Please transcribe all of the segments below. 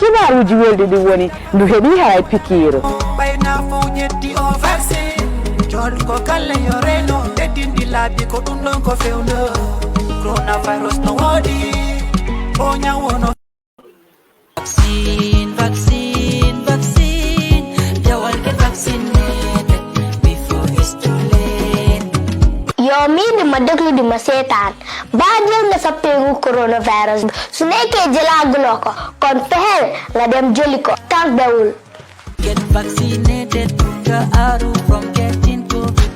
kibaruji weldi woni ndu heɓi haray pikiru bayna fo ñetti o vaccine jol ko kala yoreno teddindi laabi ko ɗum ɗon ko fewno coronavirus no woodi o nyawono vaccine vaccine vaccine jawal ke vaccinated before it's too late yo mini ma deglu di ma setan ba jël nga sa pegu coronavirus su nekké jëlagulo ko kon fexel nga dem jëli ko tant bewul get vaccinated to out from getting COVID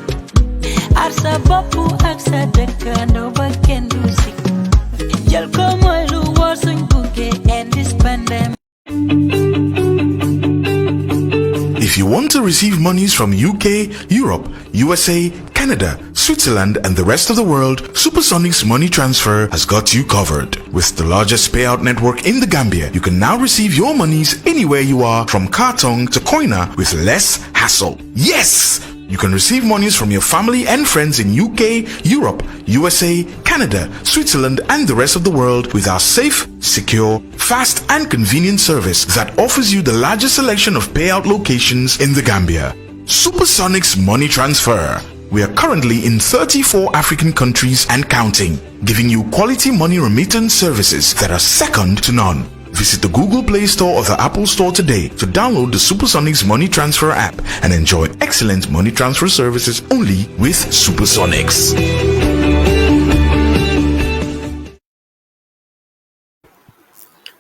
arsa bopu aksa deka no baken do sick jël ko moy lu wor suñ buggé end this pandemic. If you want to receive monies from UK, Europe, USA, Canada, Switzerland, and the rest of the world, Supersonic's money transfer has got you covered. With the largest payout network in the Gambia, you can now receive your monies anywhere you are, from Kartong to Koina, with less hassle. Yes! You can receive monies from your family and friends in UK, Europe, USA, Canada, Switzerland, and the rest of the world with our safe, secure, fast, and convenient service that offers you the largest selection of payout locations in the Gambia. Supersonic's money transfer. We are currently in 34 African countries and counting, giving you quality money remittance services that are second to none. Visit the Google Play Store or the Apple Store today to download the Supersonics Money Transfer app and enjoy excellent money transfer services only with Supersonics.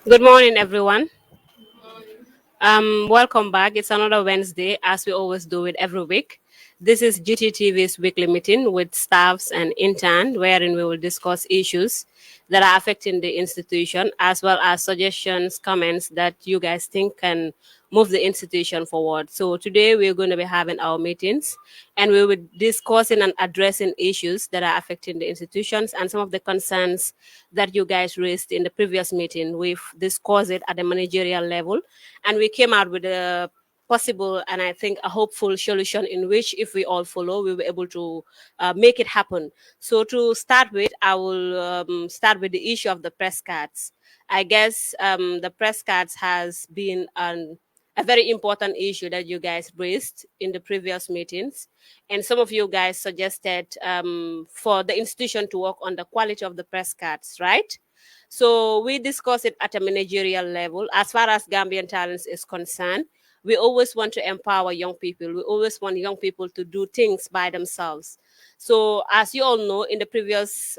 Good morning, everyone. Welcome back. It's another Wednesday, as we always do it every week. This is GTTV's weekly meeting with staffs and interns, wherein we will discuss issues that are affecting the institution, as well as suggestions, comments that you guys think can move the institution forward. So today we're going to be having our meetings, and we will be discussing and addressing issues that are affecting the institutions and some of the concerns that you guys raised in the previous meeting. We've discussed it at the managerial level, and we came out with a possible and I think a hopeful solution in which, if we all follow, we'll be able to make it happen. So to start with, I will start with the issue of the press cards. I guess the press cards has been a very important issue that you guys raised in the previous meetings. And some of you guys suggested for the institution to work on the quality of the press cards, right? So we discussed it at a managerial level. As far as Gambian Talents is concerned, we always want to empower young people. We always want young people to do things by themselves. So as you all know, in the previous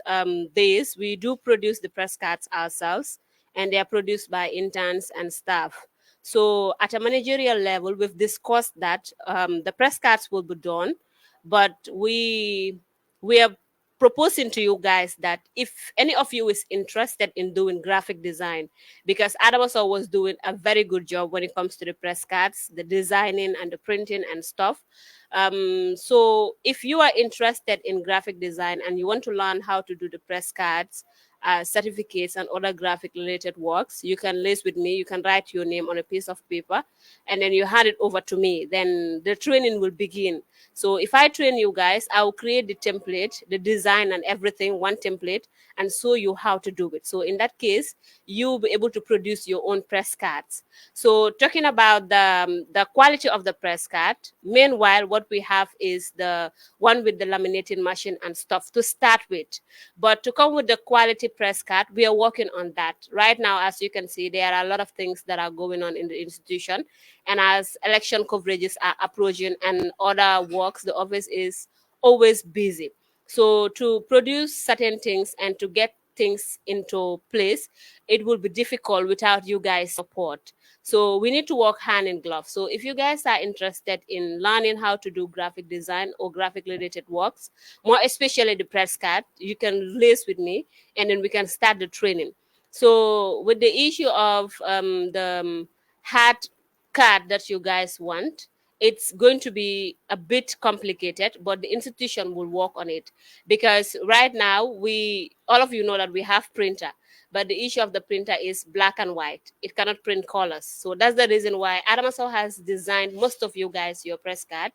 days, we do produce the press cards ourselves, and they are produced by interns and staff. So at a managerial level, we've discussed that the press cards will be done, but we are proposing to you guys that if any of you is interested in doing graphic design, because Adamaso was doing a very good job when it comes to the press cards, the designing and the printing and stuff. So if you are interested in graphic design and you want to learn how to do the press cards, certificates and other graphic related works, you can list with me. You can write your name on a piece of paper and then you hand it over to me. Then the training will begin. So if I train you guys, I will create the template, the design and everything, one template, and show you how to do it. So in that case, you'll be able to produce your own press cards. So talking about the quality of the press card, meanwhile, what we have is the one with the laminating machine and stuff to start with. But to come with the quality press card, we are working on that. Right now, as you can see, there are a lot of things that are going on in the institution. And as election coverages are approaching and other works, the office is always busy. So to produce certain things and to get things into place, it will be difficult without you guys' support. So we need to work hand in glove. So if you guys are interested in learning how to do graphic design or graphic related works, more especially the press card, you can liaise with me and then we can start the training. So with the issue of the hard card that you guys want, it's going to be a bit complicated, but the institution will work on it, because right now all of you know that we have printer, but the issue of the printer is black and white. It cannot print colors. So that's the reason why Adamaso has designed most of you guys your press card,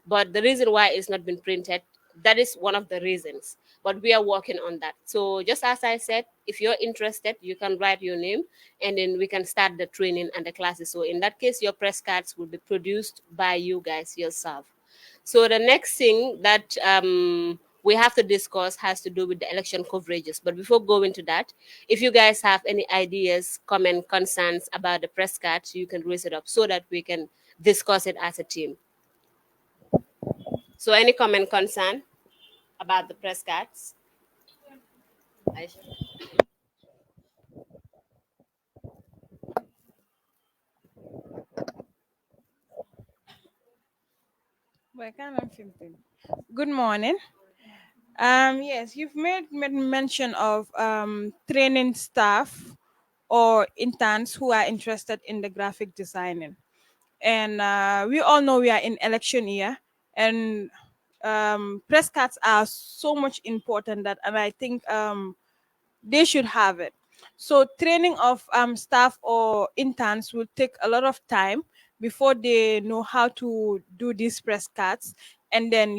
but the reason why it's not been printed, that is one of the reasons. but we are working on that. So just as I said, if you're interested, you can write your name, and then we can start the training and the classes. So in that case, your press cards will be produced by you guys yourself. So the next thing that we have to discuss has to do with the election coverages. But before going to that, if you guys have any ideas, comment, concerns about the press cards, you can raise it up so that we can discuss it as a team. So any comment, concern about the press cards? Aisha? Good morning. Yes, you've made mention of training staff or interns who are interested in the graphic designing, and we all know we are in election year, and press cards are so much important that, and I think they should have it. So training of staff or interns will take a lot of time before they know how to do these press cards, and then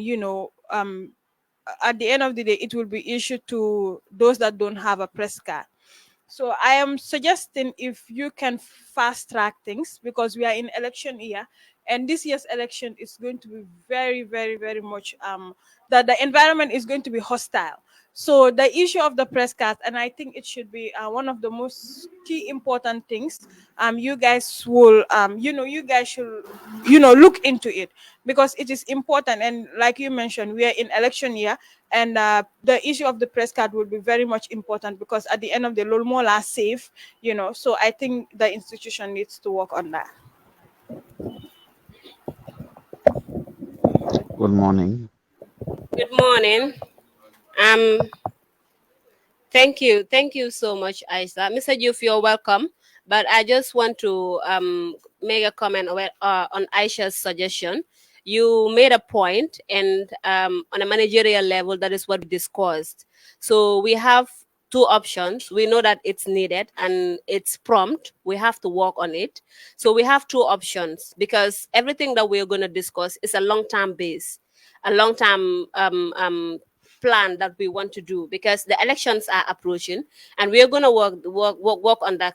at the end of the day, it will be issued to those that don't have a press card. So I am suggesting if you can fast track things, because we are in election year, and this year's election is going to be very, very, very much that the environment is going to be hostile. So the issue of the press card, and I think it should be one of the most key important things. You guys will, you guys should, look into it, because it is important. And like you mentioned, we are in election year, and the issue of the press card will be very much important, because at the end of the Lolmola safe, So I think the institution needs to work on that. Good morning. Good morning. Um, Thank you so much, Aisha. Mr. Joof, you're welcome. But I just want to make a comment on Aisha's suggestion. You made a point, and on a managerial level, that is what we discussed. So we have two options. We know that it's needed and it's prompt. We have to work on it. So we have two options, because everything that we're going to discuss is a long-term base, a long-term plan that we want to do, because the elections are approaching, and we are going to work on that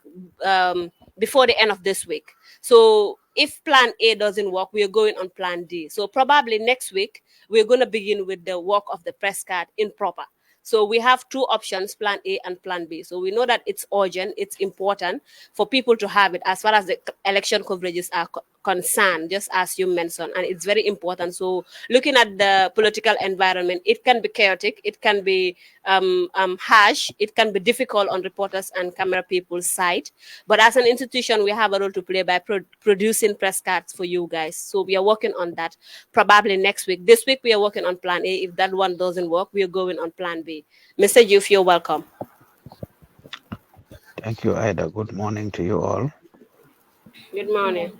before the end of this week. So if plan A doesn't work, we are going on plan D. So probably next week we're going to begin with the work of the press card in proper. So we have two options, plan A and plan B. So we know that it's urgent, it's important for people to have it as far as the election coverages are concerned, just as you mentioned, and it's very important. So looking at the political environment, it can be chaotic, it can be harsh, it can be difficult on reporters and camera people's side. But as an institution, we have a role to play by producing press cards for you guys. So we are working on that probably next week. This week we are working on plan A. If that one doesn't work, we are going on plan B. Mr. Joof, you're welcome. Thank you, Ida. Good morning to you all. Good morning.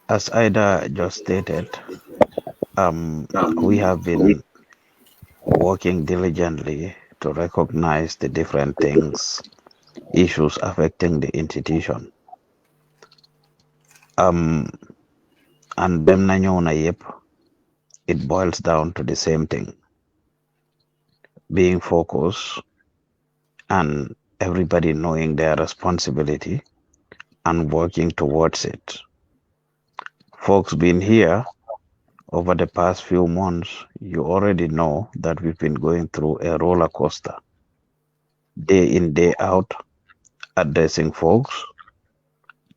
As Ida just stated, we have been working diligently to recognize the different issues affecting the institution. And them na ñëw na yep, it boils down to the same thing: being focused and everybody knowing their responsibility and working towards it. Folks been here over the past few months, you already know that we've been going through a roller coaster, day in, day out, addressing folks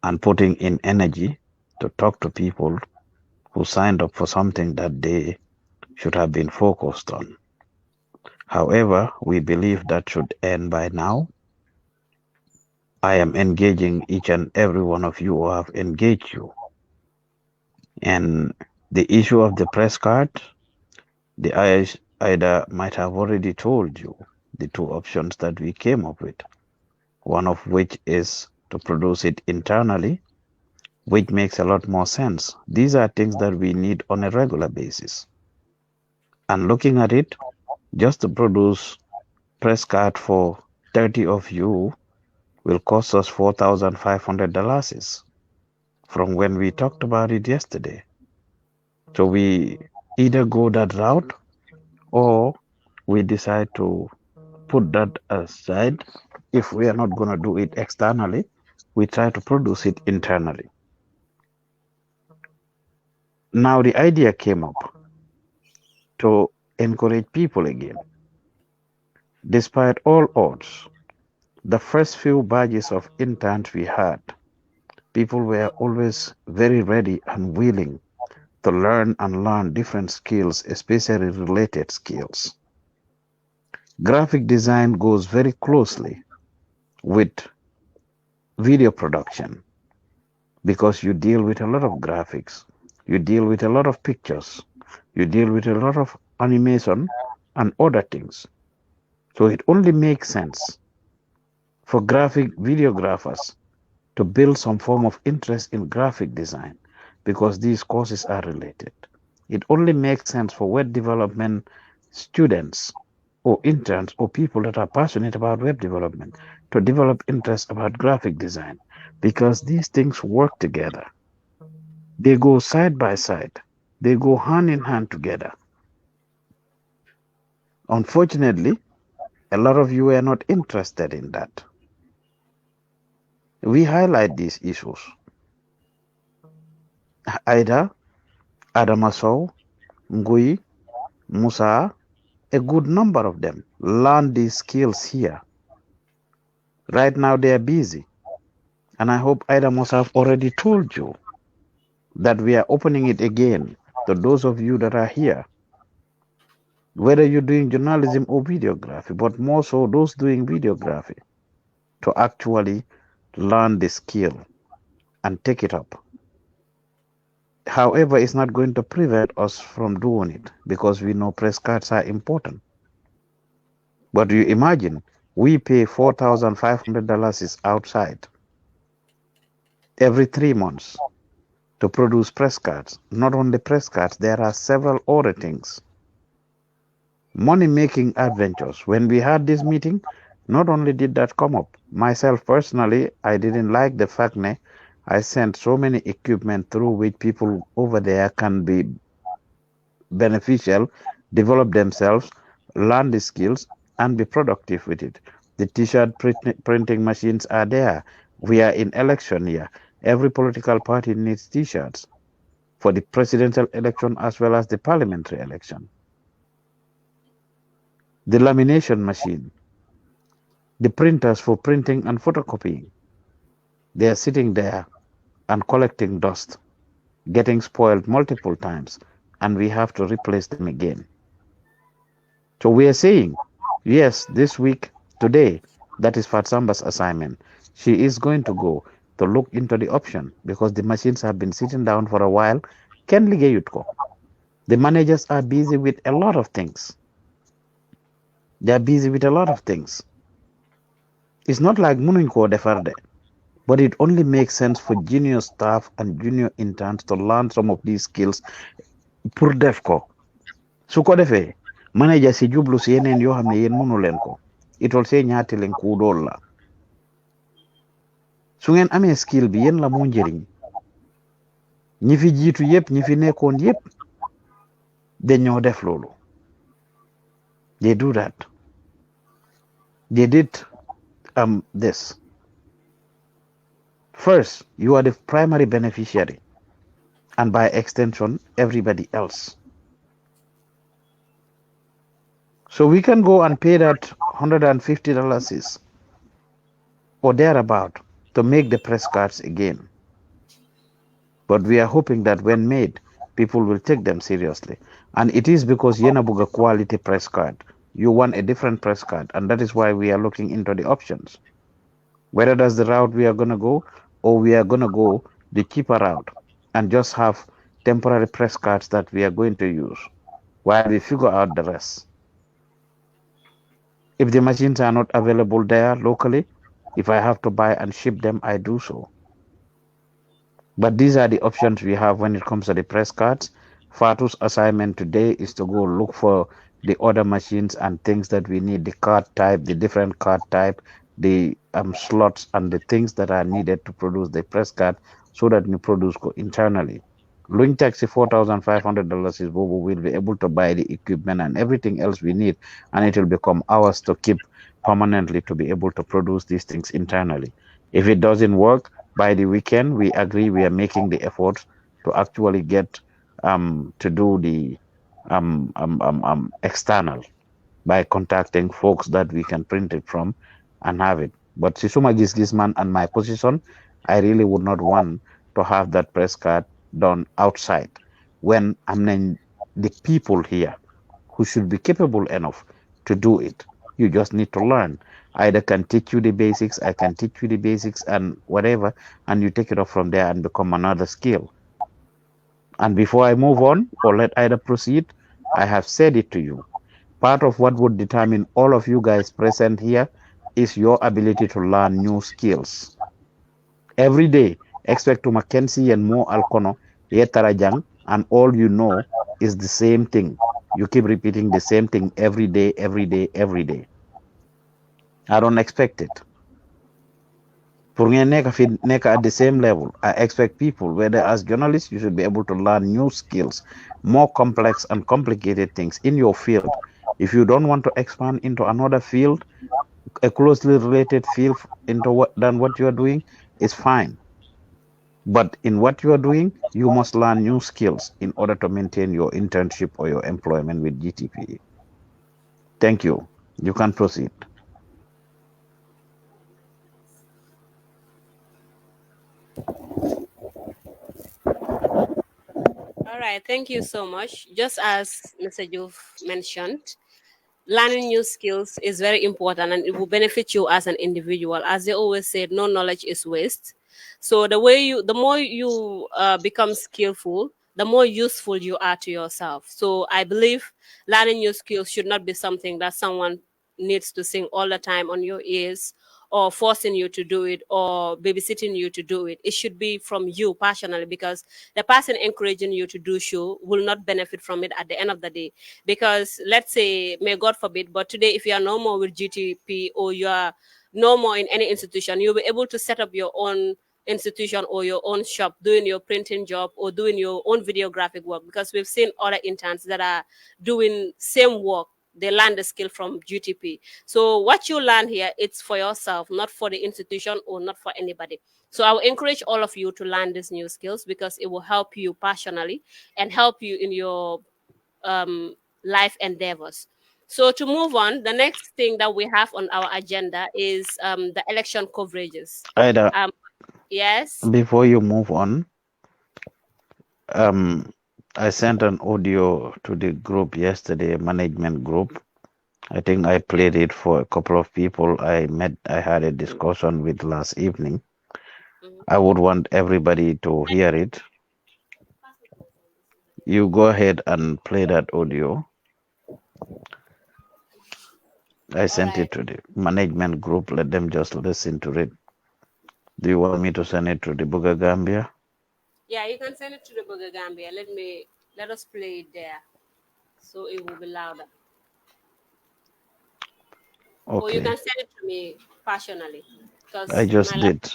and putting in energy to talk to people who signed up for something that they should have been focused on. However, we believe that should end by now. I am engaging each and every one of you who have engaged you. And the issue of the press card, the IDA might have already told you the two options that we came up with, one of which is to produce it internally, which makes a lot more sense. These are things that we need on a regular basis. And looking at it, just to produce press card for 30 of you will cost us $4,500 from when we talked about it yesterday. So we either go that route or we decide to put that aside. If we are not going to do it externally, we try to produce it internally. Now the idea came up to encourage people again. Despite all odds, the first few batches of interns we had, people were always very ready and willing to learn different skills, especially related skills. Graphic design goes very closely with video production because you deal with a lot of graphics, you deal with a lot of pictures, you deal with a lot of animation and other things. So it only makes sense for graphic videographers to build some form of interest in graphic design because these courses are related. It only makes sense for web development students or interns or people that are passionate about web development to develop interest about graphic design because these things work together. They go side by side. They go hand in hand together. Unfortunately, a lot of you are not interested in that. We highlight these issues. Either Adamasow, Ngui, Musa, a good number of them learn these skills here. Right now they are busy. And I hope Ida must have already told you that we are opening it again to those of you that are here. Whether you're doing journalism or videography, but more so those doing videography, to actually learn the skill and take it up. However, it's not going to prevent us from doing it because we know press cards are important. But you imagine, we pay $4,500 is outside every 3 months to produce press cards. Not only press cards, there are several other things. Money-making adventures. When we had this meeting, not only did that come up, myself personally, I didn't like the fact that I sent so many equipment through which people over there can be beneficial, develop themselves, learn the skills, and be productive with it. The t-shirt printing machines are there. We are in election year. Every political party needs t-shirts for the presidential election as well as the parliamentary election. The lamination machine, the printers for printing and photocopying, they are sitting there and collecting dust, getting spoiled multiple times, and we have to replace them again. So we are saying, yes, this week, today, that is Fatsamba's assignment. She is going to go to look into the option because the machines have been sitting down for a while. Ken ligayut ko. The managers are busy with a lot of things. They are busy with a lot of things. It's not like munuñ ko defar de, but it only makes sense for junior staff and junior interns to learn some of these skills pour def ko. Su ko defee manager si jublu si yeneen yoo xam ne yéen mënu leen ko itol see ñaati leen kuudool la su ngeen amee skill bi yéen la moo njëriñ ñi fi jiitu yépp ñi fi nekkoon yépp dañoo def loolu. They do that. They did this. First, you are the primary beneficiary, and by extension, everybody else. So we can go and pay that $150 or thereabout to make the press cards again. But we are hoping that when made, people will take them seriously. And it is because Yenabuga quality press card. You want a different press card, and that is why we are looking into the options. Whether that's the route we are going to go, or we are going to go the cheaper route and just have temporary press cards that we are going to use while we figure out the rest. If the machines are not available there locally, if I have to buy and ship them, I do so. But these are the options we have when it comes to the press cards. Fatu's assignment today is to go look for the other machines and things that we need, the card type, the different card type, the slots and the things that are needed to produce the press card so that we produce internally. Luin taxi $4,500 is what we will be able to buy the equipment and everything else we need, and it will become ours to keep permanently to be able to produce these things internally. If it doesn't work, by the weekend, we agree we are making the effort to actually get to do the external by contacting folks that we can print it from and have it. But Sisuma Gisman and my position, I really would not want to have that press card done outside when the people here who should be capable enough to do it. You just need to learn. Either can teach you the basics, I can teach you the basics and whatever, and you take it off from there and become another skill. And before I move on or let either proceed, I have said it to you. Part of what would determine all of you guys present here is your ability to learn new skills. Every day, expect to Mackenzie and Mo Alcono, Yetarajang, and all you know is the same thing. You keep repeating the same thing every day, every day, every day. I don't expect it. For me, at the same level, I expect people, whether as journalists, you should be able to learn new skills, more complex and complicated things in your field. If you don't want to expand into another field, a closely related field than what you are doing, is fine. But in what you are doing, you must learn new skills in order to maintain your internship or your employment with GTP. Thank you. You can proceed. All right, thank you so much. Just as Mr. Joof mentioned, learning new skills is very important and it will benefit you as an individual. As they always said, no knowledge is waste. So the more you become skillful, the more useful you are to yourself. So I believe learning new skills should not be something that someone needs to sing all the time on your ears or forcing you to do it or babysitting you to do it. It should be from you personally, because the person encouraging you to do so will not benefit from it at the end of the day. Because let's say, may God forbid, but today if you are no more with GTP or you are no more in any institution, you'll be able to set up your own institution or your own shop doing your printing job or doing your own videographic work, because we've seen other interns that are doing same work. They learn the skill from GTP. So what you learn here, it's for yourself, not for the institution or not for anybody. So I will encourage all of you to learn these new skills because it will help you personally and help you in your life endeavors. So to move on, the next thing that we have on our agenda is the election coverages. Ida, Yes. before you move on, I sent an audio to the group yesterday, management group. I think I played it for a couple of people I had a discussion with last evening. I would want everybody to hear it. You go ahead and play that audio. I sent it to the management group. Let them just listen to it. Do you want me to send it to the Buga Gambia? Yeah, you can send it to the Burger Gambia. Let us play it there, so it will be louder. Or you Okay. can send it to me personally, because I just did.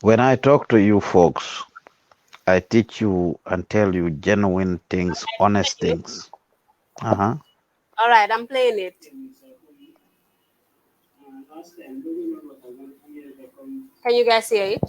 When I talk to you folks, I teach you and tell you genuine things, honest things. All right, I'm playing it. Can you guys hear it?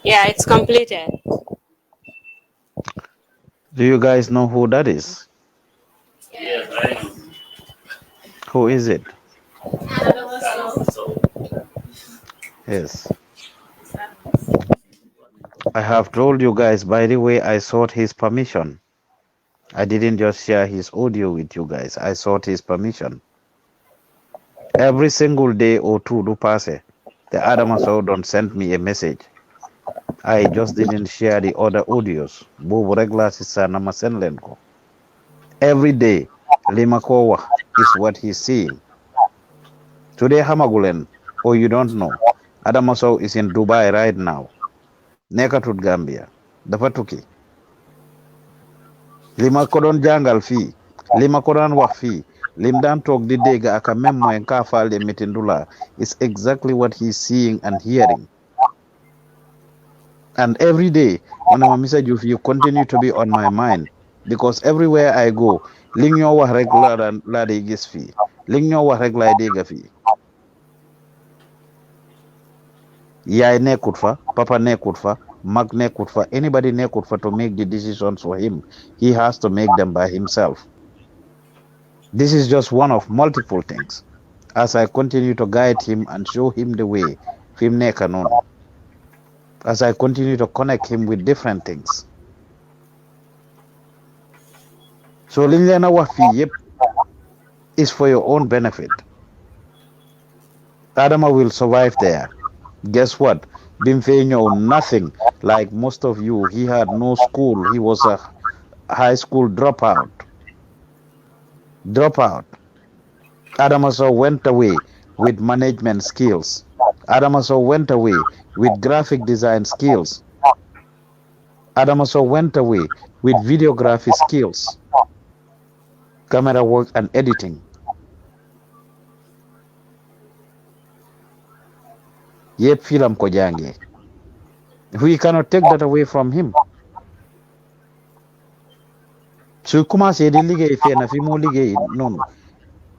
Yeah, it's completed. Do you guys know who that is? Who is it? Yes. I have told you guys, by the way, I sought his permission. I didn't just share his audio with you guys. I sought his permission. Every single day or two do pass. The Adamaso don't send me a message. I just didn't share the other audios. Bobo regular sister nama send len ko. Every day, Limakowa is what he's seeing. Today, Hamagulen, or you don't know, Adamaso is in Dubai right now. Nekatut Gambia. Dafatuki. Lima kodon jangal fi. Lima kodon wax fi. Lim dan tok di dega aka memmo en ka falde mitindula is exactly what he's seeing and hearing. And every day, when I'm a message, you continue to be on my mind because everywhere I go, ling yo wax rek la day gis fi. Ling yo wax rek lay dega fi. Yaay nekkut fa, papa nekkut fa, mag nekkut fa, anybody nekkut fa to make the decisions for him. He has to make them by himself. This is just one of multiple things. As I continue to guide him and show him the way, film nekka noonu. As I continue to connect him with different things. So liñ leen a wax fii yépp is for your own benefit. Adama will survive there. Guess what? Bimfeño, nothing like most of you. He had no school. He was a high school dropout. Adamaso went away with management skills. Adamaso went away with graphic design skills. Adamaso went away with videography skills, camera work and editing. Yep, filam ko jange. We cannot take that away from him. So commencé di liggéey fenn fi mo liggéey noonu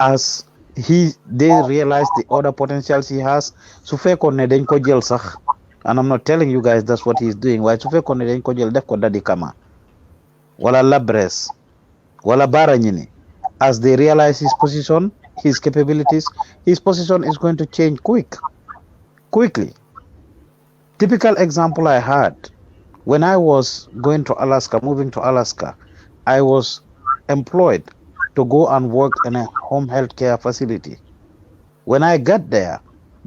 as they realize the other potentials he has su fekkoon ne dañ ko jël sax, and I'm not telling you guys that's what he's doing, waaye su fekkoon ne dañ ko jël def ko Daddy Kama wala Labres wala Bara Ñini, as they realize his position, his capabilities, his position is going to change quickly. Typical example I had when I was going to Alaska, moving to Alaska, I was employed to go and work in a home health care facility. When I got there,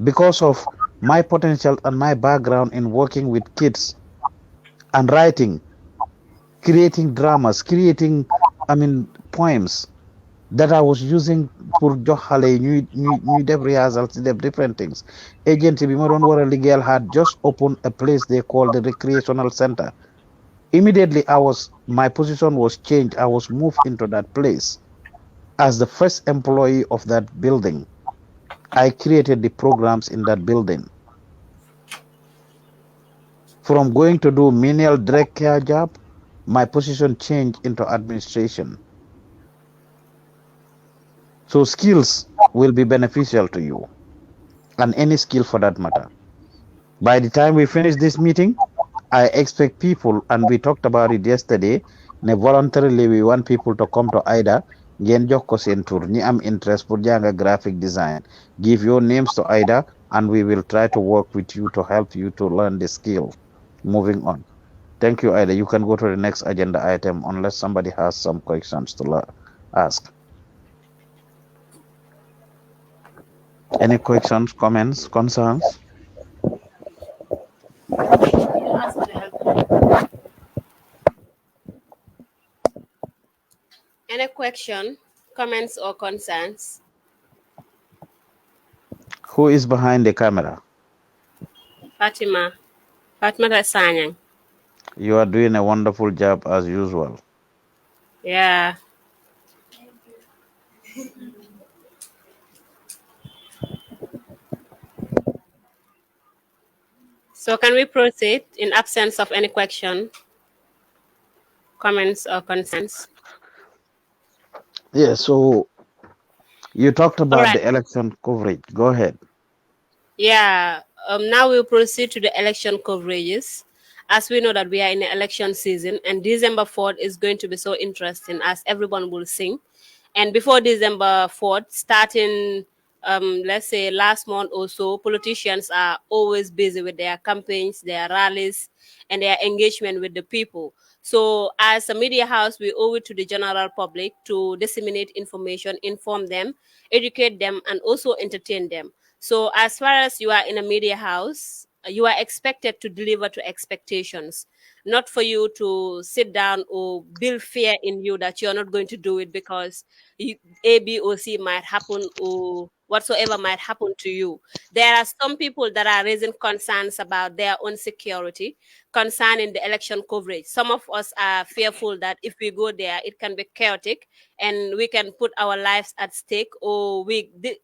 because of my potential and my background in working with kids and writing, creating dramas, poems that I was using for jox xale yi ñuy def rehearsals, def different things. Agency bi ma doon war a liggéeyal had just opened a place they call the recreational center. Immediately my position was changed. I was moved into that place as the first employee of that building. I created the programs in that building. From going to do menial direct care job, my position changed into administration. So skills will be beneficial to you, and any skill for that matter. By the time we finish this meeting, I expect people, and we talked about it yesterday, voluntarily we want people to come to Ida, ngeen jox ko seen tour, ñi am interest pour janga graphic design. Give your names to Ida, and we will try to work with you to help you to learn the skill. Moving on. Thank you, Ida. You can go to the next agenda item unless somebody has some questions to ask. Any questions, comments, concerns? Any question, comments, or concerns? Who is behind the camera? Fatima Sanyang. You are doing a wonderful job as usual. Yeah. So can we proceed in absence of any question, comments, or concerns? Yeah, so you talked about right. the election coverage. Go ahead. Yeah, now we'll proceed to the election coverages. As we know that we are in the election season, and December 4th is going to be so interesting as everyone will sing. And before December 4th, starting let's say last month or so, politicians are always busy with their campaigns, their rallies, and their engagement with the people. So as a media house, we owe it to the general public to disseminate information, inform them, educate them, and also entertain them. So as far as you are in a media house, you are expected to deliver to expectations, not for you to sit down or build fear in you that you're not going to do it because A, B, or C might happen or whatsoever might happen to you. There are some people that are raising concerns about their own security concerning the election coverage. Some of us are fearful that if we go there, it can be chaotic and we can put our lives at stake, or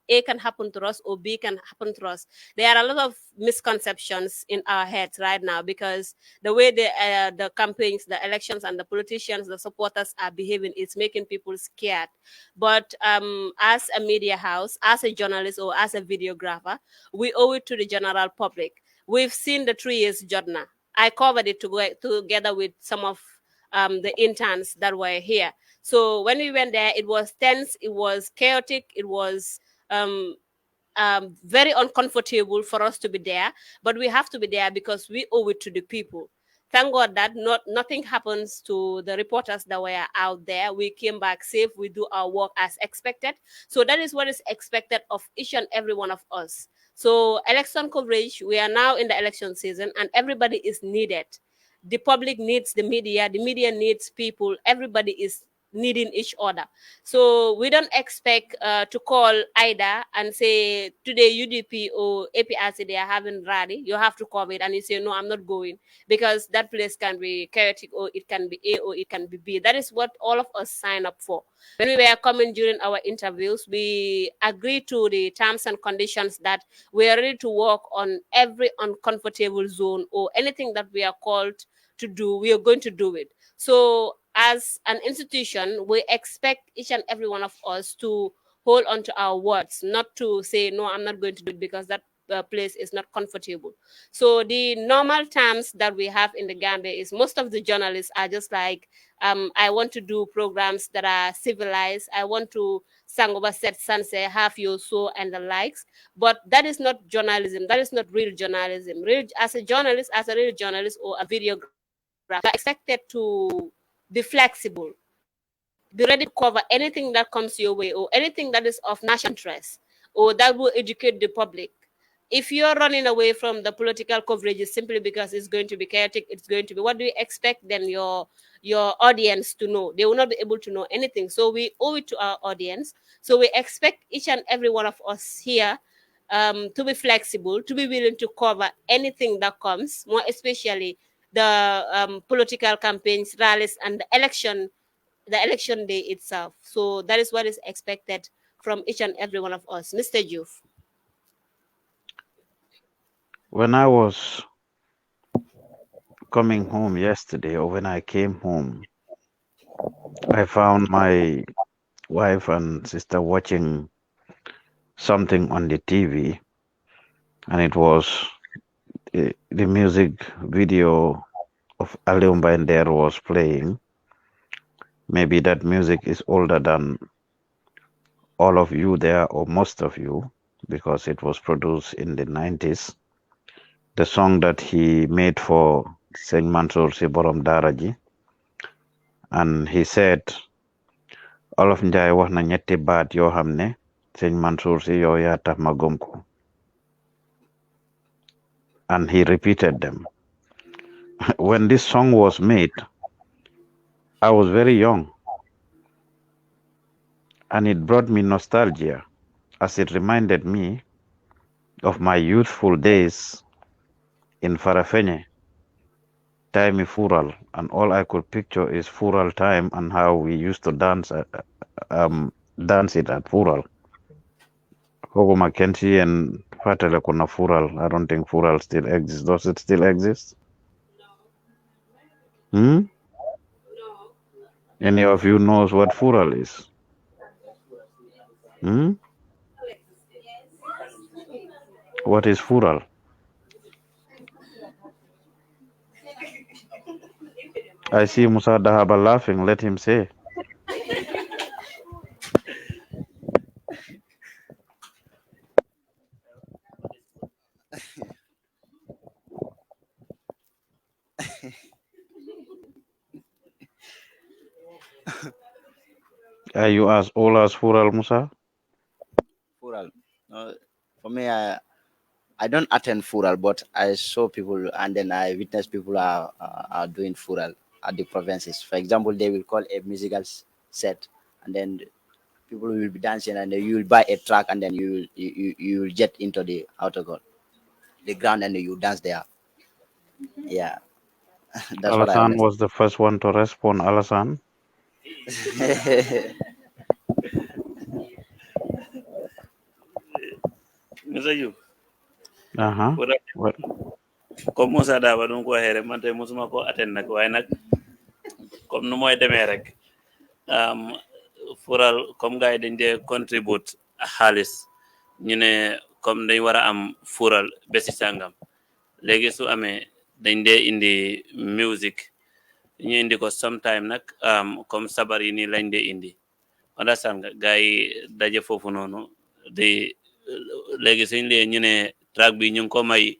A can happen to us or B can happen to us. There are a lot of misconceptions in our heads right now because the way the campaigns, the elections, and the politicians, the supporters are behaving is making people scared. But as a media house, as a journalist, or as a videographer, we owe it to the general public. We've seen the 3 years journey. I covered it together with some of the interns that were here. So when we went there, it was tense, it was chaotic, it was um, very uncomfortable for us to be there, but we have to be there because we owe it to the people. Thank God that nothing happens to the reporters that were out there. We came back safe. We do our work as expected. So that is what is expected of each and every one of us. So election coverage, we are now in the election season and everybody is needed. The public needs the media needs people, everybody is needing each other. So we don't expect to call Ida and say today UDP or APRC they are having rally. You have to cover it, and you say no, I'm not going because that place can be chaotic or it can be A or it can be B. That is what all of us sign up for. When we were coming during our interviews, we agreed to the terms and conditions that we are ready to work on every uncomfortable zone or anything that we are called to do. We are going to do it. So as an institution, we expect each and every one of us to hold on to our words, not to say, no, I'm not going to do it because that place is not comfortable. So the normal terms that we have in the Gambia is most of the journalists are just like, I want to do programs that are civilized. I want to Sangoba set Sanse, have your so and the likes. But that is not journalism. That is not real journalism. As a journalist, as a real journalist or a videographer, are expected to be flexible, be ready to cover anything that comes your way or anything that is of national interest or that will educate the public. If you're running away from the political coverage simply because it's going to be chaotic, it's going to be, what do you expect then your audience to know? They will not be able to know anything. So we owe it to our audience. So we expect each and every one of us here to be flexible, to be willing to cover anything that comes, more especially the political campaigns, rallies, and the election day itself. So that is what is expected from each and every one of us. Mr. Joof. When I was coming home yesterday, or when I came home, I found my wife and sister watching something on the TV, and it was the music video of Alium Bander was playing. Maybe that music is older than all of you there, or most of you, because it was produced in the 90s. The song that he made for Saint Mansour Si Borom Daraji, and he said, Olof Njaay wax na ñetti baat yoo xam ne Saint Mansour Si yow yaa tax ma gëm ko. And he repeated them. When this song was made, I was very young, and it brought me nostalgia as it reminded me of my youthful days in Farafenye, time Fural, and all I could picture is Fural time and how we used to dance dance it at Fural. Kogo Mackenzie and Fatele Kuna Fural. I don't think Fural still exists. Does it still exist? Hmm? Any of you knows what Fural is? Hmm? What is Fural? I see Musa Dahaba laughing. Let him say. Are you as old as Fural Musa? Fural. For me, I don't attend Fural, but I saw people and then I witnessed people are doing Fural at the provinces. For example, they will call a musical set, and then people will be dancing, and then you will buy a track, and then you will get into the outer god, the ground, and you dance there. Yeah, that's what I Alasan understand. was the first one to respond. Alasan. Mr. Yu, Uh-huh. fural Well, comme Moussa Daba nu mu ko waxee rek man tey mosuma ko attend nag waaye nag comme nu mooy demee rek um, fural comme gars yi dañ dee contribute xaalis ñu ne comme dañ war a am fural bési sàngam léegi su amee dañ dee indi music ñu indi ko sometime nag comme sabar yi nii lañ dee indi understand nga gars yi daje foofu noonu di léegi suñ lee ñu ne track bi ñu ngi ko may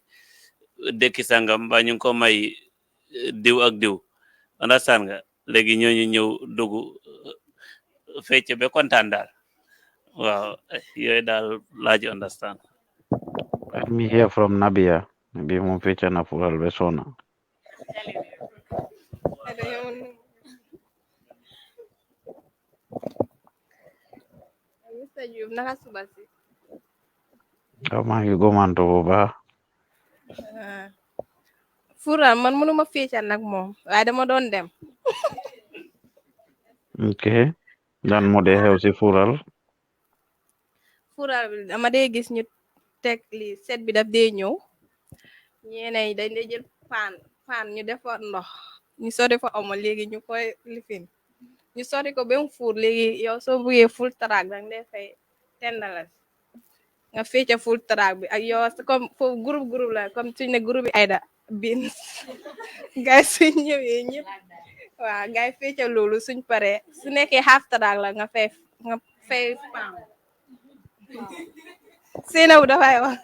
dëkki sàngam ba ñu ngi ko may diw ak diw understand nga léegi ñooñu ñëw dugg fecc ba kontaan daal waaw yooyu daal laaji understand. let me hear from Nabia. Maybe mu feature na Fural Besona. Mr. Joof naka suba si. Maa ngi gomanto bu baax. Fural man mënuma féecal nag moom waaye dama doon dem. Ok. Dan moo dee xew si Fural. Fural bi dama dee gis ñu teg li set bi daf dee ñëw ñeeneen yi dañ dee jël paan ñu defar ndox ñu sori fa omo léegi ñu koy lifin ñu sori ko ba mu fuur léegi yow soo buggee full track dang dee fay $10 nga féeca full track bi ak yow comme foofu groupe la comme suñ ne groupe bi Aida bin gaay suñ ñëwee ñëpp waaw gaay féeca loolu suñ paree su nekkee half track la nga fay pound Seynabou dafay wax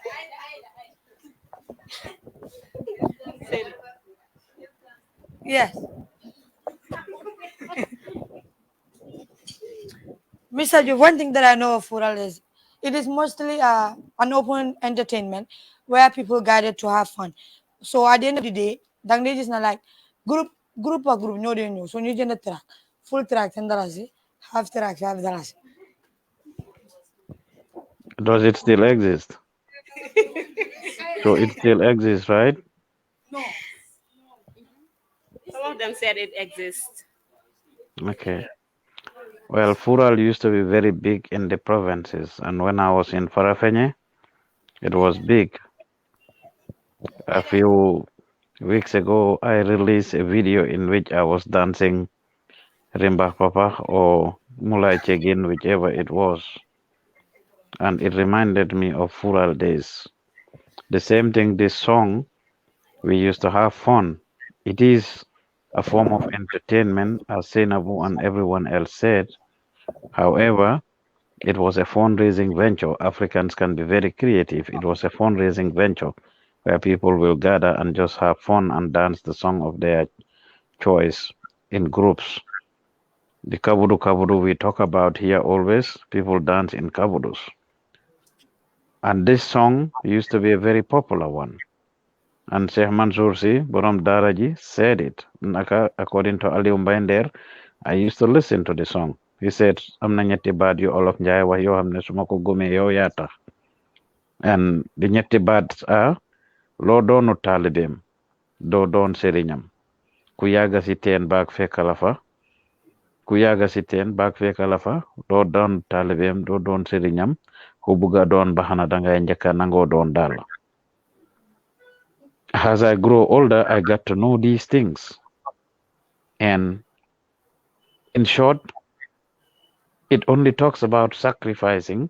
Yes. Mr. Ju, one thing that I know of Fural is it is mostly an open entertainment where people gathered to have fun. So at the end of the day, dang they just not like group or group, no they know. So you get a track, full track and half track, half darasi. Does it still exist? So it still exists, right? Some of them said it exists. Okay. Well, Fural used to be very big in the provinces, and when I was in Farafenye, it was big. A few weeks ago, I released a video in which I was dancing Rimba Papa or Mulai Chegin, whichever it was. And it reminded me of Fural days. The same thing, this song, we used to have fun. It is a form of entertainment, as Seinabu and everyone else said. However, it was a fundraising venture. Africans can be very creative. It was a fundraising venture where people will gather and just have fun and dance the song of their choice in groups. The kabudu kabudu we talk about here always, people dance in kabudus. And this song used to be a very popular one. And Sheikh Mansour Si, Borom Daraji, said it. According to Ali Umbaender, I used to listen to the song. He said, am na ñetti baat yu olof njaay wax yoo xam ne su ma ko gëmee yow yaa tax. And the ñetti baat are loo doonu taalibeem doo doon sëriñam ku yàgga si teen baag fekka la fa ku yàgga si teen baag fekka la fa doo doon taalibeem doo doon sëriñam ku bugga doon baxana dangay njëkka nangoo doon daal. As I grow older, I got to know these things. And in short, it only talks about sacrificing.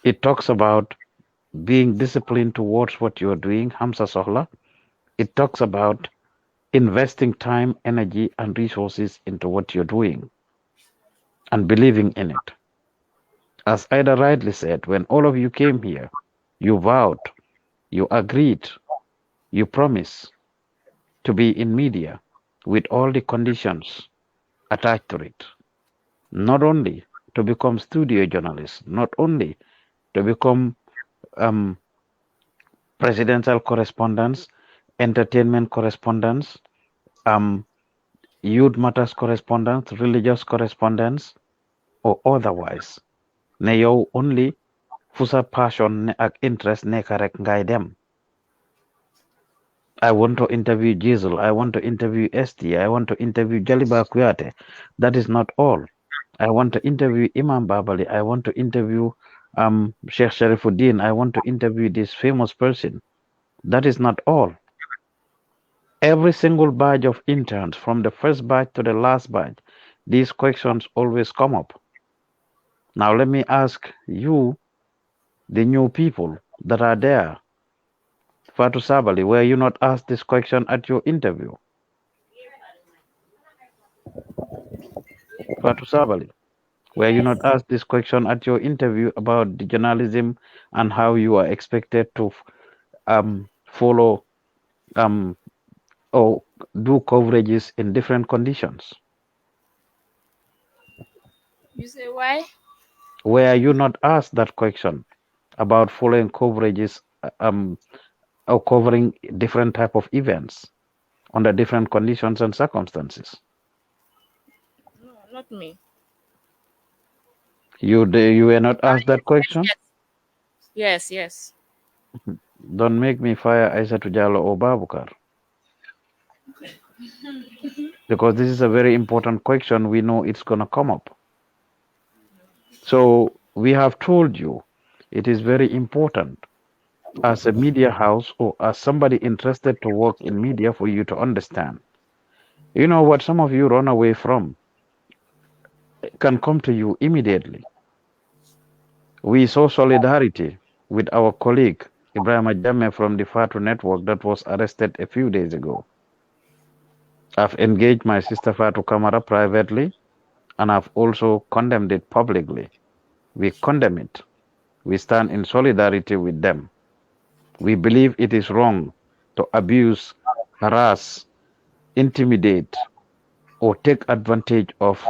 It talks about being disciplined towards what you're doing, Hamsa Sohla. It talks about investing time, energy, and resources into what you're doing and believing in it. As Ida rightly said, when all of you came here, you vowed, you agreed, you promised to be in media with all the conditions attached to it. not only to become studio journalists, not only to become um, presidential correspondents, entertainment correspondents, um, youth matters correspondents, religious correspondents, or otherwise. Ne yow only fu sa passion ak interest nekk rek ngay dem. I want to interview Jizzle. I want to interview ST. I want to interview Jaliba Kuyate. That is not all. I want to interview Imam Babali. I want to interview Sheikh Sharifuddin. I want to interview this famous person. That is not all. Every single batch of interns, from the first batch to the last batch, these questions always come up. Now let me ask you, the new people that are there. Fatu Sabali, were you not asked this question at your interview? Fatu Sabali, were you not asked this question at your interview about the journalism and how you are expected to follow um, or do coverages in different conditions? You say why? Were you not asked that question about following coverages or covering different type of events under different conditions and circumstances? No, not me. You were not asked that question? Yes, yes. Don't make me fire Aissatou Diallo or Babukar, because this is a very important question. We know it's going to come up. So we have told you it is very important as a media house or as somebody interested to work in media for you to understand. You know what some of you run away from can come to you immediately. We saw solidarity with our colleague Ibrahim Ajame from the Fatu network that was arrested a few days ago. I've engaged my sister Fatu Kamara privately, and I've also condemned it publicly. We condemn it. We stand in solidarity with them. We believe it is wrong to abuse, harass, intimidate, or take advantage of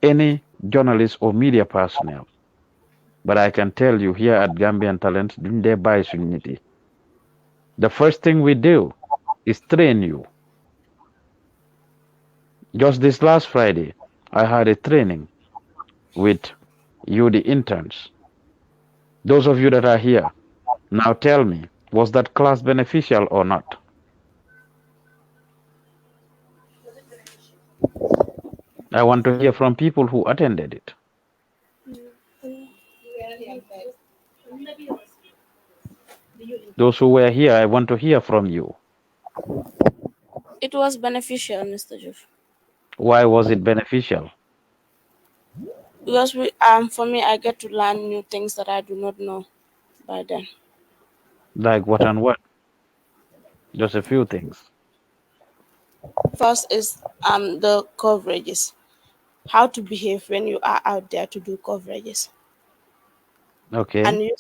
any journalist or media personnel. But I can tell you here at Gambian Talent, during their unity, the first thing we do is train you. Just this last Friday, I had a training with you, the interns. Those of you that are here, now tell me, was that class beneficial or not? I want to hear from people who attended it. Those who were here, I want to hear from you. It was beneficial, Mr. Joof. Why was it beneficial? Because for me, I get to learn new things that I do not know by then. Like what and what? Just a few things. First is the coverages, how to behave when you are out there to do coverages, Okay, and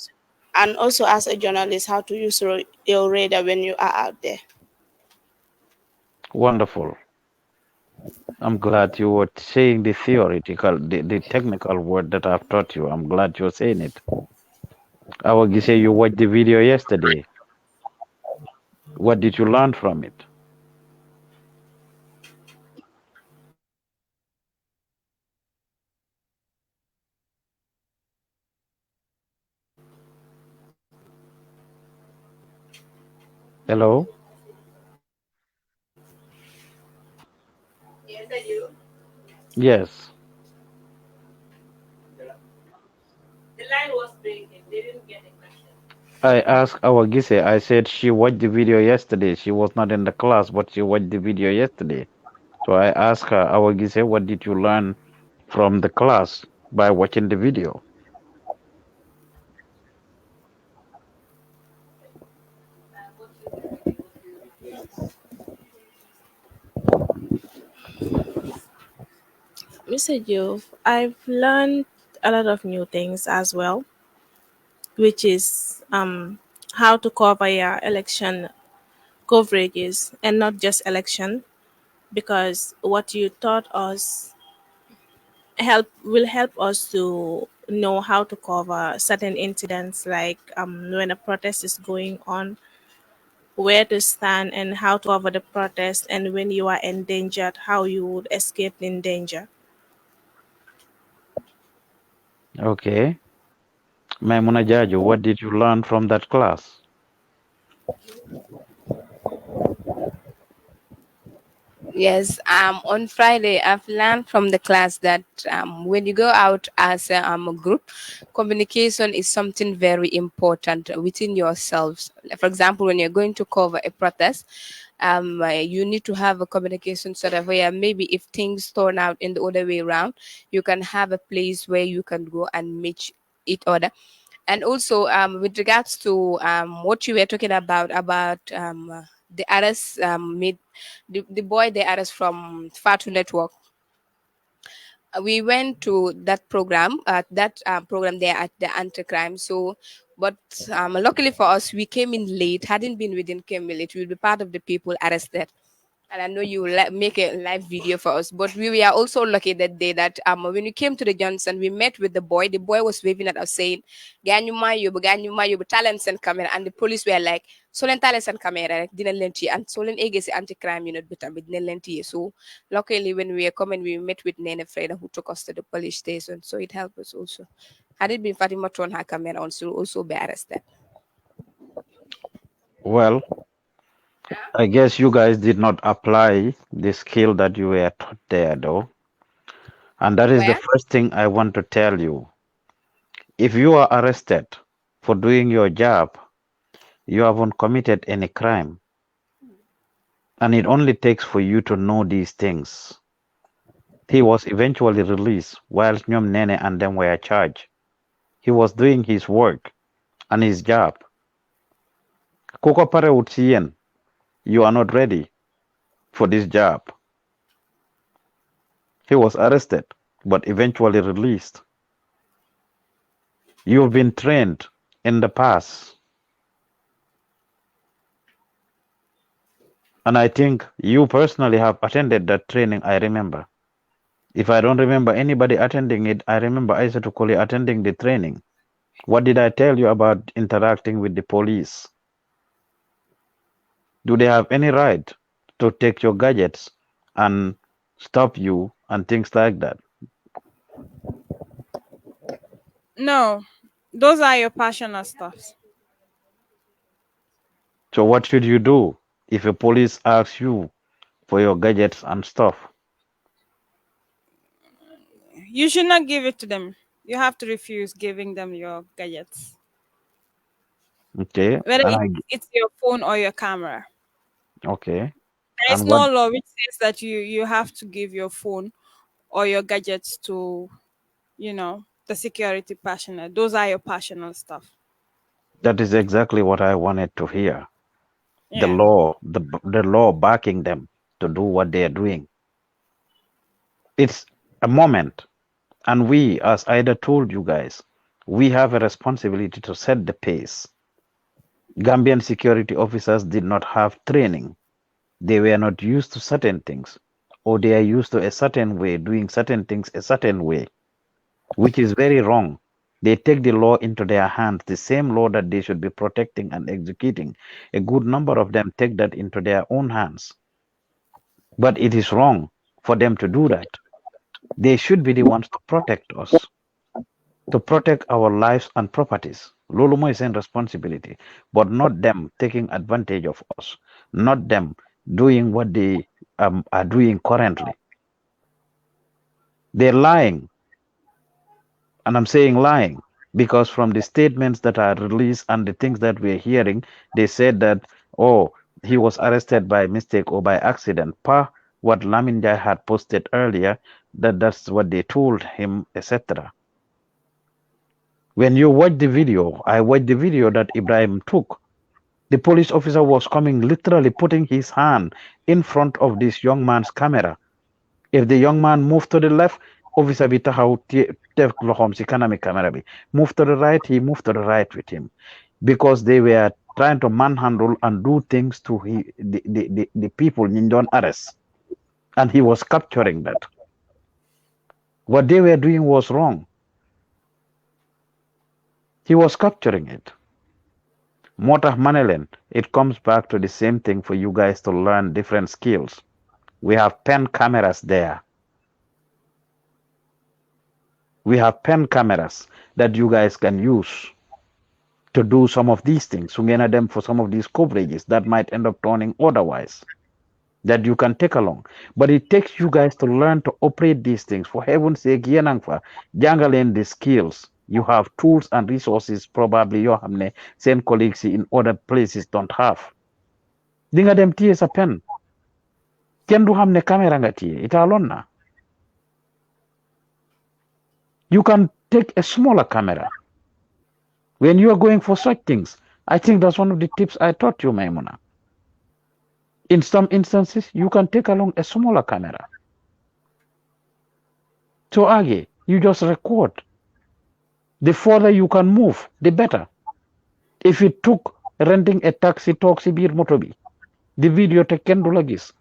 and also as a journalist, how to use your radar when you are out there. wonderful. I'm glad you were saying the theoretical, the technical word that I've taught you. I'm glad you're saying it. Awagise, you watched the video yesterday. What did you learn from it? Hello? Yes. The line was breaking. They didn't get the question. I asked Awagise, I said she watched the video yesterday. She was not in the class, but she watched the video yesterday. So I asked her, Awagise, what did you learn from the class by watching the video? Mr. Jove, I've learned a lot of new things as well, which is how to cover your election coverages and not just election, because what you taught us help us to know how to cover certain incidents, like when a protest is going on, where to stand and how to cover the protest, and when you are endangered, how you would escape in danger. Okay. Maimuna Jaju, what did you learn from that class? Yes, on Friday, I've learned from the class that when you go out as a group, communication is something very important within yourselves. For example, when you're going to cover a protest, you need to have a communication sort of where maybe if things turn out in the other way around, you can have a place where you can go and meet each other. And also, with regards to what you were talking about the arrest made the boy they arrest from Fatu Network. We went to that program, that program there at the anti-crime. So, but luckily for us, we came in late. Hadn't been within came late, we'll be part of the people arrested. And I know you will make a live video for us. But we were also lucky that day that when we came to the Johnson, we met with the boy. The boy was waving at us saying, Ganyuma, you talents and camera. And the police were like, Solen talents and camera, didn't lenti. And Solen Egesi anti-crime unit, but didn't lenti. So luckily when we were coming, we met with Nene Freda who took us to the police station. So it helped us also. Had it been Fatima on her camera, also be arrested. Well, I guess you guys did not apply the skill that you were taught there, though. And that is the Where? first thing I want to tell you. If you are arrested for doing your job, you haven't committed any crime. And it only takes for you to know these things. He was eventually released while Nyom Nene and them were charged. He was doing his work and his job. Koko Pare Utsien, you are not ready for this job. He was arrested, but eventually released. You've been trained in the past. And I think you personally have attended that training, I remember. If I don't remember anybody attending it, I remember Isa Tukuli attending the training. What did I tell you about interacting with the police? Do they have any right to take your gadgets and stop you and things like that? No, those are your personal stuffs. So what should you do if a police asks you for your gadgets and stuff? You should not give it to them. You have to refuse giving them your gadgets, Okay, whether and it's your phone or your camera. okay, There is and what? no law which says that you have to give your phone or your gadgets to, the security personnel. Those are your personal stuff. That is exactly what I wanted to hear. The Yeah. law, the law backing them to do what they are doing. It's a moment, and we, as Ida told you guys, we have a responsibility to set the pace. Gambian security officers did not have training. They were not used to certain things, or they are used to a certain way, doing certain things a certain way, which is very wrong. They take the law into their hands, the same law that they should be protecting and executing. A good number of them take that into their own hands. But it is wrong for them to do that. They should be the ones to protect us, to protect our lives and properties. Lulumo is in responsibility, but not them taking advantage of us, not them doing what they are doing currently. They're lying, and I'm saying lying because from the statements that are released and the things that we're hearing, they said that, oh, he was arrested by mistake or by accident. Pa, what Laminja had posted earlier, that's what they told him, etc. When you watch the video, I watched the video that Ibrahim took. The police officer was coming, literally putting his hand in front of this young man's camera. If the young man moved to the left, officer bi taxaw def loxom si kanami camera bi. Move to the right, he moved to the right with him. Because they were trying to manhandle and do things to the people in John arrest. And he was capturing that. What they were doing was wrong. He was capturing it. Motah Manelen, it comes back to the same thing for you guys to learn different skills. We have pen cameras there. We have pen cameras that you guys can use to do some of these things. Sungena them for some of these coverages that might end up turning otherwise. That you can take along. But it takes you guys to learn to operate these things. For heaven's sake, Yenangfa, jangalen the skills. You have tools and resources probably your hamne same colleagues in other places don't have. Dinga dem tie sa pen. Ken du hamne camera nga tie. Ita alone na. You can take a smaller camera. When you are going for such things, I think that's one of the tips I taught you, Maimuna. In some instances, you can take along a smaller camera. So again, you just record. The further you can move, the better. If it took renting a taxi bir motobi, the video te kendulagis.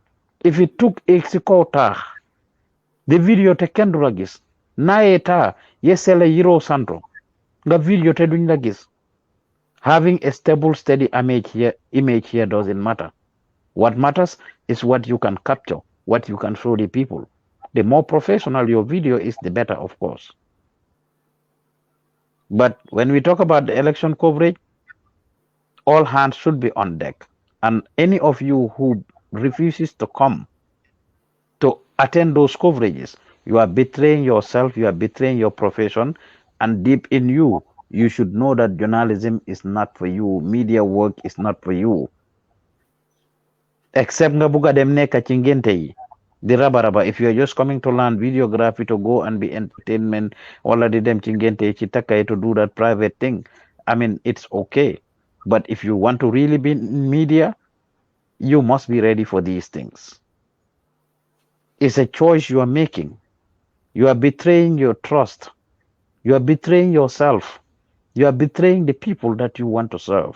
If it took exikota, the video te kendulagis. Naeta yesele yiro santo, the video te dunlagis. Having a stable, steady image here doesn't matter. What matters is what you can capture, what you can show the people. The more professional your video is, the better, of course. But when we talk about the election coverage, all hands should be on deck. And any of you who refuses to come to attend those coverages, you are betraying yourself, you are betraying your profession, and deep in you, you should know that journalism is not for you, media work is not for you. Except nga buga dem neka ci ngente yi di raba if you are just coming to learn videography to go and be entertainment wala di dem ci ngente yi ci takay to do that private thing, I mean, it's okay. But if you want to really be in media, you must be ready for these things. It's a choice you are making. You are betraying your trust. You are betraying yourself. You are betraying the people that you want to serve.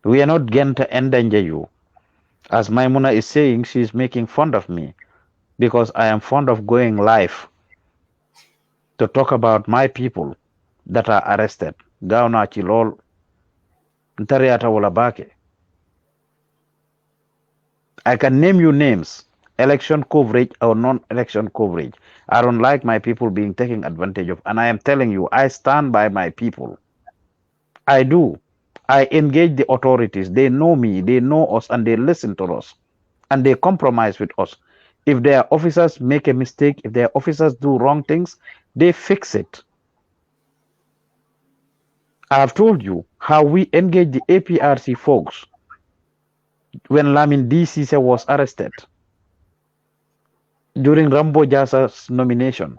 We are not going to endanger you. As Maimuna is saying, she is making fun of me because I am fond of going live to talk about my people that are arrested. Gauna Chilol, Ntariata Wolabake. I can name you names, election coverage or non-election coverage. I don't like my people being taken advantage of. And I am telling you, I stand by my people. I do. I engage the authorities. They know me, they know us, and they listen to us. And they compromise with us. If their officers make a mistake, if their officers do wrong things, they fix it. I have told you how we engage the APRC folks when Lamin DCC was arrested during Rambo Jasa's nomination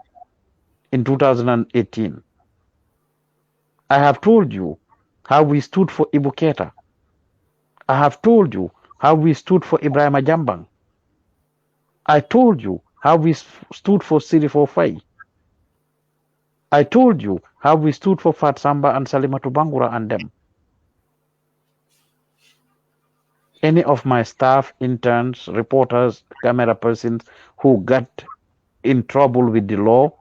in 2018. I have told you how we stood for Ibu Keita. I have told you how we stood for Ibrahim Jambang. I told you how we stood for Sirifo Fai. I told you how we stood for Fat Samba and Salimatu Bangura and them. Any of my staff, interns, reporters, camera persons who got in trouble with the law,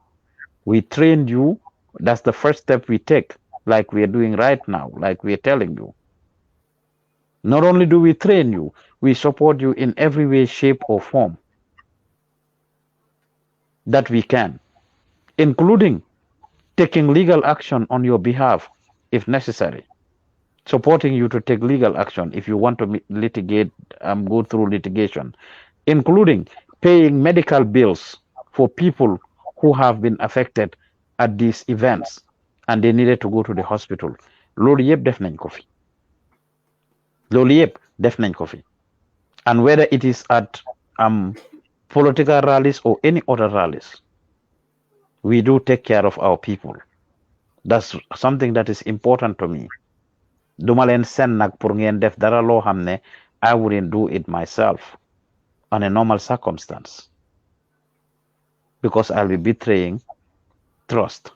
we trained you. That's the first step we take, like we are doing right now, like we are telling you. Not only do we train you, we support you in every way, shape, or form that we can, including taking legal action on your behalf if necessary, supporting you to take legal action if you want to litigate, go through litigation, including paying medical bills for people who have been affected at these events and they needed to go to the hospital. Loolu yëpp def nañ ko fi. Loolu yëpp def nañ ko fi. And whether it is at political rallies or any other rallies, we do take care of our people. That's something that is important to me. Duma leen sen nag pour ngeen def dara loo xam ne I wouldn't do it myself on a normal circumstance because I'll be betraying trust.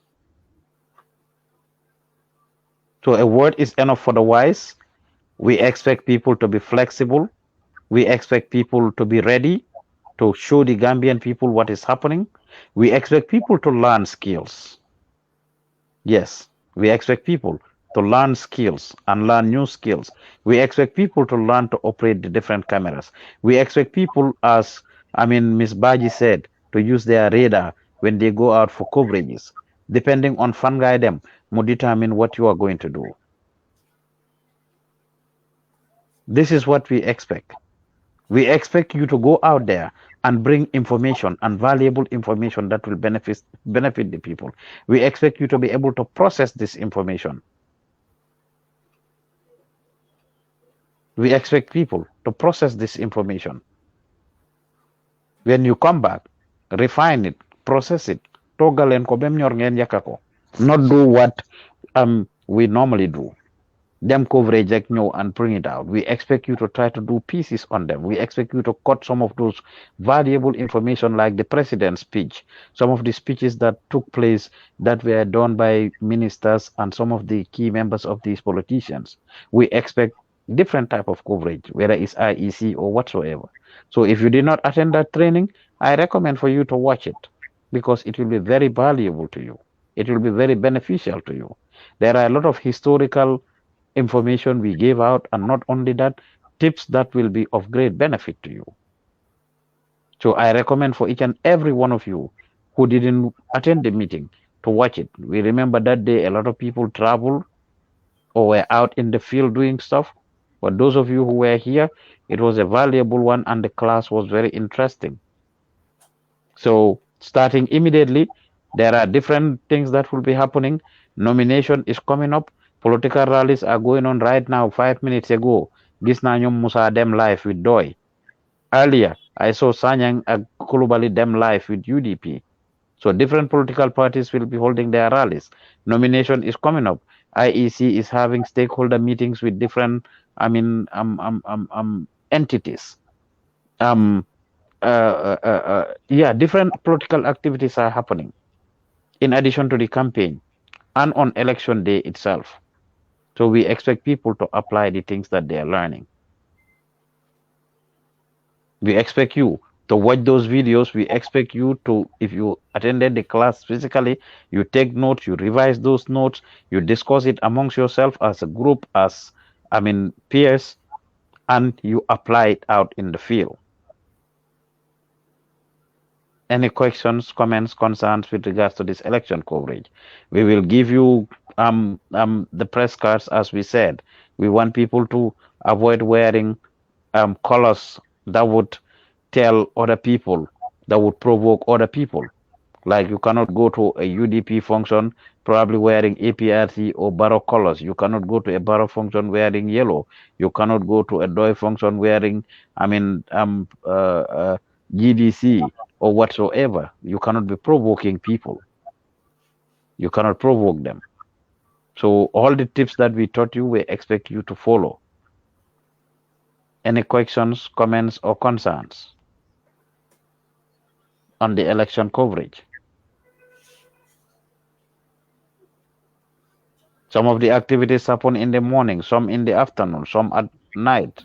So a word is enough for the wise. We expect people to be flexible. We expect people to be ready to show the Gambian people what is happening. We expect people to learn skills. Yes, we expect people to learn skills and learn new skills. We expect people to learn to operate the different cameras. We expect people, as Ms. Baji said, to use their radar when they go out for coverages. Depending on fun guy them, will determine what you are going to do. This is what we expect. We expect you to go out there and bring information and valuable information that will benefit the people. We expect you to be able to process this information. We expect people to process this information. When you come back, refine it, process it, toggle and not do what we normally do. Them coverage like and bring it out. We expect you to try to do pieces on them. We expect you to cut some of those valuable information like the president's speech, some of the speeches that took place that were done by ministers and some of the key members of these politicians. We expect different type of coverage, whether it's IEC or whatsoever. So if you did not attend that training, I recommend for you to watch it because it will be very valuable to you. It will be very beneficial to you. There are a lot of historical information we gave out, and not only that, tips that will be of great benefit to you. So I recommend for each and every one of you who didn't attend the meeting to watch it. We remember that day a lot of people traveled or were out in the field doing stuff. But those of you who were here, it was a valuable one and the class was very interesting. So starting immediately, there are different things that will be happening. Nomination is coming up. Political rallies are going on right now. 5 minutes ago, gis na ñom Musa dem live with Doy. Earlier, I saw Sanyang Kulubali dem live with UDP. So different political parties will be holding their rallies. Nomination is coming up. IEC is having stakeholder meetings with different, entities. Different political activities are happening in addition to the campaign and on election day itself. So we expect people to apply the things that they are learning. We expect you to watch those videos. We expect you to, if you attended the class physically, you take notes, you revise those notes, you discuss it amongst yourself as a group, as peers, and you apply it out in the field. Any questions, comments, concerns with regards to this election coverage? We will give you the press cards, as we said. We want people to avoid wearing colors that would tell other people, that would provoke other people. Like you cannot go to a UDP function probably wearing APRC or Barrow colors. You cannot go to a Barrow function wearing yellow. You cannot go to a DOI function wearing, GDC or whatsoever. You cannot be provoking people. You cannot provoke them. So all the tips that we taught you, we expect you to follow. Any questions, comments, or concerns on the election coverage? Some of the activities happen in the morning, some in the afternoon, some at night.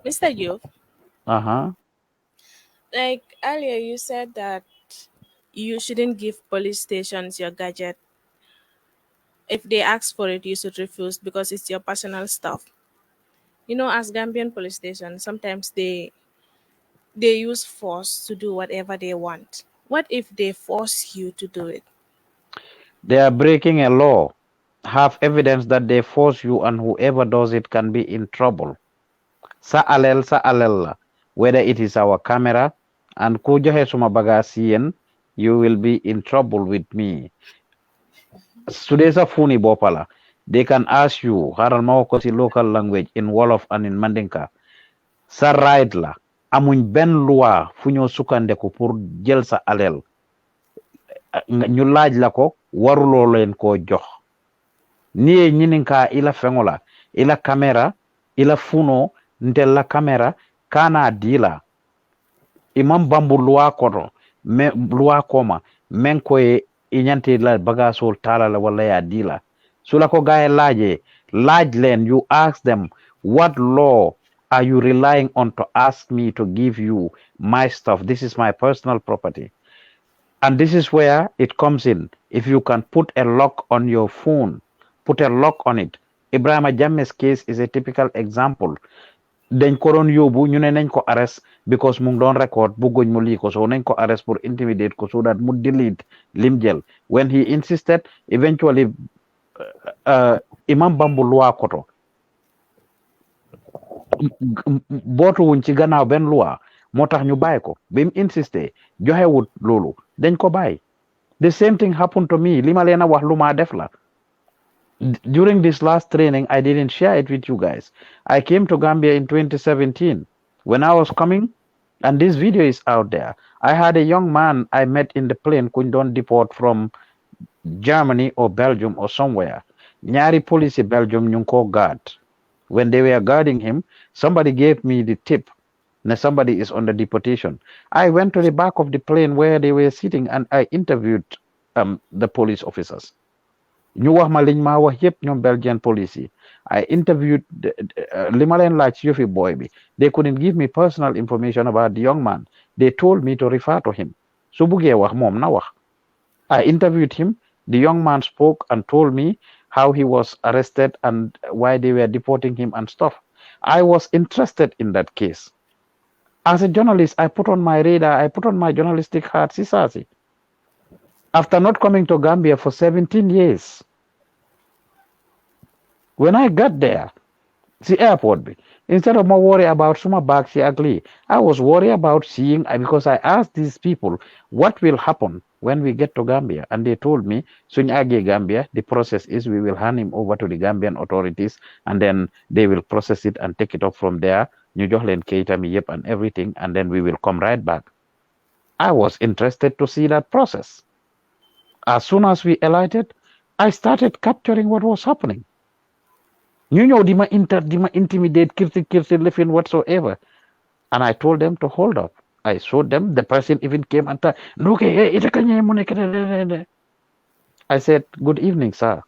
Mr. Joof. Like earlier, you said that you shouldn't give police stations your gadget. If they ask for it, you should refuse because it's your personal stuff. You know, as Gambian police stations, sometimes they use force to do whatever they want. What if they force you to do it? They are breaking a law. Have evidence that they force you, and whoever does it can be in trouble. Sa alel, whether it is our camera, and kujohe suma bagasiyen, you will be in trouble with me. Sudesa funi bopala. They can ask you, haral mawakosi local language in Wolof and in Mandinka. Sa right la, amuñ ben loi fu ñoo sukkandeku pour jël sa alel. Ñu laaj la ko waruloo leen koo jox. Niye ñininka ila fengola, ila kamera, ila funo, ntel la kamera, kana dila. Imam bambu loi koto, loi koma, men koye iñanti la bagasol tala la wala ya dila. Sula ko gaye laaj leen, you ask them what law are you relying on to ask me to give you my stuff? This is my personal property. And this is where it comes in. If you can put a lock on your phone, put a lock on it. Ibrahim Jammeh's case is a typical example. Dañ ko doon yóbbu ñu ne nañ ko arrest because mu ngi doon record bëgguñ mu lii ko so nañ ko arrest pour intimidate ko so that mu delete lim jël. When he insisted, eventually Imam Bambu loi koto bootu wuñ ci gannaaw benn loi moo tax ñu bàyyi ko bi mu insisté joxewut loolu dañ ko bàyyi. The same thing happened to me. Lima leen a wax lu ma def la. During this last training, I didn't share it with you guys. I came to Gambia in 2017. When I was coming, and this video is out there, I had a young man I met in the plane who don't deport from Germany or Belgium or somewhere. Nyari police Belgium nyunko guard. When they were guarding him, somebody gave me the tip. Now somebody is on the deportation. I went to the back of the plane where they were sitting and I interviewed the police officers. ñu wax ma liñ ma wax yépp ñoom Belgian police yi. I interviewed li ma leen laaj yëfi boy bi. They couldn't give me personal information about the young man. They told me to refer to him. Su buggee wax moom na wax. I interviewed him. The young man spoke and told me how he was arrested and why they were deporting him and stuff. I was interested in that case. As a journalist, I put on my radar, I put on my journalistic hat, Sisasi. After not coming to Gambia for 17 years, when I got there, the airport, instead of more worry about suma bag si ugly, I was worried about seeing, because I asked these people, what will happen when we get to Gambia? And they told me, Suny Age Gambia, the process is we will hand him over to the Gambian authorities, and then they will process it and take it up from there. Ñu jox leen kayitam yep and everything, and then we will come right back. I was interested to see that process. As soon as we alighted, I started capturing what was happening. You know, dima intimidate, kirti, lifin whatsoever. And I told them to hold up. I showed them, the person even came and said, I said, good evening, sir.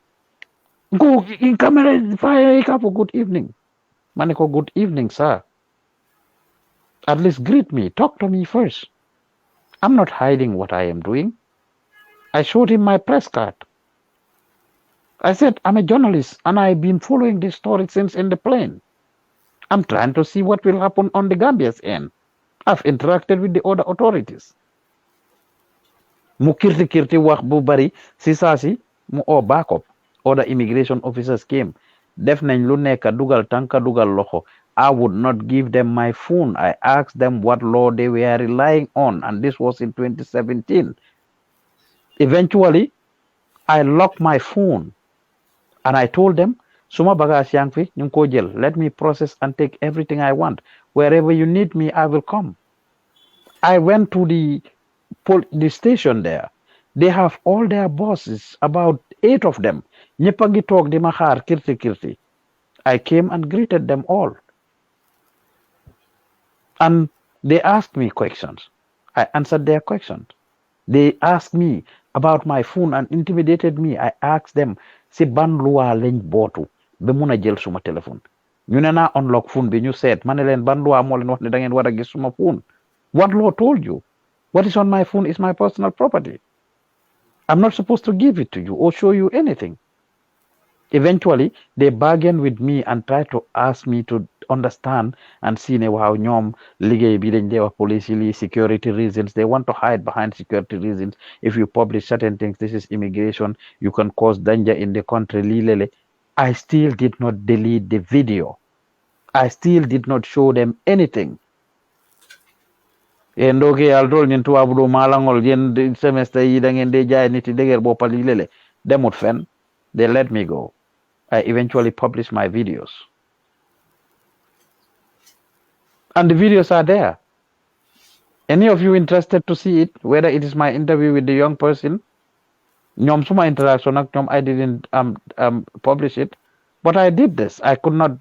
Go in camera, fire, good evening. Maneko, good evening, sir. At least greet me, talk to me first. I'm not hiding what I am doing. I showed him my press card. I said, I'm a journalist and I've been following this story since in the plane. I'm trying to see what will happen on the Gambia's end. I've interacted with the other authorities. Mu kirti wax bu bari si saasi mu oo backup. Other immigration officers came. Def nañ lu nekk dugal tanka dugal loxo. I would not give them my phone. I asked them what law they were relying on, and this was in 2017. Eventually, I locked my phone and I told them, Suma bagage yang fi ñu ko jël. Let me process and take everything I want. Wherever you need me, I will come. I went to the station there. They have all their bosses, about 8 of them. Ñëpp a ngi toog di ma xaar kirti. I came and greeted them all. And they asked me questions. I answered their questions. They asked me about my phone and intimidated me. I asked them, si ban loi lañ bootu ba mun a jël suma téléphone. Ñu ne naa unlock phone bi ñu seet ma ne leen ban loi moo leen wax ne da ngeen war a gis suma phone. What law told you? What is on my phone is my personal property. I'm not supposed to give it to you or show you anything. Eventually, they bargained with me and tried to ask me to understand and see how ñoom liggéey bi dañ dee wax police yi security reasons. They want to hide behind security reasons. If you publish certain things, this is immigration, you can cause danger in the country. Lilele. I still did not delete the video. I still did not show them anything. Ndoke aldol ñen tubaab du malangol yeen semester yi da ngeen dee jaay nit yi dëgër boppa lilele. Demut fen. They let me go. I eventually published my videos. And the videos are there. Any of you interested to see it, whether it is my interview with the young person, ñoom suma interaction ak ñoom, I didn't publish it, but I did this. I could not,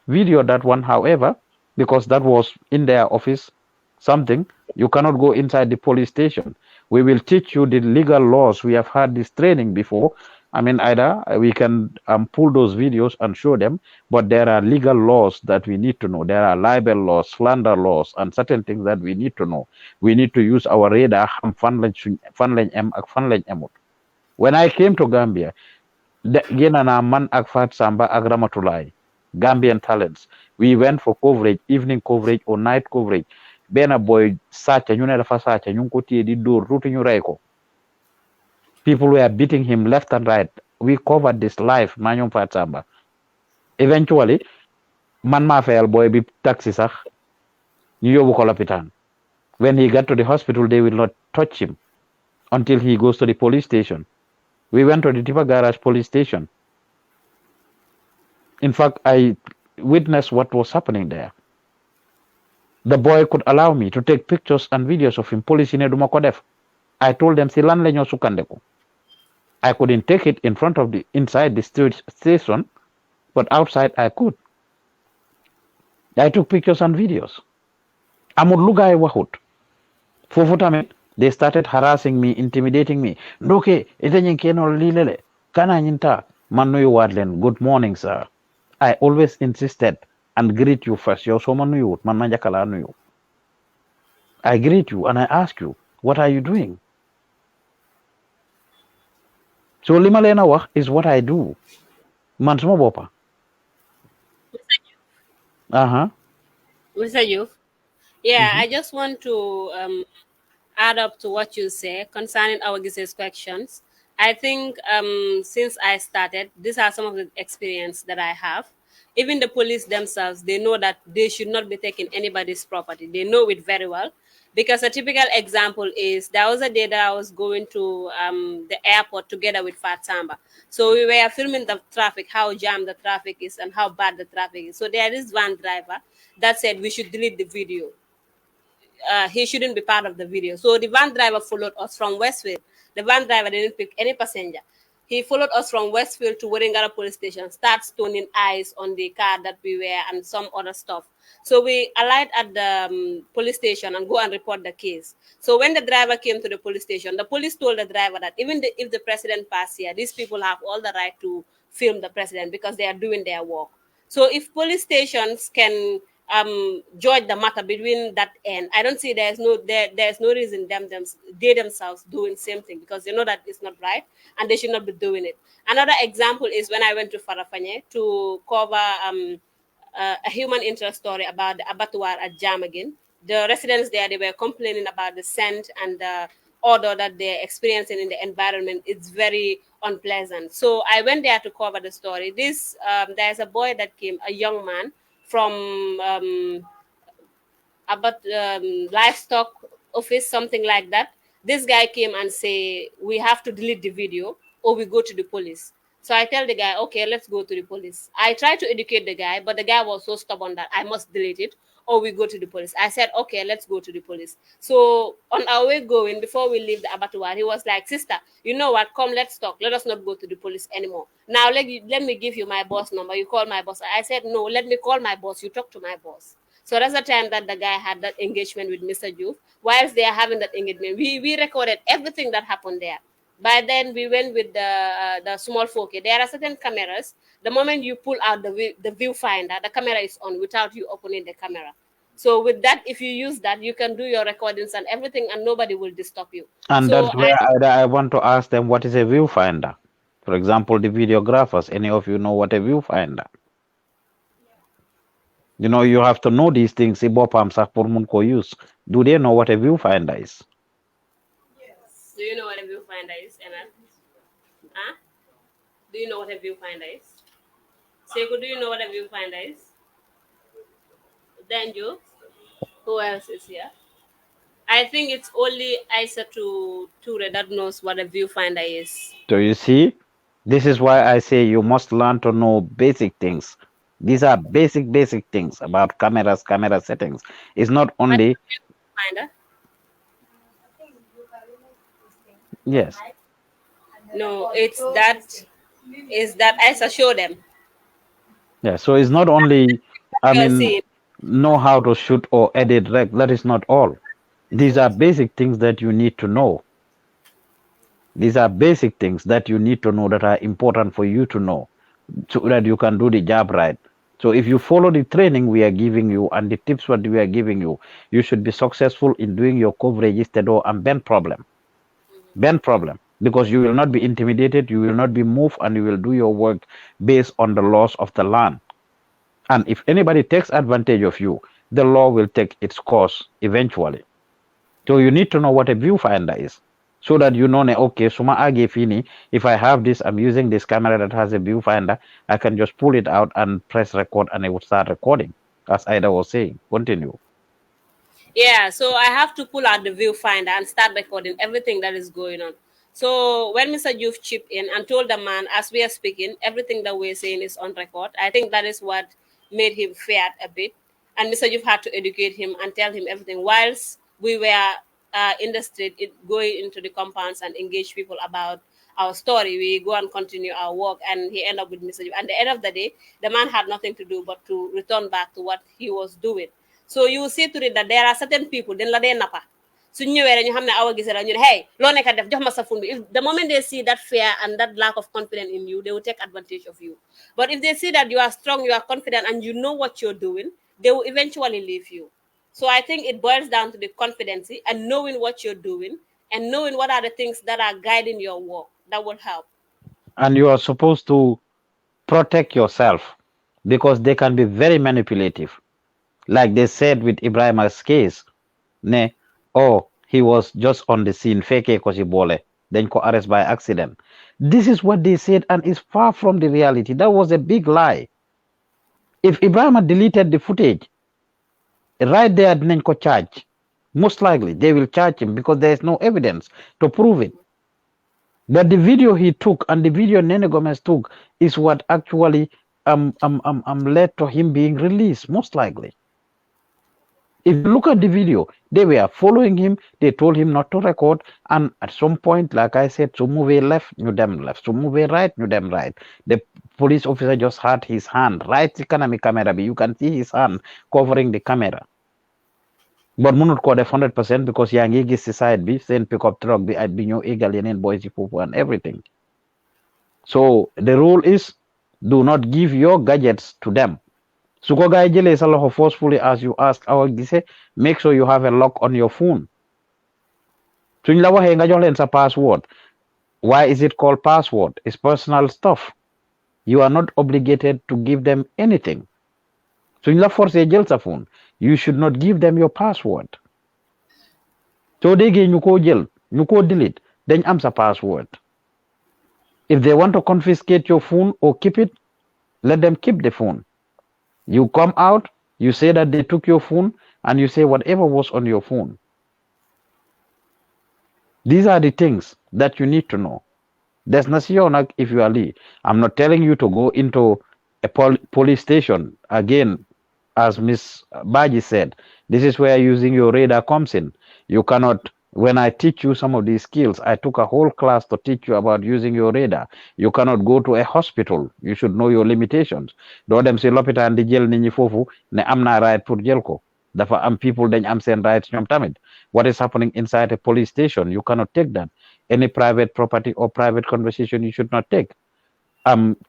video that one, however, because that was in their office, something. You cannot go inside the police station. We will teach you the legal laws. We have had this training before. I mean, either we can pull those videos and show them, but there are legal laws that we need to know. There are libel laws, slander laws, and certain things that we need to know. We need to use our radar. When I came to Gambia, Gena man Akfat Samba Agramatulai, Gambian talents. We went for coverage, evening coverage or night coverage. Bena boy sacha ñu ne dafa sacha ñu ko téye di dóor tuuti ñu rey ko. People were beating him left and right. We covered this live, Manyom Fat Samba. Eventually, man ma fayal boy bi taxi sax ñu yóbbu ko lopitaan. When he got to the hospital, they will not touch him until he goes to the police station. We went to the Tipa Garage police station. In fact, I witnessed what was happening there. The boy could allow me to take pictures and videos of him. Police in Edumakodef. I told them, Silan lenyo sukandeko. I couldn't take it in front of the inside the station, but outside I could. I took pictures and videos. Amul lugay wahut. Fofu tamit, they started harassing me, intimidating me. Ndoke, ite nyenkeno lilele. Kana nyinta. Manuyu wadlen. Good morning, sir. I always insisted and greet you first. Yo so manuyu, mananjakala nuyu. I greet you and I ask you, what are you doing? So limalena wah is what I do. Man suma bopa. Mr. Joof, I just want to add up to what you say concerning our guest's questions. I think since I started, these are some of the experience that I have. Even the police themselves, they know that they should not be taking anybody's property. They know it very well. Because a typical example is there was a day that I was going to the airport together with Fat Samba. So we were filming the traffic, how jammed the traffic is and how bad the traffic is. So there is one driver that said we should delete the video. He shouldn't be part of the video. So the van driver followed us from Westfield. The van driver didn't pick any passenger. He followed us from Westfield to Waringara police station, start stoning eyes on the car that we were and some other stuff. So we alight at the police station and go and report the case. So when the driver came to the police station, the police told the driver that even if the president passed here, these people have all the right to film the president because they are doing their work. So if police stations can judge the matter between that end, I don't see there's no reason they themselves doing same thing because they know that it's not right and they should not be doing it. Another example is when I went to Farafanye to cover a human interest story about the abattoir at Jamagan. The residents there, they were complaining about the scent and the odor that they're experiencing in the environment. It's very unpleasant. So I went there to cover the story. There's a boy that came, a young man from livestock office, something like that. This guy came and say, we have to delete the video or we go to the police. So I tell the guy, okay, let's go to the police. I tried to educate the guy, but the guy was so stubborn that I must delete it or we go to the police. I said, okay, let's go to the police. So on our way going, before we leave the abattoir, he was like, sister, you know what? Come, let's talk. Let us not go to the police anymore. Now, let me give you my boss number. You call my boss. I said, no, let me call my boss. You talk to my boss. So that's the time that the guy had that engagement with Mr. Joof. Whilst they are having that engagement, we recorded everything that happened there. By then, we went with the small 4K. There are certain cameras. The moment you pull out the viewfinder, the camera is on without you opening the camera. So with that, if you use that, you can do your recordings and everything, and nobody will disturb you. And so that's where I want to ask them, what is a viewfinder? For example, the videographers, any of you know what a viewfinder? You know, you have to know these things. Do they know what a viewfinder is? Yes. Do you know what a viewfinder is, Emma? Huh? Do you know what a viewfinder is? Seiko, do you know what a viewfinder is? Then you? Who else is here? I think it's only Isa to Ture that knows what a viewfinder is. So you see, this is why I say you must learn to know basic things. These are basic things about cameras, camera settings. It's not only... Viewfinder? Yes. No, it's that Isa show them. Yeah, so it's not only, know how to shoot or edit rec. That is not all. These are basic things that you need to know. These are basic things that you need to know that are important for you to know so that you can do the job right. So if you follow the training we are giving you and the tips what we are giving you, you should be successful in doing your coverage instead of and bend problem. Bend problem. Because you will not be intimidated, you will not be moved, and you will do your work based on the laws of the land. And if anybody takes advantage of you, the law will take its course eventually. So you need to know what a viewfinder is so that you know, okay, suma age fini, if I have this, I'm using this camera that has a viewfinder, I can just pull it out and press record and it will start recording, as Ida was saying. Continue. Yeah, so I have to pull out the viewfinder and start recording everything that is going on. So when Mr. Joof chipped in and told the man, as we are speaking, everything that we're saying is on record, I think that is what made him feared a bit. And Mr. Joof had to educate him and tell him everything. Whilst we were in the street, going into the compounds and engage people about our story, we go and continue our work, and he ended up with Mr. Joof. And at the end of the day, the man had nothing to do but to return back to what he was doing. So you see to it that there are certain people then la dee nappa su ñëwee rek ñu xam ne Awa Guissé la ñu ne hey loo nekk def jox ma sa phone bi. If the moment they see that fear and that lack of confidence in you, they will take advantage of you. But if they see that you are strong, you are confident, and you know what you're doing, they will eventually leave you. So I think it boils down to the confidence and knowing what you're doing and knowing what are the things that are guiding your work that will help. And you are supposed to protect yourself because they can be very manipulative. Like they said with Ibrahim's case, ne, oh, he was just on the scene, fake kosibole, then ko arrest by accident. This is what they said, and it's far from the reality. That was a big lie. If Ibrahim had deleted the footage, right there, then ko charge. Most likely, they will charge him because there is no evidence to prove it. But the video he took and the video Nene Gomez took is what actually led to him being released, most likely. If you look at the video, they were following him. They told him not to record. And at some point, like I said, to move a left, you them left. To move a right, you them right. The police officer just had his hand right economy camera. You can see his hand covering the camera. But munut ko def 100% because yaa ngi gis ci side bi seen pickup truck bi at bi ñoo égal yeneen boys yi foofu and everything. So the rule is do not give your gadgets to them. Su ko gaay jëlee sa loxo forcefully as you ask Awa Guissé, make sure you have a lock on your phone. Suñ la waxee nga jox leen sa password. Why is it called password? It's personal stuff. You are not obligated to give them anything. Suñ la forcé jël sa phone, you should not give them your password. So déggee ñu ko jël, ñu ko delete, dañ am sa password. If they want to confiscate your phone or keep it, let them keep the phone. You come out, you say that they took your phone, and you say whatever was on your phone. These are the things that you need to know. There's nothing if you are Lee. I'm not telling you to go into a police station. Again, as Miss Baji said, this is where using your radar comes in. You cannot, when I teach you some of these skills, I took a whole class to teach you about using your radar. You cannot go to a hospital. You should know your limitations. Do dem si lopitaan di jël nit ñi foofu ne am naa right pour jël ko. Dafa am people dañ am seen rights ñoom tamit. What is happening inside a police station? You cannot take that. Any private property or private conversation you should not take.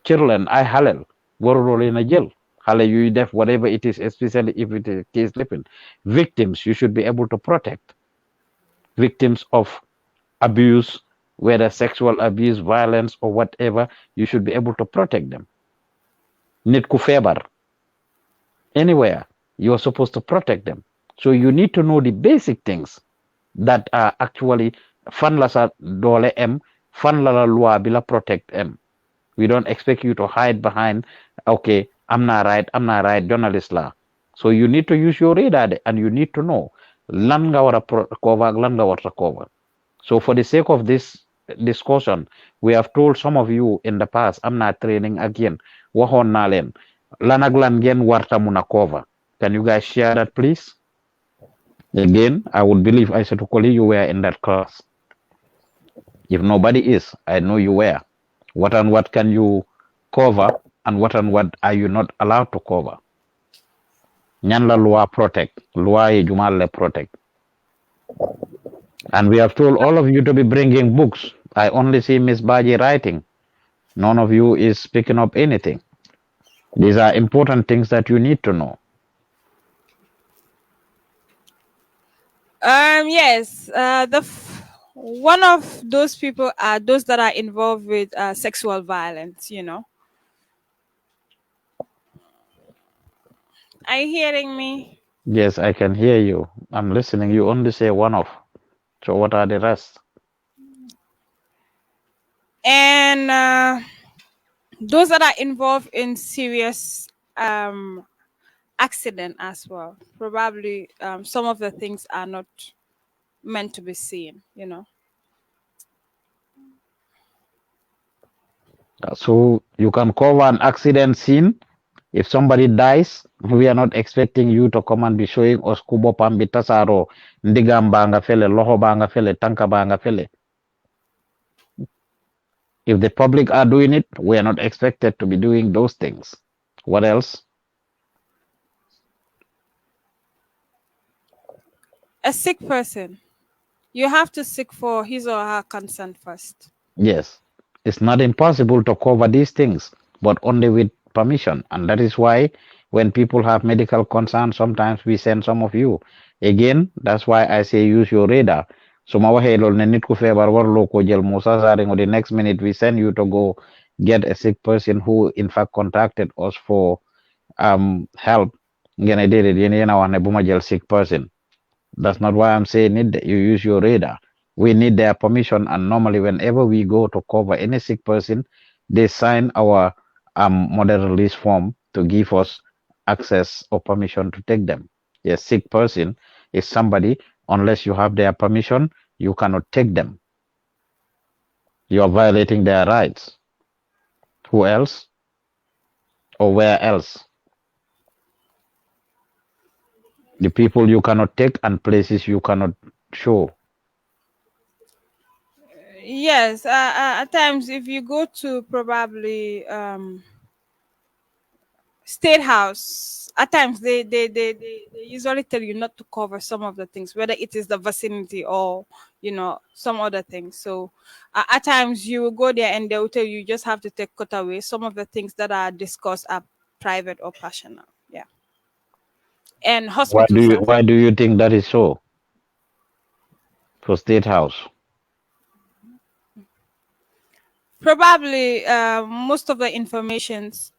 Children, I halal. Waruloo leen a jël. Xale yuy def whatever it is, especially if it is case sleeping. Victims, you should be able to protect. Victims of abuse, whether sexual abuse, violence, or whatever, you should be able to protect them. Nit ku feebar. Anywhere, you're supposed to protect them. So you need to know the basic things that are actually fan la sa doole em, fan la loi bi la protect em. We don't expect you to hide behind, okay, I'm not right, journalist la. So you need to use your radar and you need to know lan nga wara cover, lan nga wara cover. So for the sake of this discussion, we have told some of you in the past, I'm not training again. Waxoon naa leen lan ak lan ngeen warta muna cover. Can you guys share that, please? Again, I would believe I said to call you were in that class. If nobody is, I know you were. What and what can you cover and what are you not allowed to cover? Nyan la loi protect. Loi jumal le protect. And we have told all of you to be bringing books. I only see Miss Baji writing. None of you is picking up anything. These are important things that you need to know. Yes. One of those people are those that are involved with sexual violence. Are you hearing me? Yes, I can hear you. I'm listening. You only say one of. So what are the rest? And those that are involved in serious accident as well. Probably some of the things are not meant to be seen. So you can cover an accident scene. If somebody dies, we are not expecting you to come and be showing us kubo pambi tasaro, ndigam banga fele, loho banga fele, tanka banga fele. If the public are doing it, we are not expected to be doing those things. What else? A sick person, you have to seek for his or her consent first. Yes, it's not impossible to cover these things, but only with permission. And that is why when people have medical concerns, sometimes we send some of you. Again, that's why I say use your radar. So ma waxe lol ne nit ku febar warlo ko jël mo sasare ngo the next minute we send you to go get a sick person who in fact contacted us for help. Ngene dede yena wax ne buma jël sick person. That's not why I'm saying it. You use your radar. We need their permission, and normally, whenever we go to cover any sick person, they sign our model release form to give us access or permission to take them. A sick person is somebody, unless you have their permission, you cannot take them. You are violating their rights. Who else? Or where else? The people you cannot take and places you cannot show. Yes, at times if you go to probably state house, at times they usually tell you not to cover some of the things, whether it is the vicinity or some other things. So at times you will go there and they will tell you just have to take cut away. Some of the things that are discussed are private or personal. Yeah. And hospitals Why do you think that is so? For State House. Probably most of the informations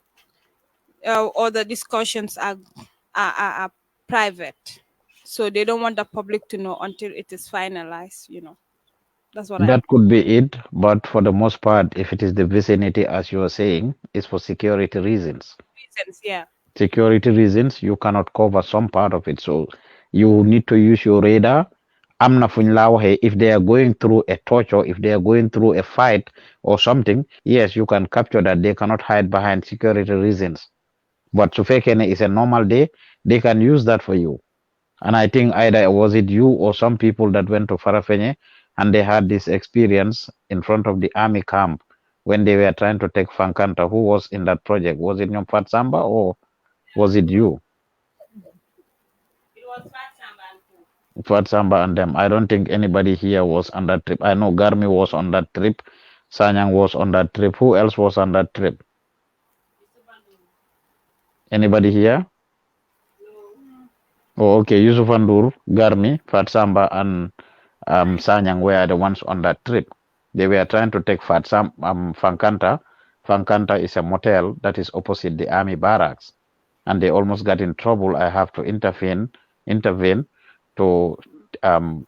or the discussions are private, so they don't want the public to know until it is finalized. That's what That could be it, but for the most part, if it is the vicinity, as you are saying, it's for security reasons. Yeah. Security reasons, you cannot cover some part of it, so you need to use your radar. Amna fuñ if they are going through a torture, if they are going through a fight or something, yes, you can capture that. They cannot hide behind security reasons. But Sufekene is a normal day, they can use that for you. And I think either was it you or some people that went to Farafenye and they had this experience in front of the army camp when they were trying to take Fankanta. Who was in that project? Was it Nyomfat Samba or was it you? It was Fat Samba and them. I don't think anybody here was on that trip. I know Garmi was on that trip. Sanyang was on that trip. Who else was on that trip? Anybody here? Oh, okay. Yusuf Andur, Garmi, Fat Samba, and Sanyang were the ones on that trip. They were trying to take Fankanta. Fankanta is a motel that is opposite the army barracks, and they almost got in trouble. I have to intervene to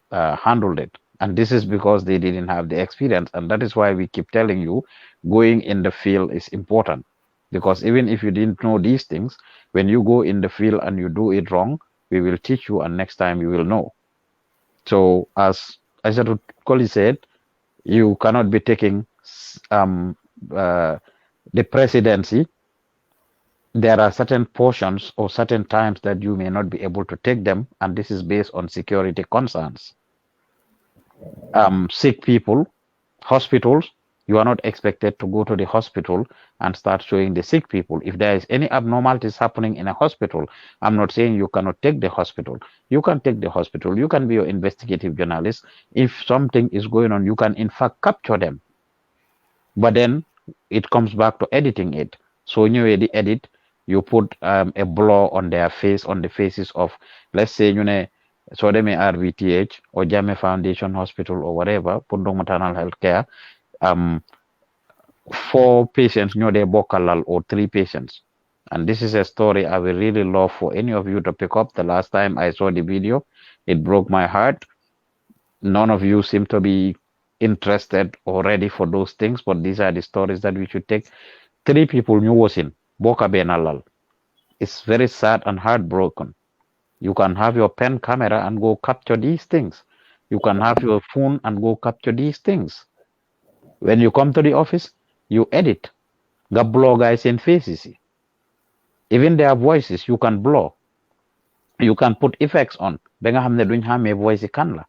handle it. And this is because they didn't have the experience, and that is why we keep telling you going in the field is important. Because even if you didn't know these things, when you go in the field and you do it wrong, we will teach you, and next time you will know. So, as Aissatou Koli said, you cannot be taking the presidency. There are certain portions or certain times that you may not be able to take them, and this is based on security concerns. Sick people, hospitals, You are not expected to go to the hospital and start showing the sick people. If there is any abnormalities happening in a hospital, I'm not saying you cannot take the hospital. You can take the hospital. You can be your investigative journalist. If something is going on, you can in fact capture them. But then it comes back to editing it. So when you edit, you put a blur on their face, on the faces of, let's say, you know, so they may RVTH or Jame Foundation Hospital or whatever, Pundong Maternal Health Care, 4 patients, you know, they bokalal or 3 patients. And this is a story I will really love for any of you to pick up. The last time I saw the video, it broke my heart. None of you seem to be interested or ready for those things, but these are the stories that we should take. 3 people knew was in Boka Benalal. It's very sad and heartbroken. You can have your pen camera and go capture these things. You can have your phone and go capture these things. When you come to the office, you edit. The blur guys in faces. Even their voices, you can blur. You can put effects on. Benga hamne duñ xamé voice kan la.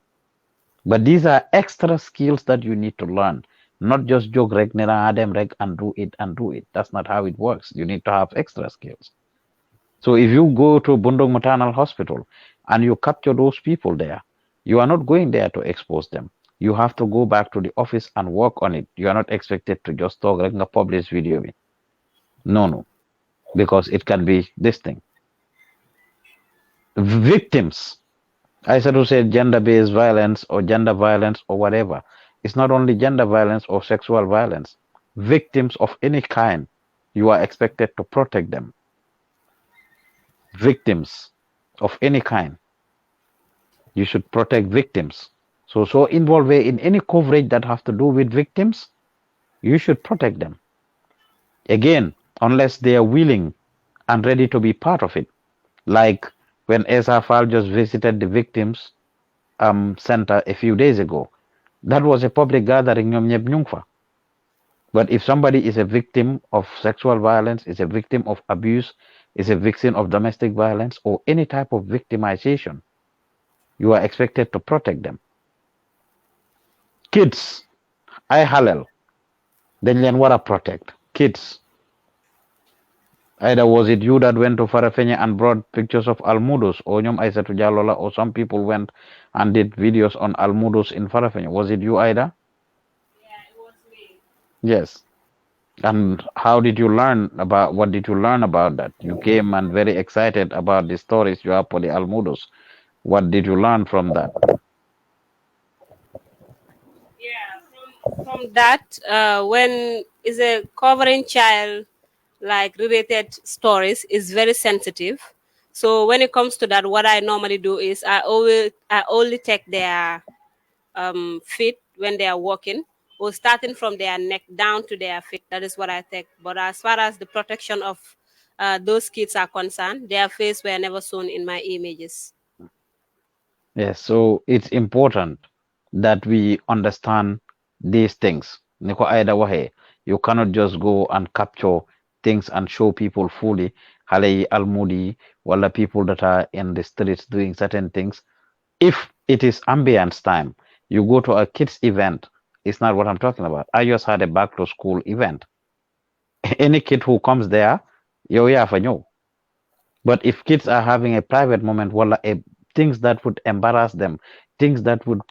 But these are extra skills that you need to learn. Not just joke rek nera adem rek and do it and do it. That's not how it works. You need to have extra skills. So if you go to Bundong Maternal Hospital and you capture those people there, you are not going there to expose them. You have to go back to the office and work on it. You are not expected to just talk like a published video. No, because it can be this thing. Victims. I said to say gender-based violence or gender violence or whatever. It's not only gender violence or sexual violence. Victims of any kind, you are expected to protect them. Victims of any kind, you should protect victims. So involved in any coverage that have to do with victims, you should protect them. Again, unless they are willing and ready to be part of it. Like when Esafal just visited the victims center a few days ago. That was a public gathering. But if somebody is a victim of sexual violence, is a victim of abuse, is a victim of domestic violence, or any type of victimization, you are expected to protect them. Kids, I halal, then leen wara protect. Kids. Either was it you that went to Farafenni and brought pictures of Almudos, or Nyom Aisatu Jalola, or some people went and did videos on Almudos in Farafenni. Was it you, Ida? Yeah, it was me. Yes. And how did you learn about, what did you learn about that? You came and very excited about the stories you have for the Almudos. What did you learn from that? Yeah, from that, when is a covering child like related stories is very sensitive. So when it comes to that, what I normally do is I only take their feet when they are walking, or starting from their neck down to their feet. That is what I take. But as far as the protection of those kids are concerned, their face were never shown in my images. Yes, so it's important that we understand these things. Niko Aida wahe, you cannot just go and capture things and show people fully. Halei Almudi, wala people that are in the streets doing certain things. If it is ambience time, you go to a kids event. It's not what I'm talking about. I just had a back to school event. Any kid who comes there, you for you. But if kids are having a private moment, wala things that would embarrass them, things that would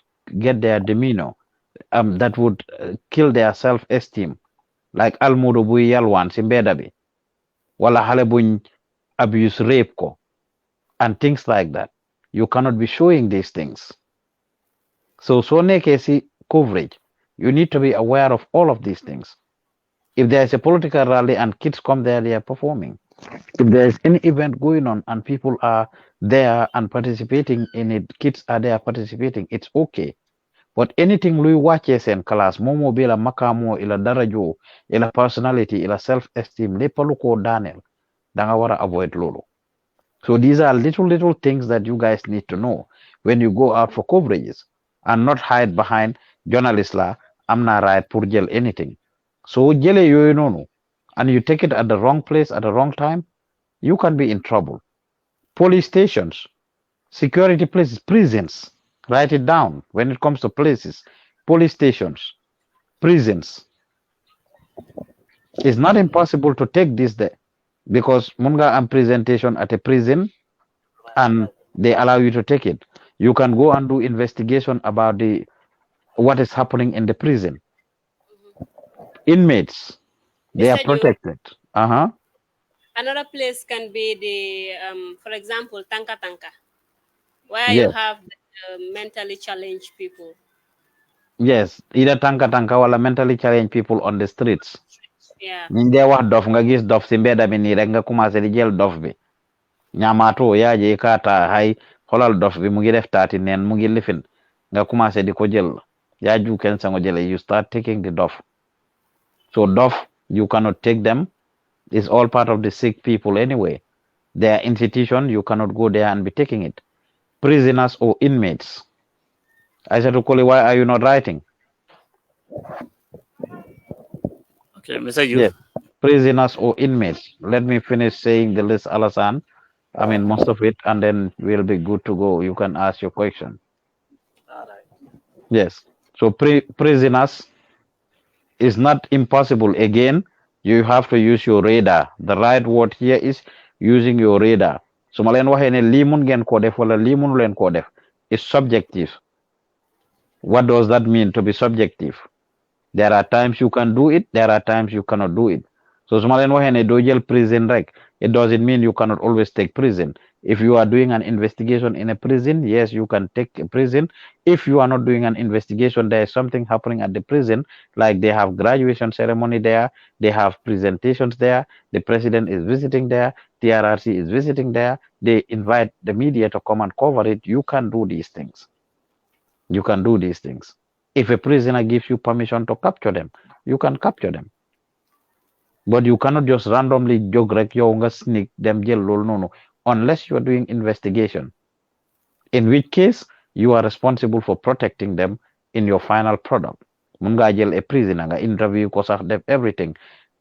get their demeanor, that would kill their self-esteem, like almudo buy yalwan si mbeda bi, wala hale buñ abuse rape ko, and things like that. You cannot be showing these things. So neke si coverage, you need to be aware of all of these things. If there is a political rally and kids come there, they are performing. If there is any event going on and people are there and participating in it, kids are there participating, it's okay. But anything Louis watches in class, momo bila makamo, ila darajo, ila personality, ila self-esteem, le paluko Daniel, danga wara avoid lolo. So these are little things that you guys need to know when you go out for coverages, and not hide behind journalist la, I'm not right pour jël anything. So jële yoyu nonu, and you take it at the wrong place at the wrong time, you can be in trouble. Police stations, security places, prisons, write it down when it comes to places, police stations, prisons, It's not impossible to take this there because munga am presentation at a prison and they allow you to take it. You can go and do investigation about the what is happening in the prison. Inmates, they are Mr. Joof, protected. Uh-huh. another place can be the, for example, Tanka Tanka, where you Yes. have the, mentally challenged people. Yes. Either tanka tanka wala mentally challenged people on the streets. Yeah. Ñi dee wax dof nga gis dof si mbedda mi nii rek nga commencé di jël dof bi ñaamaatoo yaaje kaata hay xolal dof bi mu ngi def taati neen mu ngi lifin nga commencé di ko jël yaa ju ken sango jële you start taking the dof so dof you cannot take them. It's all part of the sick people anyway. Their institution, you cannot go there and be taking it. Prisoners or inmates. I said to Koli, why are you not writing? Okay, Mr. Joof. Yes. Prisoners or inmates. Let me finish saying the list, Alasan. I mean, most of it, and then we'll be good to go. You can ask your question. All right. Yes. So prisoners is not impossible. Again, you have to use your radar. The right word here is using your radar. So malen waxe ne li mun ngeen ko def wala li mun leen ko def is subjective. What does that mean to be subjective? There are times you can do it, there are times you cannot do it. So su ma leen waxee ne doo jël prison rek, it doesn't mean you cannot always take prison. If you are doing an investigation in a prison, yes, you can take a prison. If you are not doing an investigation, there is something happening at the prison, like they have graduation ceremony there, they have presentations there, the president is visiting there, TRRC is visiting there, they invite the media to come and cover it. You can do these things. You can do these things. If a prisoner gives you permission to capture them, you can capture them. But you cannot just randomly jog rek yow nga sneak them jël loolu noonu unless you are doing investigation. In which case, you are responsible for protecting them in your final product. Mun ngaa jël a prisoner nga interview ko sax def everything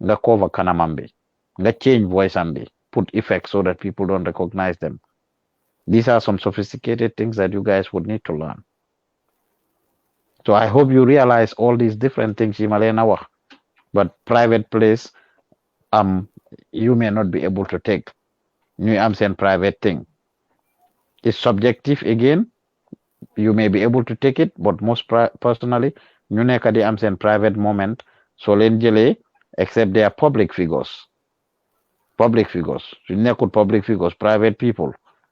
nga cover kanamam bi nga change voice am bi put effects so that people don't recognize them. These are some sophisticated things that you guys would need to learn. So I hope you realize all these different things yi ma leen a wax, but private place you may not be able to take. ñuy am seen private thing. It's subjective again. You may be able to take it, but most personally ñu nekk di am seen private moment soo leen jëlee except they are public figures. Public figures su nekkul public figures, private people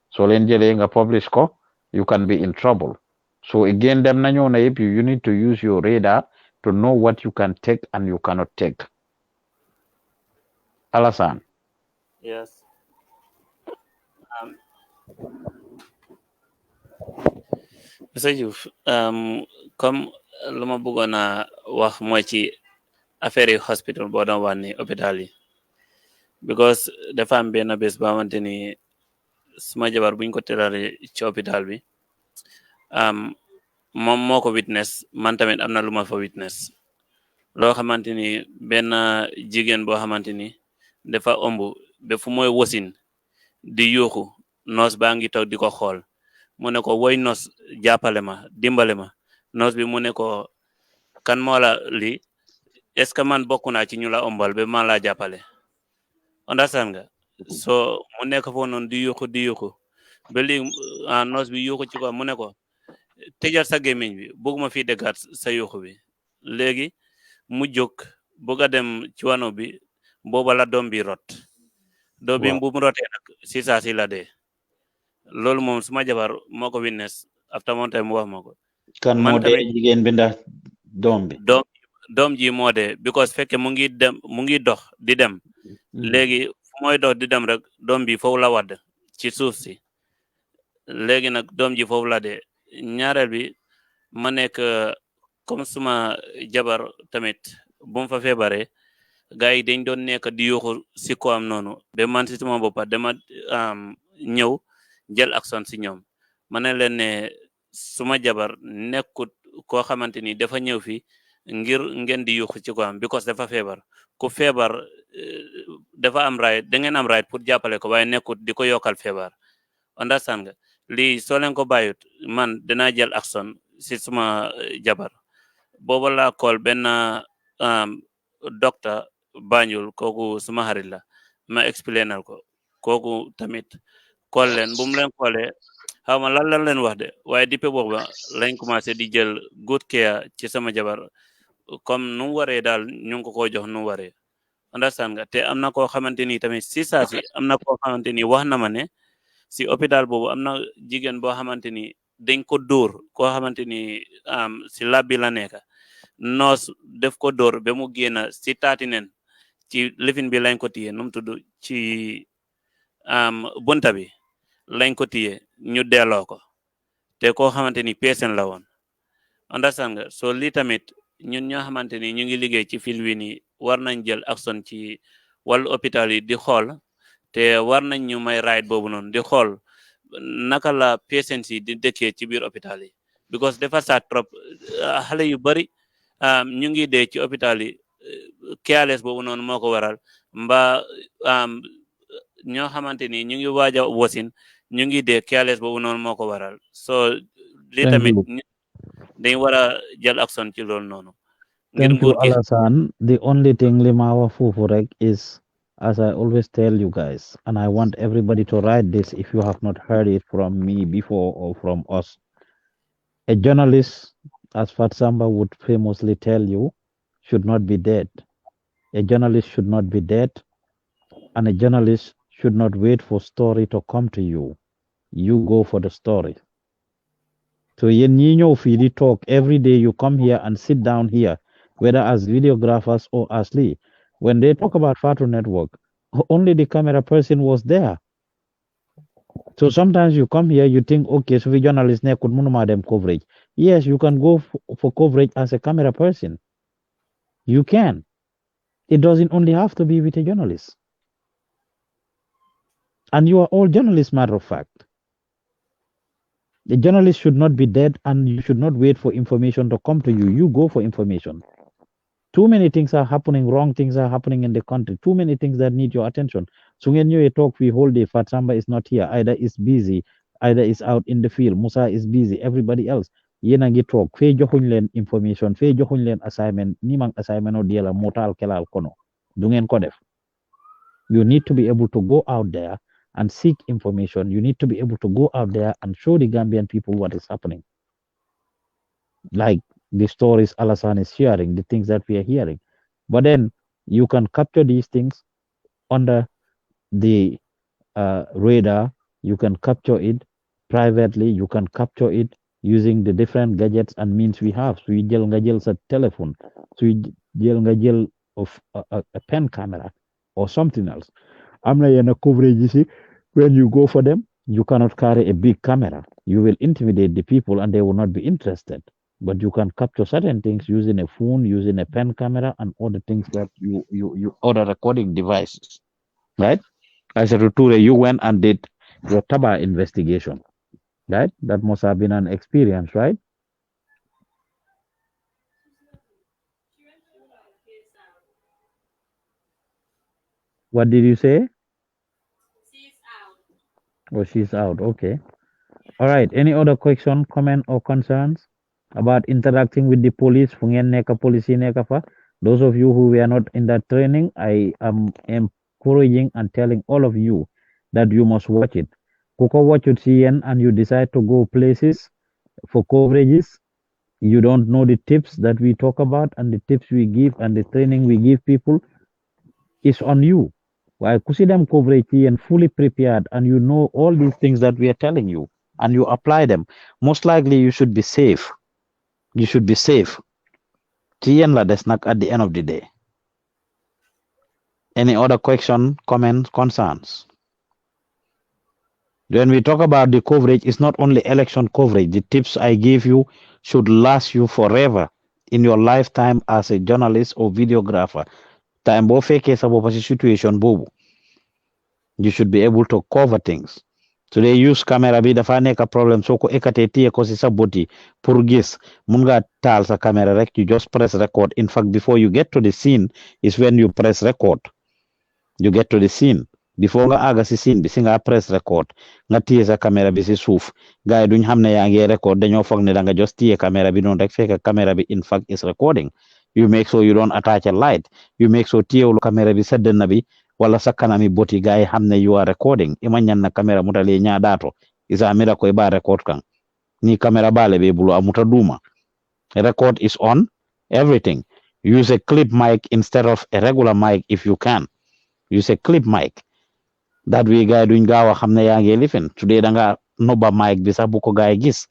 soo leen jëlee nga publish ko, you can be in trouble. So again, them nañoo na yëpp you need to use your radar to know what you can take and you cannot take. Alasan. Yes. Mr. Joof, comme lu ma bëggoon a wax mooy ci affaire yi hospital boo doon wax ni hôpital yi because dafa am benn bés ba xamante ni suma jabar buñ ko tërale ci hôpital bi moom moo ko witness man tamit am na lu ma fa witness loo xamante ni benn jigéen boo xamante ni dafa ëmb ba fu mooy wasin di yuuxu noos baa ngi toog di ko xool mu ne ko woy noos jàppale ma dimbale ma noos bi mu ne ko kan moo la lii est-ce que man bokk naa ci ñu la ëmbal ba man laa jàppale understand nga so mu nekk foofu noonu di yuuxu ba léegi noos bi yuuxu ci ko mu ne ko tëjal sa gémmiñ bi bëgguma fi déggaat sa yuuxu bi léegi mu jóg bëgg a dem ci wano bi booba la doom bi rot doom bi bu mu rotee nag si saa si la dee loolu moom suma jabar moo ko witness after moom tamit mu wax ma ko kan moo dee jigéen bi ndax doom bi doom ji moo dee because fekke mu ngi dox di dem léegi fu mooy dox di dem rek doom bi foofu la wadd ci suuf si léegi nag doom ji foofu la dee ñaareel bi ma nekk comme suma jabar tamit bu mu fa feebaree gars yi dañ doon nekk di yuuxu si ko am noonu ba man si suma boppa dama ñëw jël action si ñoom ma ne leen ne suma jabar nekkut koo xamante ni dafa ñëw fi ngir ngeen di yuuxu ci ko am because dafa feebar ku feebar dafa am right da ngeen am right pour jàppale ko waaye nekkut di ko yokkal feebar understand nga lii soo leen ko bàyyut man dinaa jël action si suma jabar booba laa kool benn docteur Banjul koku suma xarit la ma explainal ko koku tamit call leen bu mu leen callee xaw ma lan leen wax de waaye depuis booba lañ commencé di jël good care ci sama jabar comme nu mu waree daal ñu ngi ko jox nu mu waree understand nga te am na koo xamante ni tamit si saa si am na koo xamante ni wax na ma ne si hôpital boobu am na jigéen boo xamante ni dañ ko dóor koo xamante ni si lab bi la nekk noos def ko dóor ba mu génn si taati nen ci lifin bi lañ ko téye nu mu tudd ci bunta bi lañ ko téye ñu delloo ko te koo xamante ni patient la woon understand nga so lii tamit ñun ñoo xamante ni ñu ngi liggéey ci fil wi nii war nañ jël action ci wàllu hôpital yi di xool te war nañ ñu may right boobu noonu di xool naka la patients yi di dëkkee ci biir hôpital yi because dafa sad trop xale yu bari ñu ngi dee ci hôpital yi careless boobu noonu moo ko waral mba ñoo xamante ni ñu ngi waaj a wasin ñu ngi dee careless boobu noonu moo ko waral so lii tamit dañ war a jël action ci loolu noonu. Thank you, Alassane. The only thing Limawa Fufurek is, as I always tell you guys, and I want everybody to write this if you have not heard it from me before or from us. A journalist, as Fatsamba would famously tell you, should not be dead. A journalist should not be dead, and a journalist should not wait for story to come to you. You go for the story. So you talk every day. You come here and sit down here, whether as videographers or as Lee. When they talk about Fatu Network, only the camera person was there. So sometimes you come here, you think, okay, so the journalist could them coverage. Yes, you can go for coverage as a camera person. You can. It doesn't only have to be with a journalist. And you are all journalists, matter of fact. The journalist should not be dead, and you should not wait for information to come to you. You go for information. Too many things are happening, wrong things are happening in the country. Too many things that need your attention. So when you talk, we whole day, Fatsamba is not here. Either is busy, either is out in the field. Musa is busy, everybody else. Yena ngi talk. Fe joxuñ leen information, fe joxuñ leen assignment, ni mang assignment o diela motal kelal kono. Dungen ko def. You need to be able to go out there and seek information. You need to be able to go out there and show the Gambian people what is happening. Like the stories Alassane is sharing, the things that we are hearing. But then you can capture these things under the radar. You can capture it privately. You can capture it using the different gadgets and means we have. So you jël sa telephone. So you jël of a pen camera or something else. Amna yena coverage when you go for them, you cannot carry a big camera. You will intimidate the people and they will not be interested. But you can capture certain things using a phone, using a pen camera, and other things that you other recording devices, right? As a Ruture, you went and did your Taba investigation, right? That must have been an experience, right? What did you say? Oh, she's out. Okay. All right. Any other question, comment, or concerns about interacting with the police? Those of you who were not in that training, I am encouraging and telling all of you that you must watch it. Koko watch it CN and you decide to go places for coverages. You don't know the tips that we talk about and the tips we give and the training we give people. It's on you. Why see them coverage and fully prepared and you know all these things that we are telling you and you apply them. Most likely you should be safe. You should be safe. TN that's not at the end of the day. Any other question, comments, concerns? When we talk about the coverage, it's not only election coverage. The tips I give you should last you forever in your lifetime as a journalist or videographer. Time bo feke sa bo situation bobu. You should be able to cover things. So they use camera bi dafa nek problem so ko ekate tie ko si sa boti pour gis mun nga tal sa camera rek you just press record. In fact, before you get to the scene is when you press record. You get to the scene. Before nga aga si scene bi si nga press record nga tie sa camera bi si souf gaay duñ xamne ya ngi record dañoo fogg ne da nga just tie camera bi non rek fekk camera bi in fact is recording. You make sure you don't attach a light. You make sure tiyo camera bi sedden na bi wala sakanami boti guy hamne you are recording. Imanyan na camera mutale nya dato. Isa amira ko iba record kan. Ni camera bale be bulu amuta duma. Record is on everything. Use a clip mic instead of a regular mic if you can. Use a clip mic. That way guy duñ gawa xamne ya ngi lifin. Today da nga noba mic bi sax bu ko guy gis.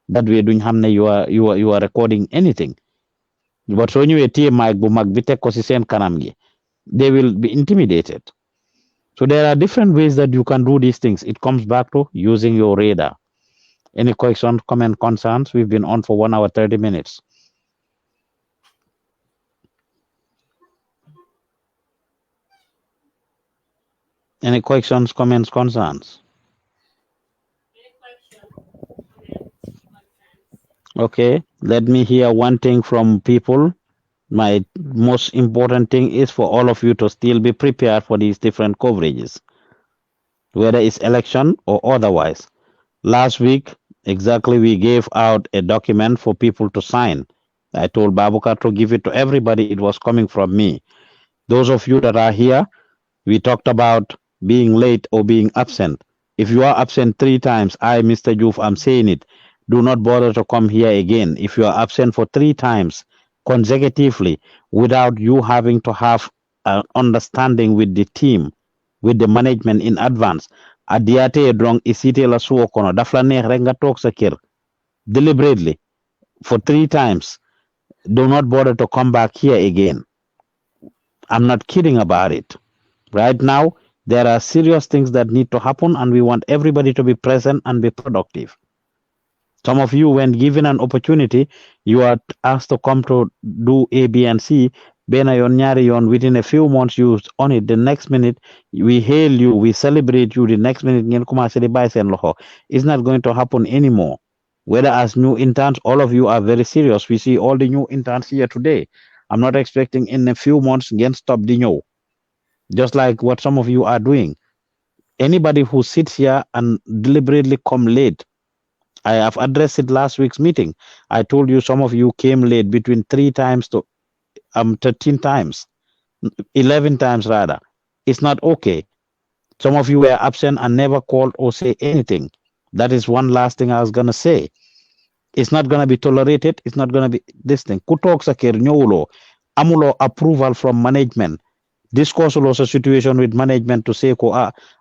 That way duñ xamne you are recording anything. But so ñëwé tie mic bu mag bi tek ko ci seen kanam gi, they will be intimidated. So there are different ways that you can do these things. It comes back to using your radar. Any questions, comment, concerns? We've been on for 1 hour 30 minutes. Any questions, comments, concerns? Okay, let me hear one thing from people. My most important thing is for all of you to still be prepared for these different coverages, whether it's election or otherwise. Last week, exactly, we gave out a document for people to sign. I told Babukar to give it to everybody. It was coming from me. Those of you that are here, we talked about being late or being absent. If you are absent 3 times, I, Mr. Joof, I'm saying it, do not bother to come here again. If you are absent for 3 times consecutively without you having to have an understanding with the team, with the management in advance, adiate drong isite la suwo kono daf la neex rek nga tok sa kër deliberately for 3 times, do not bother to come back here again. I'm not kidding about it. Right now, there are serious things that need to happen, and we want everybody to be present and be productive. Some of you, when given an opportunity, you are asked to come to do A, B, and C. Bena yon nyari yon, within a few months, you on it. The next minute, we hail you, we celebrate you. The next minute, ngeen commencé di bàyyi seen loxo. It's not going to happen anymore. Whether as new interns, all of you are very serious. We see all the new interns here today. I'm not expecting in a few months, ngeen stop di ñëw. Just like what some of you are doing. Anybody who sits here and deliberately come late, I have addressed it last week's meeting. I told you some of you came late between 3 times to 13 times, 11 times rather. It's not okay. Some of you were absent and never called or say anything. That is one last thing I was going to say. It's not going to be tolerated. It's not going to be this thing. Kutok sakir nyolo, amulo approval from management. Discuss also situation with management to say,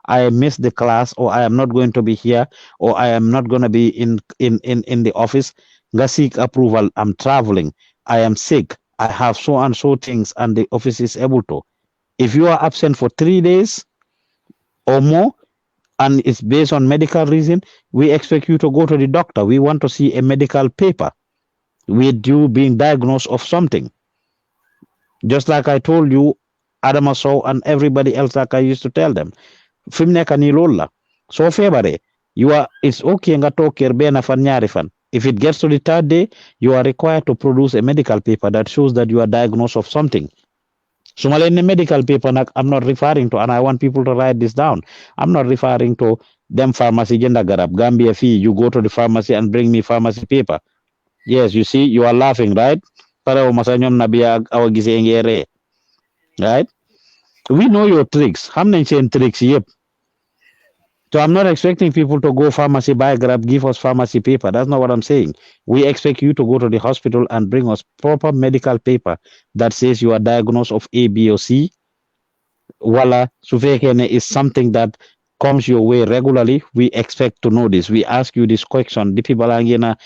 I missed the class, or I am not going to be here, or I am not going to be in the office. Nga seek approval. I'm traveling. I am sick. I have so and so things, and the office is able to. If you are absent for 3 days or more, and it's based on medical reason, we expect you to go to the doctor. We want to see a medical paper with you being diagnosed of something. Just like I told you, Adama Sow and everybody else, like I used to tell them. Fimne kani lola. So febare, it's okay nga toker bena fan nyari fan. If it gets to the 3rd day, you are required to produce a medical paper that shows that you are diagnosed of something. Sumalene medical paper, I'm not referring to, and I want people to write this down. I'm not referring to them pharmacy genda garab, Gambia fee, you go to the pharmacy and bring me pharmacy paper. Yes, you see, you are laughing, right? Para masanyom nabiya awagise right? We know your tricks. How many tricks? Yep. So I'm not expecting people to go pharmacy, buy, grab, give us pharmacy paper. That's not what I'm saying. We expect you to go to the hospital and bring us proper medical paper that says you are diagnosed of A, B, or C. Wala sufekene is something that comes your way regularly. We expect to know this. We ask you this question. The people are in a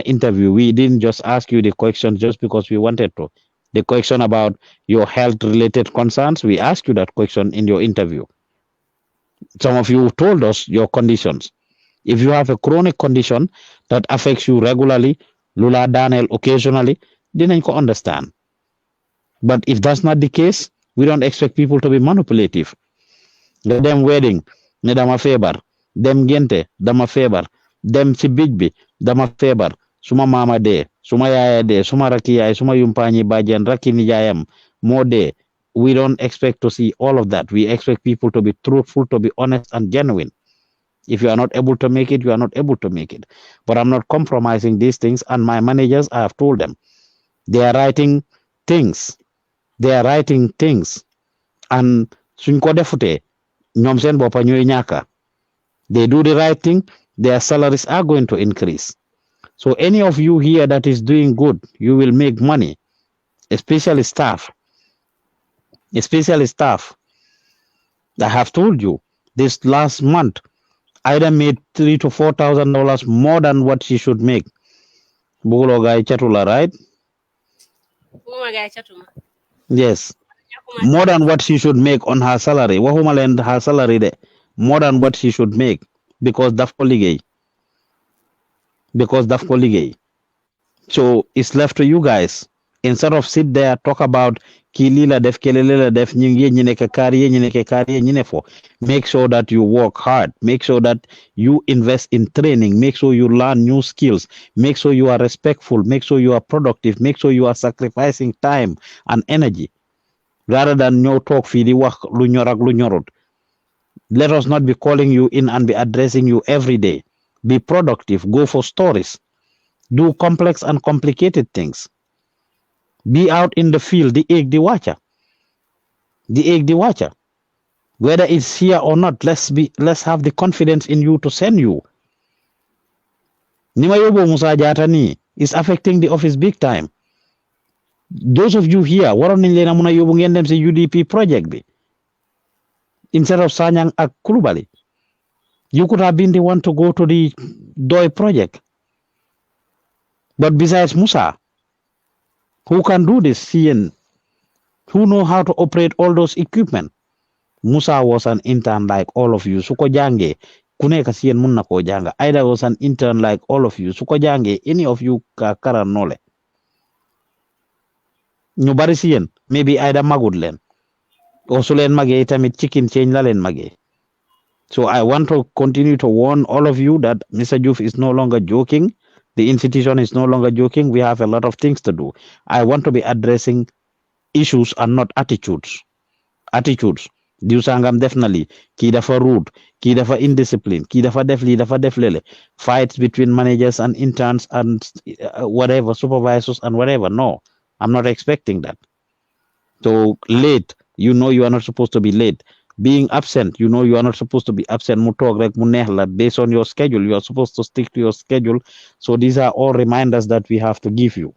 interview. We didn't just ask you the question just because we wanted to. The question about your health related concerns, we asked you that question in your interview. Some of you told us your conditions. If you have a chronic condition that affects you regularly, lula Daniel occasionally, didn't you understand? But if that's not the case, we don't expect people to be manipulative. Them wedding, ne dama febar. Them gente, dama febar. Them si bijbi, dama febar. Suma mama de, suma yaya de, suma raki yaya, suma yumpani bajan, raki nijayam, mo de. We don't expect to see all of that. We expect people to be truthful, to be honest and genuine. If you are not able to make it, you are not able to make it. But I'm not compromising these things. And my managers, I have told them, they are writing things. They are writing things. And suñ ko defute ñoom seen boppa ñooy ñàkka. They do the right thing, their salaries are going to increase. So any of you here that is doing good, you will make money, especially staff. Especially staff. I have told you this last month, Ida made $3,000 to $4,000 more than what she should make. Bugulo guy chatula, right? Yes. More than what she should make on her salary. Wahuma lend her salary de more than what she should make because daf ko liggéey. Because daf ko liggéey. So it's left to you guys. Instead of sit there talk about kilila def kelele def nyingi nyineke kariye nyinefo. Make sure that you work hard. Make sure that you invest in training. Make sure you learn new skills. Make sure you are respectful. Make sure you are productive. Make sure you are sacrificing time and energy. Rather than no talk fidi wax lu ñor ak lu ñorut. Let us not be calling you in and be addressing you every day. Be productive. Go for stories. Do complex and complicated things. Be out in the field, the egg, the watcher. The egg, the watcher. Whether it's here or not, let's have the confidence in you to send you. Nima yobo Musa Jata ni is affecting the office big time. Those of you here, waron nañ leen mëna yobu ngeen dem ci UDP project bi. Instead of Sanyang ak Kulubali. You could have been the one to go to the Doi project. But besides Musa, who can do this? CN, who know how to operate all those equipment? Musa was an intern like all of you. Suko jange, kuneka CN munna ko janga. Ida was an intern like all of you. Suko jange, any of you kara nole. Ñu bari CN, maybe Ida magud len. O su len mage tamit chicken change la len mage. So I want to continue to warn all of you that Mr. Joof is no longer joking. The institution is no longer joking. We have a lot of things to do. I want to be addressing issues and not attitudes. Attitudes. Diw sangam definitely. Ki dafa rude. Ki dafa indiscipline. Ki dafa def li dafa def lele. Fights between managers and interns and whatever, supervisors and whatever. No, I'm not expecting that. So late, you know you are not supposed to be late. Being absent, you know you are not supposed to be absent. Based on your schedule, you are supposed to stick to your schedule. So these are all reminders that we have to give you.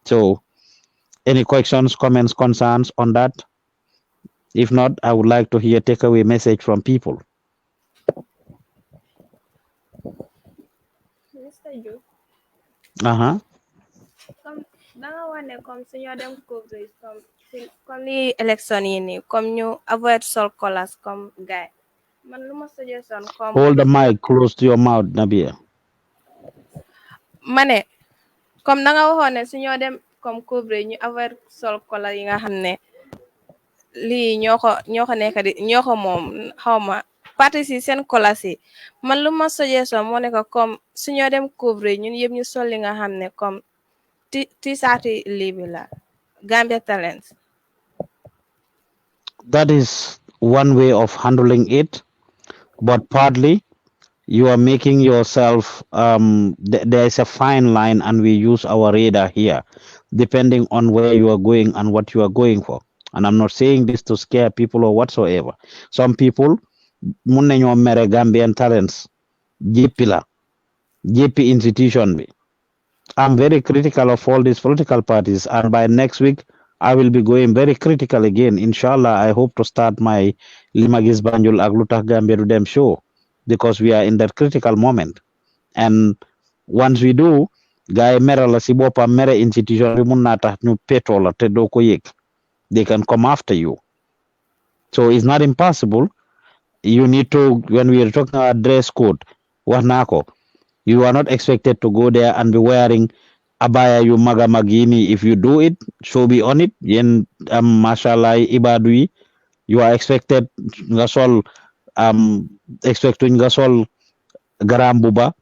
So any questions, comments, concerns on that? If not, I would like to hear takeaway message from people. Mr. Joof. Danga wane comme suñu dem coverage comme li élection yi ni comme ñu avoid sol collars comme guy man luma suggestion comme Hold the mic close to your mouth, Nabia. Mané comme danga waxone suñu dem comme coverage ñu avoid sol collars yi nga xamné li ñoko nekk di ñoko mom xawma parti ci sen collars yi man luma suggestion mo ne ko comme suñu dem coverage ñun yeb ñu sol li nga xamné comme T30 Libila, Gambia Talents. That is one way of handling it, but partly you are making yourself, there is a fine line and we use our radar here, depending on where you are going and what you are going for. And I'm not saying this to scare people or whatsoever. Some people, mun nañoo mere Gambian Talents, JP institution bi. I'm very critical of all these political parties, and by next week, I will be going very critical again. Inshallah, I hope to start my Limagis Banjul Aglutah Gambia Dem show because we are in that critical moment. And once we do, Guy Mera la Sibopa Mera institution, they can come after you. So it's not impossible. You need to, when we are talking about dress code, Wahnako, you are not expected to go there and be wearing abaya you maga magini. If you do it, so be on it. Yen mashallah ibadui. You are expected gasol expecting gasol garambuba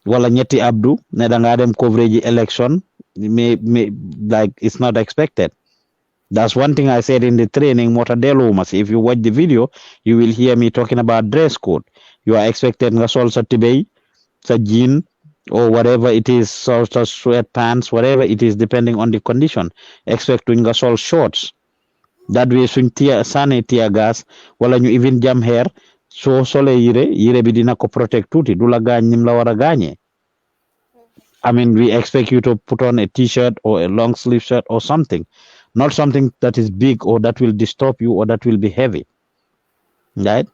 wala nyeti abdu ne danga dem coverage election may like it's not expected. That's one thing I said in the training. If you watch the video, you will hear me talking about dress code. You are expected gasol sa tibay sa jean or whatever it is, sort of sweatpants, whatever it is, depending on the condition. Expect to gasol shorts. That way, suñ sane tear gas, wala ñu even jam hair, so sole yire bi dina ko protect tuti, du la gañ nim la wara gañe. I mean, we expect you to put on a t-shirt or a long sleeve shirt or something, not something that is big or that will disturb you or that will be heavy, right?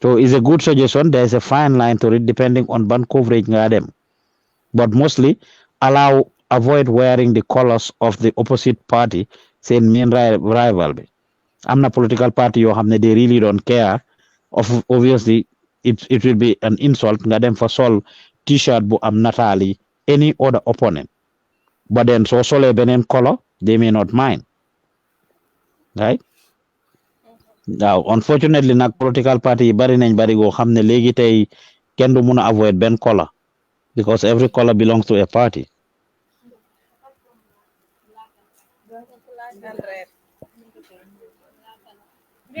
So it's a good suggestion. There's a fine line to it depending on band coverage nga dem. But mostly avoid wearing the colors of the opposite party, saying main rival. I'm not political party you have they really don't care. Obviously it will be an insult nga dem for sol t-shirt bu am natali any other opponent. But then so sole benen color, they may not mind. Right? Now, unfortunately, nak political party bari nañ bari go xamne legi tay kenn du mëna avoid ben color because every color belongs to a party.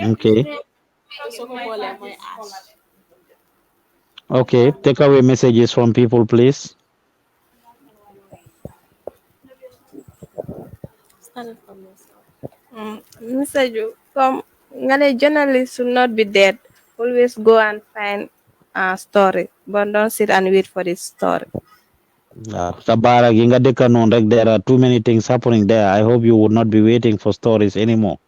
Okay. Okay, take away messages from people, please. Mr. Ju, ngane journalists should not be dead. Always go and find a story, but don't sit and wait for this story. Sabara ginga deka non rek, there are too many things happening there. I hope you would not be waiting for stories anymore.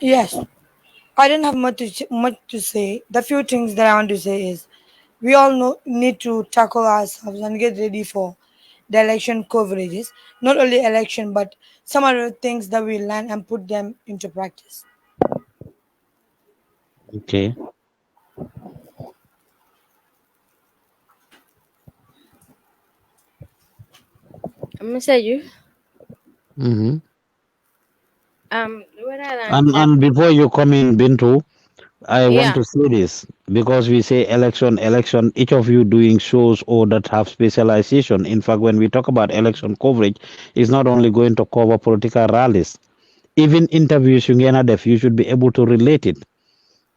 Yes, I don't have much to say. The few things that I want to say is we all need to tackle ourselves and get ready for the election coverages. Not only election, but some other things that we learn and put them into practice. Okay. Mr. Ju, Mm-hmm. whether And before you come in, Bintu, I want yeah. to say this because we say election, each of you doing shows or that have specialization. In fact, when we talk about election coverage, it's not only going to cover political rallies. Even interviews you should be able to relate it.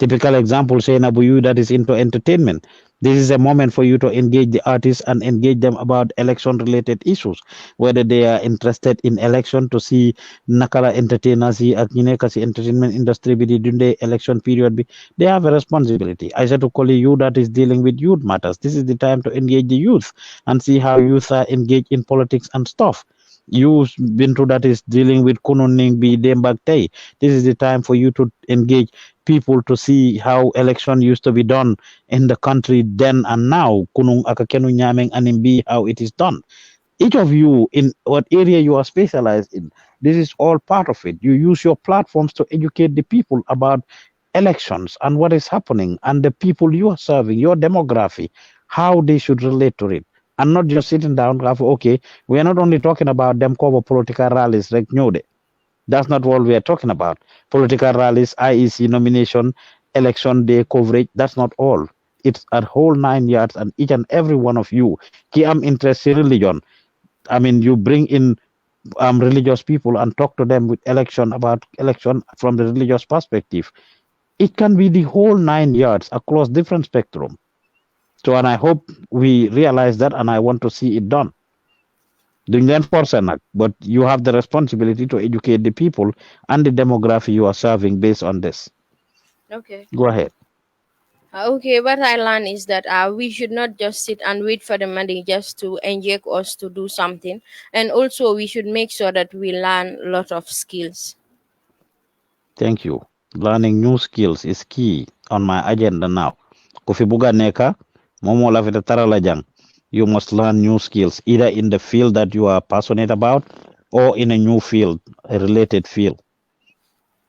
Typical example, say Nabuyu that is into entertainment. This is a moment for you to engage the artists and engage them about election related issues, whether they are interested in election to see nakala entertainers ak kasi entertainment industry bi dunde election period bi, they have a responsibility. I said to call you that is dealing with youth matters. This is the time to engage the youth and see how youth are engaged in politics and stuff. You been through that is dealing with kununing bi dembak tay. This is the time for you to engage people to see how election used to be done in the country then and now. Kunung akakenu nyameng animbi how it is done. Each of you in what area you are specialized in, this is all part of it. You use your platforms to educate the people about elections and what is happening and the people you are serving, your demography, how they should relate to it. And not just sitting down, okay, we are not only talking about them cover political rallies, like that's not what we are talking about. Political rallies, IEC nomination, election day coverage, that's not all. It's a whole 9 yards, and each and every one of you, ki am interest in religion. I mean, you bring in religious people and talk to them with election about election from the religious perspective. It can be the whole 9 yards across different spectrum. So, and I hope we realize that, and I want to see it done. Doing that for Senak, but you have the responsibility to educate the people and the demography you are serving based on this. Okay. Go ahead. Okay, what I learned is that we should not just sit and wait for the money just to inject us to do something, and also we should make sure that we learn a lot of skills. Thank you. Learning new skills is key on my agenda now. Kofi Buga Neka, Momo Lafita Taralajang. You must learn new skills either in the field that you are passionate about or in a new field, a related field.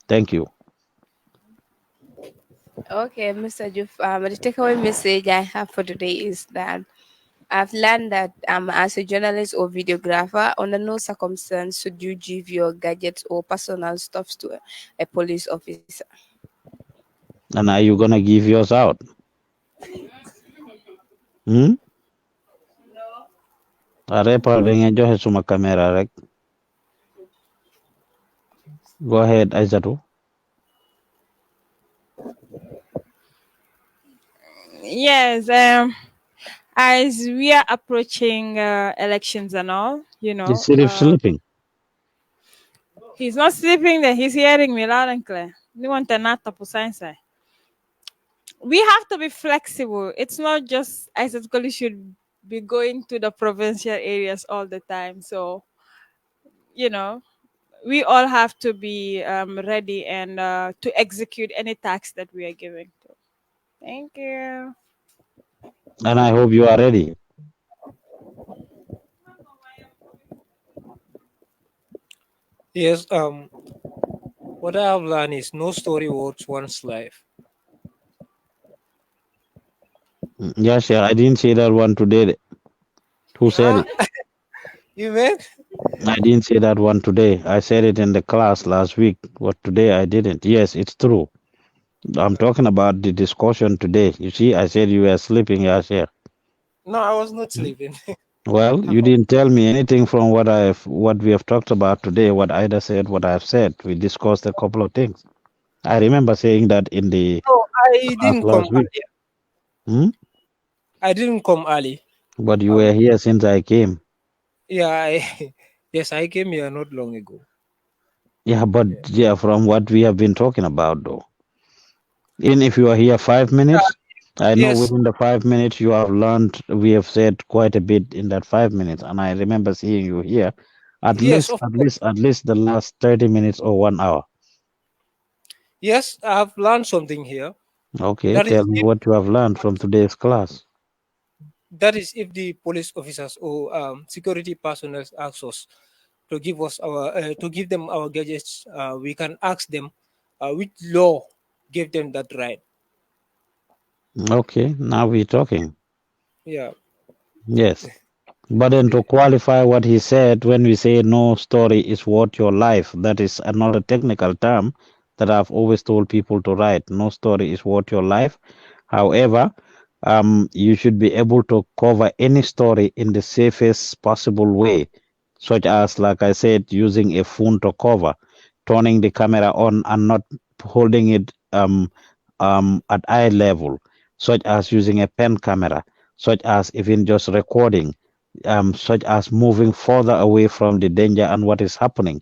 Thank you. Okay, Mr. Juf, the takeaway message I have for today is that I've learned that as a journalist or videographer, under no circumstance should you give your gadgets or personal stuffs to a police officer. And are you gonna give yours out? Hmm? Are pa bengen johe suma kamera rek. Go ahead, Aizatu. Yes, as we are approaching elections and all, Is Sirif sleeping? he's not sleeping there. He's hearing me loud and clear. You want to not tapu science? We have to be flexible. It's not just I said should be going to the provincial areas all the time. So, you know, we all have to be ready and to execute any task that we are giving to. Thank you. And I hope you are ready. Yes, what I have learned is no story worth one's life. Yeah, sure. I didn't say that one today. Who said it? You mean? I didn't say that one today. I said it in the class last week, but today I didn't. Yes, it's true. I'm talking about the discussion today. You see, I said you were sleeping, Yashir. No, I was not sleeping. Well, you didn't tell me anything from what we have talked about today, what Ida said, what I've said. We discussed a couple of things. I remember saying that in the No, I class didn't come last week. earlier. Hmm? I didn't come early. But you were here since I came. Yeah, yes, I came here not long ago. Yeah, but yeah, from what we have been talking about though. Even if you are here 5 minutes, I know Yes, within the 5 minutes you have learned, we have said quite a bit in that 5 minutes. And I remember seeing you here yes, of course. at least the last 30 minutes or 1 hour. Yes, I have learned something here. Okay, That is tell me if, what you have learned from today's class. the police officers or security personnel ask us to give us our to give them our gadgets, we can ask them which law gave them that right. Okay, now we're talking. Yeah. Yes. But then to qualify what he said, when we say no story is worth your life, that is another technical term that I've always told people to write. No story is worth your life. However, you should be able to cover any story in the safest possible way, such as, like I said, using a phone to cover, turning the camera on and not holding it at eye level, such as using a pen camera, such as even just recording, such as moving further away from the danger and what is happening,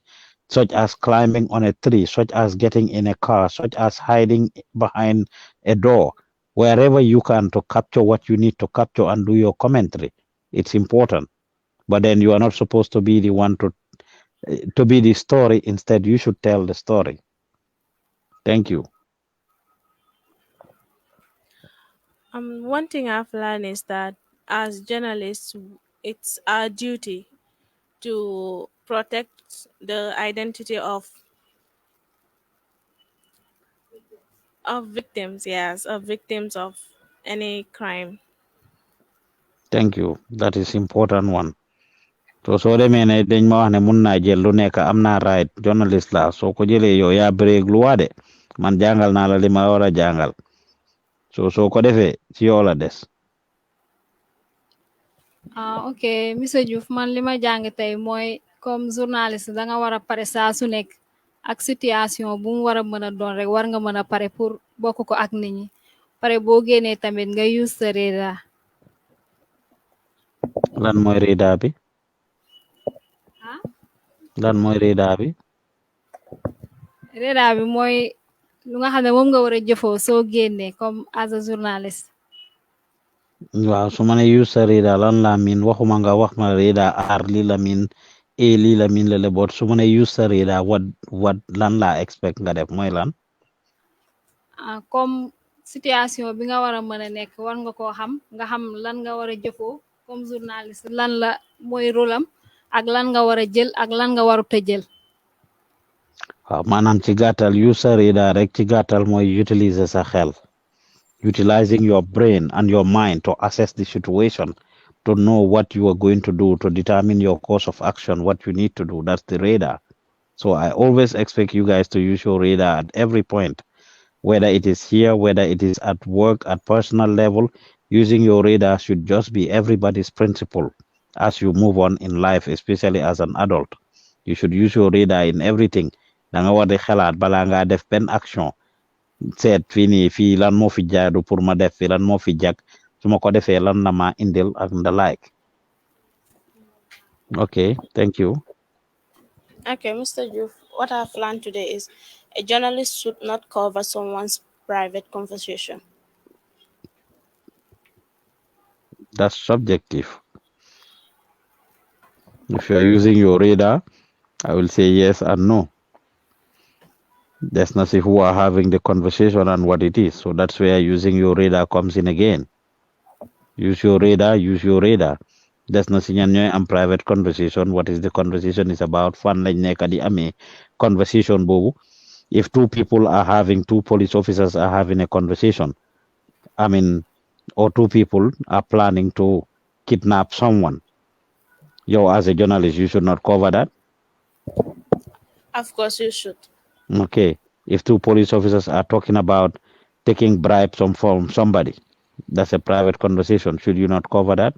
such as climbing on a tree, such as getting in a car, such as hiding behind a door, wherever you can to capture what you need to capture and do your commentary. It's important. But then you are not supposed to be the one to be the story. Instead, you should tell the story. Thank you. One thing I've learned is that as journalists, it's our duty to protect the identity of victims, yes, of victims of any crime. Thank you. That is important one. So demee ne dañ ma wax ne mun naa jël lu nekk am naa right journalist la soo ko jëlee yow yaa break lu waa de man jàngal naa la li ma war a jàngal soo ko defee ci yow la des. Ok monsieur Joof man li ma jàng tey mooy comme journaliste da nga war a pare saa su nekk ak situation bu mu war a mën a doon rek war nga mën a pare pour bokk ko ak nit ñi pare boo génnee tamit nga use sa radar. Lan mooy radar bi. Lan mooy radar bi. Radar bi mooy lu nga xam ne moom nga war a jëfoo soo génnee comme as a journaliste. waaw su ma ne use sa radar lan laa miin waxuma nga wax ma radar aar lii la miin lii la miin la le bot su ma ne use sa radar what lan laa expect nga def mooy lan. Comme situation bi nga war a mën a nekk war nga koo xam nga xam lan nga war a jëfoo comme journaliste lan la mooy rôle am ak lan nga war a jël ak lan nga warut a jël. waaw maanaam ci gàttal use sa radar rek ci gàttal mooy utiliser sa xel. Utilizing your brain and your mind to assess the situation, to know what you are going to do, to determine your course of action, what you need to do. That's the radar. So I always expect you guys to use your radar at every point, whether it is here, whether it is at work, at personal level. Using your radar should just be everybody's principle as you move on in life, especially as an adult. You should use your radar in everything. da nga war di xalaat balaa ngaa def benn action seet fii nii fii lan moo fi jaadu pour ma def fi lan moo fi jag su ma ko defee lan na ma indil ak the like. Okay, thank you. Okay, Mr. Joof, what I've learned today is a journalist should not cover someone's private conversation. That's subjective. If you're using your radar, I will say yes and no. There's nothing who are having the conversation and what it is. So that's where using your radar comes in again. Use your radar, use your radar. There's nothing in and private conversation. What is the conversation is about? Fun like di ame conversation bobu. If two police officers are having a conversation, I mean, or two people are planning to kidnap someone, you as a journalist, you should not cover that. Of course, you should. Okay. If two police officers are talking about taking bribes from somebody, that's a private conversation. Should you not cover that?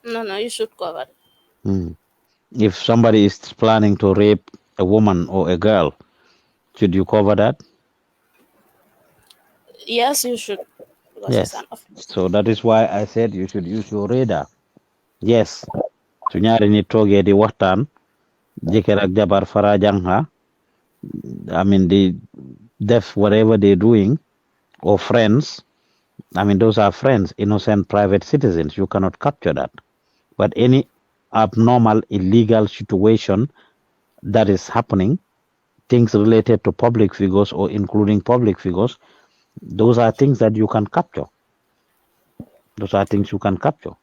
No, you should cover it. If somebody is planning to rape a woman or a girl, should you cover that? Yes, you should. Yes. So that is why I said you should use your radar. Yes. Su ñaari nit toogee di waxtaan jëkkër ak jabar farajang ha I mean they def whatever they're doing or friends. I mean those are friends, innocent private citizens. You cannot capture that. But any abnormal illegal situation that is happening, things related to public figures or including public figures, those are things that you can capture. Those are things you can capture.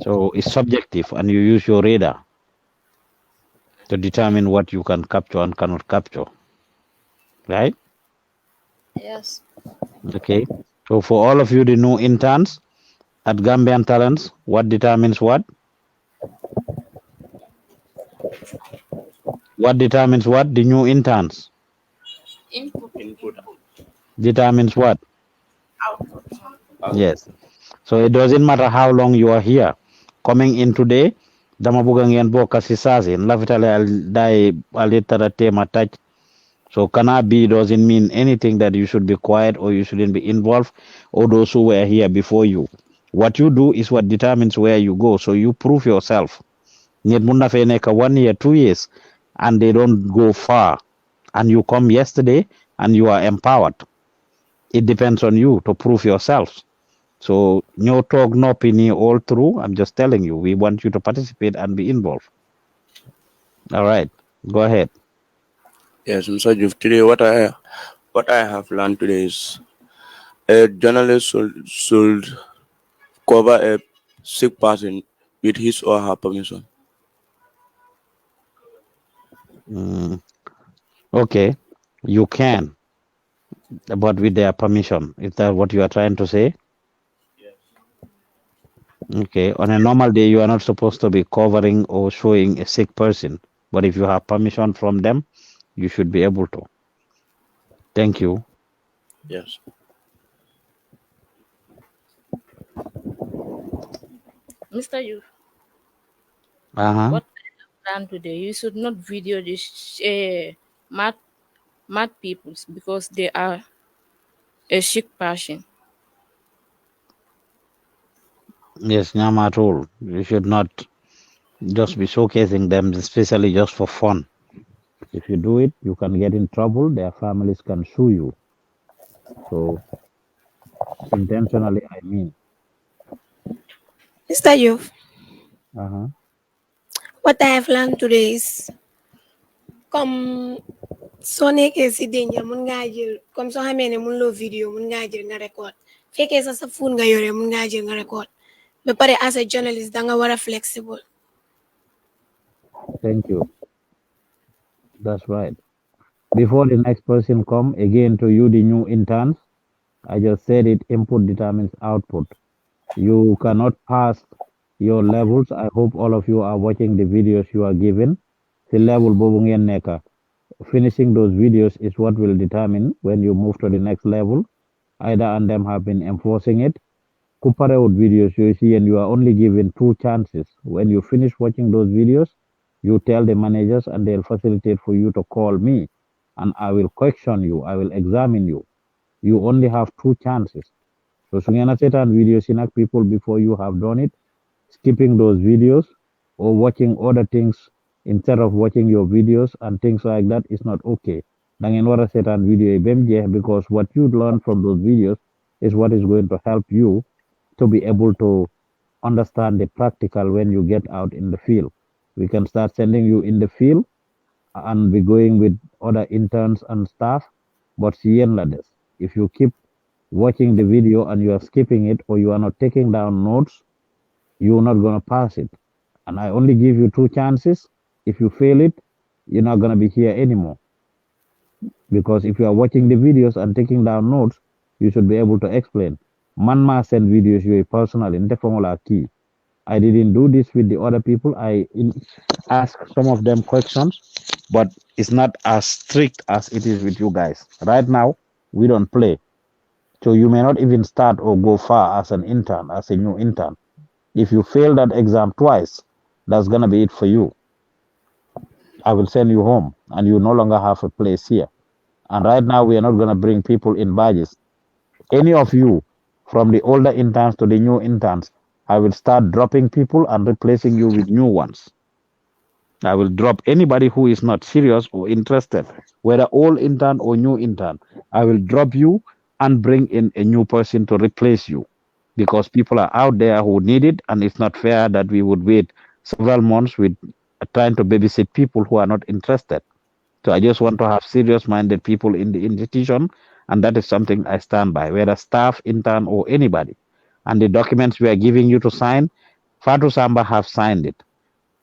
So it's subjective, and you use your radar to determine what you can capture and cannot capture. Right? Yes. Okay. So for all of you, the new interns at Gambian Talents, what determines what? What determines what? The new interns. Input. Determines what? Output. Yes. So it doesn't matter how long you are here. Coming in today, dama buga ngeen bokk si saasi lafitale al dai alitara tema touch. So cannot be doesn't mean anything that you should be quiet or you shouldn't be involved or those who were here before you. What you do is what determines where you go. So you prove yourself. Nit mun na fe nekk 1 year, 2 years, and they don't go far. And you come yesterday and you are empowered. It depends on you to prove yourself. So no talk, no opinion all through. I'm just telling you, we want you to participate and be involved. All right, go ahead. Yes, Mr. Joof, today what I have learned today is a journalist should cover a sick person with his or her permission. Okay, you can, but with their permission. Is that what you are trying to say? Yes. Okay, on a normal day, you are not supposed to be covering or showing a sick person, but if you have permission from them, you should be able to. Thank you. Yes. Mr. Joof. Uh-huh. What I have done today, you should not video this mad people because they are a sick person. Yes, Nyama at all. You should not just be showcasing them, especially just for fun. If you do it, you can get in trouble. Their families can sue you. So, intentionally, I mean. Mr. Joof, Uh-huh. what I have learned today is comme soo nekkee si danger mun ngaa jël comme soo xamee ne mun loo vidéo mun ngaa jël nga record fekkee sa phone nga yore mun ngaa jël nga record ba pare as a journalist danga war a flexible. Thank you. That's right. Before the next person come, again to you, the new interns, I just said it, input determines output. You cannot pass your levels. I hope all of you are watching the videos you are given. The level bobu ngeen nekka. Finishing those videos is what will determine when you move to the next level. Either and them have been enforcing it. Kuparewut videos you see, and you are only given 2 chances. When you finish watching those videos, You tell the managers and they'll facilitate for you to call me and I will question you. I will examine you. You only have 2 chances. So Sungena set and videos in people before you have done it, skipping those videos or watching other things instead of watching your videos and things like that is not okay. Dangeen wara set and video because what you learn from those videos is what is going to help you to be able to understand the practical when you get out in the field. We can start sending you in the field and be going with other interns and staff, but CN ladders. If you keep watching the video and you are skipping it or you are not taking down notes, you're not going to pass it. And I only give you 2 chances. If you fail it, you're not going to be here anymore. Because if you are watching the videos and taking down notes, you should be able to explain. Man ma send videos you personally in the formula key. I didn't do this with the other people. Ask some of them questions, but it's not as strict as it is with you guys. Right now, we don't play. So you may not even start or go far as an intern, as a new intern. If you fail that exam twice, that's going to be it for you. I will send you home and you no longer have a place here. And right now, we are not going to bring people in badges. Any of you, from the older interns to the new interns, I will start dropping people and replacing you with new ones. I will drop anybody who is not serious or interested, whether old intern or new intern. I will drop you and bring in a new person to replace you because people are out there who need it, and it's not fair that we would wait several months with trying to babysit people who are not interested. So I just want to have serious minded people in the institution, and that is something I stand by, whether staff, intern, or anybody. And the documents we are giving you to sign, Fatu Samba have signed it.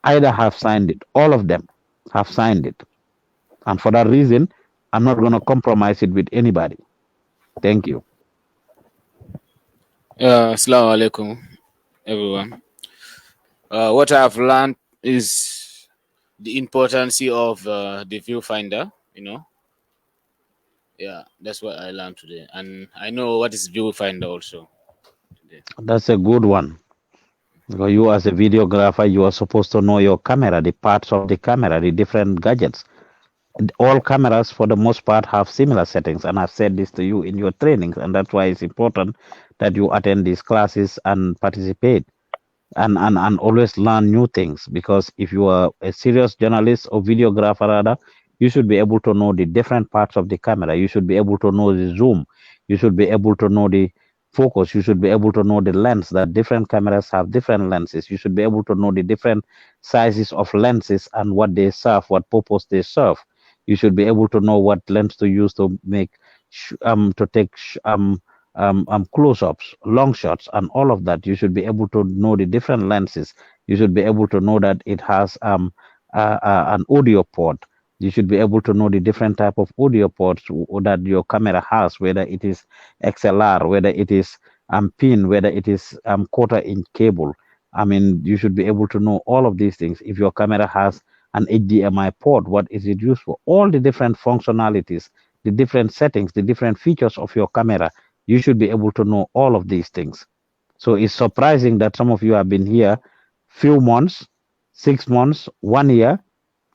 Ida have signed it. All of them have signed it. And for that reason, I'm not going to compromise it with anybody. Thank you. Assalamu alaikum, everyone. What I have learned is the importance of the viewfinder, Yeah, that's what I learned today. And I know what is viewfinder also. That's a good one. Because you, as a videographer, you are supposed to know your camera, the parts of the camera, the different gadgets. All cameras, for the most part, have similar settings. And I've said this to you in your trainings. And that's why it's important that you attend these classes and participate and always learn new things. Because if you are a serious journalist or videographer, rather, you should be able to know the different parts of the camera. You should be able to know the zoom. You should be able to know the focus. You should be able to know the lens, that different cameras have different lenses. You should be able to know the different sizes of lenses and what they serve, what purpose they serve. You should be able to know what lens to use to make to take close-ups, long shots, and all of that. You should be able to know the different lenses. You should be able to know that it has an audio port. You should be able to know the different type of audio ports that your camera has, whether it is XLR, whether it is pin, whether it is quarter-inch cable. I mean, you should be able to know all of these things. If your camera has an HDMI port, what is it used for? All the different functionalities, the different settings, the different features of your camera. You should be able to know all of these things. So it's surprising that some of you have been here few months, 6 months, 1 year,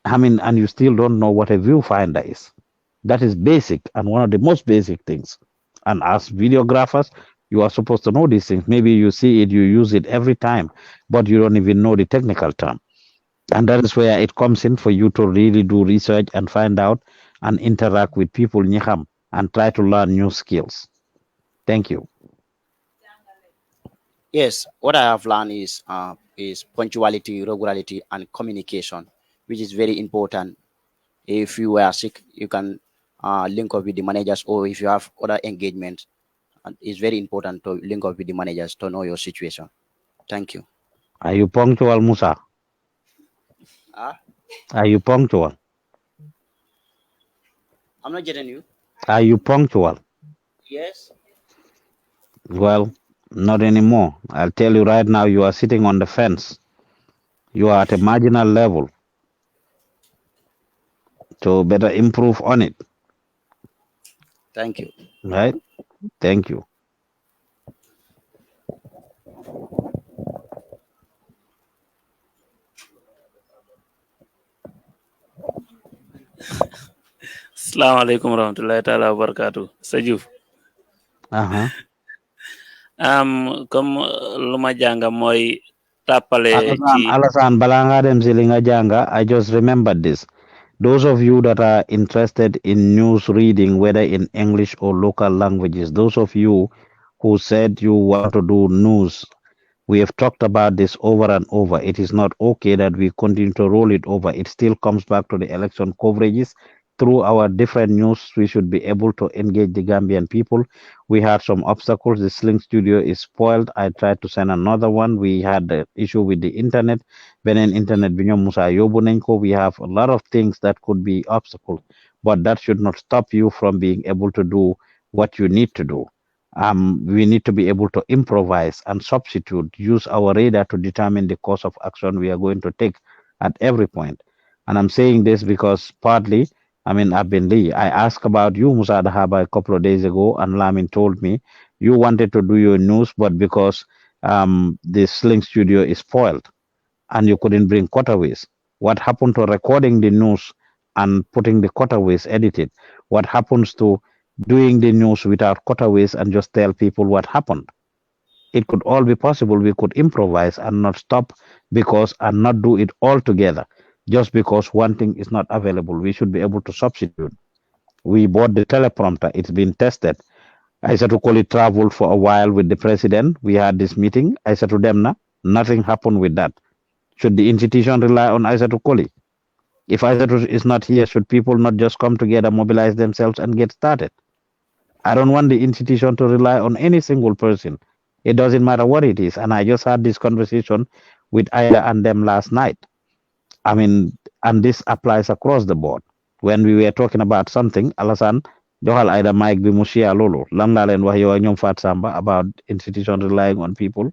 and you still don't know what a viewfinder is. That is basic and one of the most basic things. And as videographers, you are supposed to know these things. Maybe you see it, you use it every time, but you don't even know the technical term. And that is where it comes in for you to really do research and find out and interact with people Nyaham and try to learn new skills. Thank you. Yes, what I have learned is punctuality, regularity, and communication, which is very important. If you are sick, you can link up with the managers, or if you have other engagements, and it's very important to link up with the managers to know your situation. Thank you. Are you punctual, Musa? Are you punctual? I'm not getting you. Are you punctual? Yes. Well, not anymore. I'll tell you right now, you are sitting on the fence. You are at a marginal level. So better improve on it. Thank you. Right? Thank you. Assalamualaikum warahmatullahi taala wabarakatuh. Sa Joof. Comme luma janga moy tapale ci Alasan balanga dem silinga janga, I just remembered this. Those of you that are interested in news reading, whether in English or local languages, those of you who said you want to do news, we have talked about this over and over. It is not okay that we continue to roll it over. It still comes back to the election coverages. Through our different news, we should be able to engage the Gambian people. We had some obstacles. The Sling studio is spoiled. I tried to send another one. We had the issue with the internet. Benen internet binyom Musa Yobunenko. We have a lot of things that could be obstacles, but that should not stop you from being able to do what you need to do. We need to be able to improvise and substitute, use our radar to determine the course of action we are going to take at every point. And I'm saying this because partly, I've been Lee. I asked about you, Musa Dahaba, a couple of days ago, and Lamin told me you wanted to do your news, but because the Sling studio is spoiled and you couldn't bring cutaways. What happened to recording the news and putting the cutaways edited? What happens to doing the news without cutaways and just tell people what happened? It could all be possible. We could improvise and not stop because and not do it all together just because one thing is not available. We should be able to substitute. We bought the teleprompter, it's been tested. I said to call it traveled for a while with the president. We had this meeting. I said to them, nothing happened with that. Should the institution rely on Isaac Koli? If Isaac is not here, should people not just come together, mobilize themselves, and get started? I don't want the institution to rely on any single person. It doesn't matter what it is. And I just had this conversation with Ida and them last night. And this applies across the board. When we were talking about something, Alasan, Johal Ida Mike Bimushia Lolo, Lamlalen Wahyo Nyom Fat Samba about institution relying on people.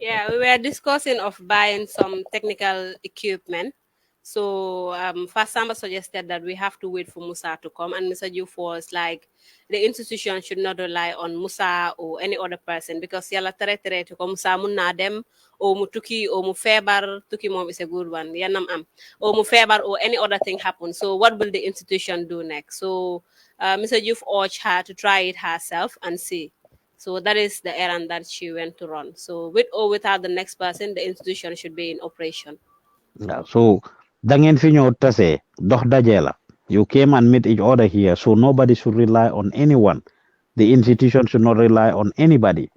Yeah, we were discussing of buying some technical equipment. So first Samba suggested that we have to wait for Musa to come, and Mr. Joof was like, the institution should not rely on Musa or any other person because yalla tere to come Musa munna dem or mutuki or mu febar tuki mom is a good one yanam am or mu febar or any other thing happen. So what will the institution do next? So Mr. Joof urged her to try it herself and see. So that is the errand that she went to run. So with or without the next person, the institution should be in operation. Yeah, so dangen finyo tase doh dajela. You came and meet each other here, so nobody should rely on anyone. The institution should not rely on anybody,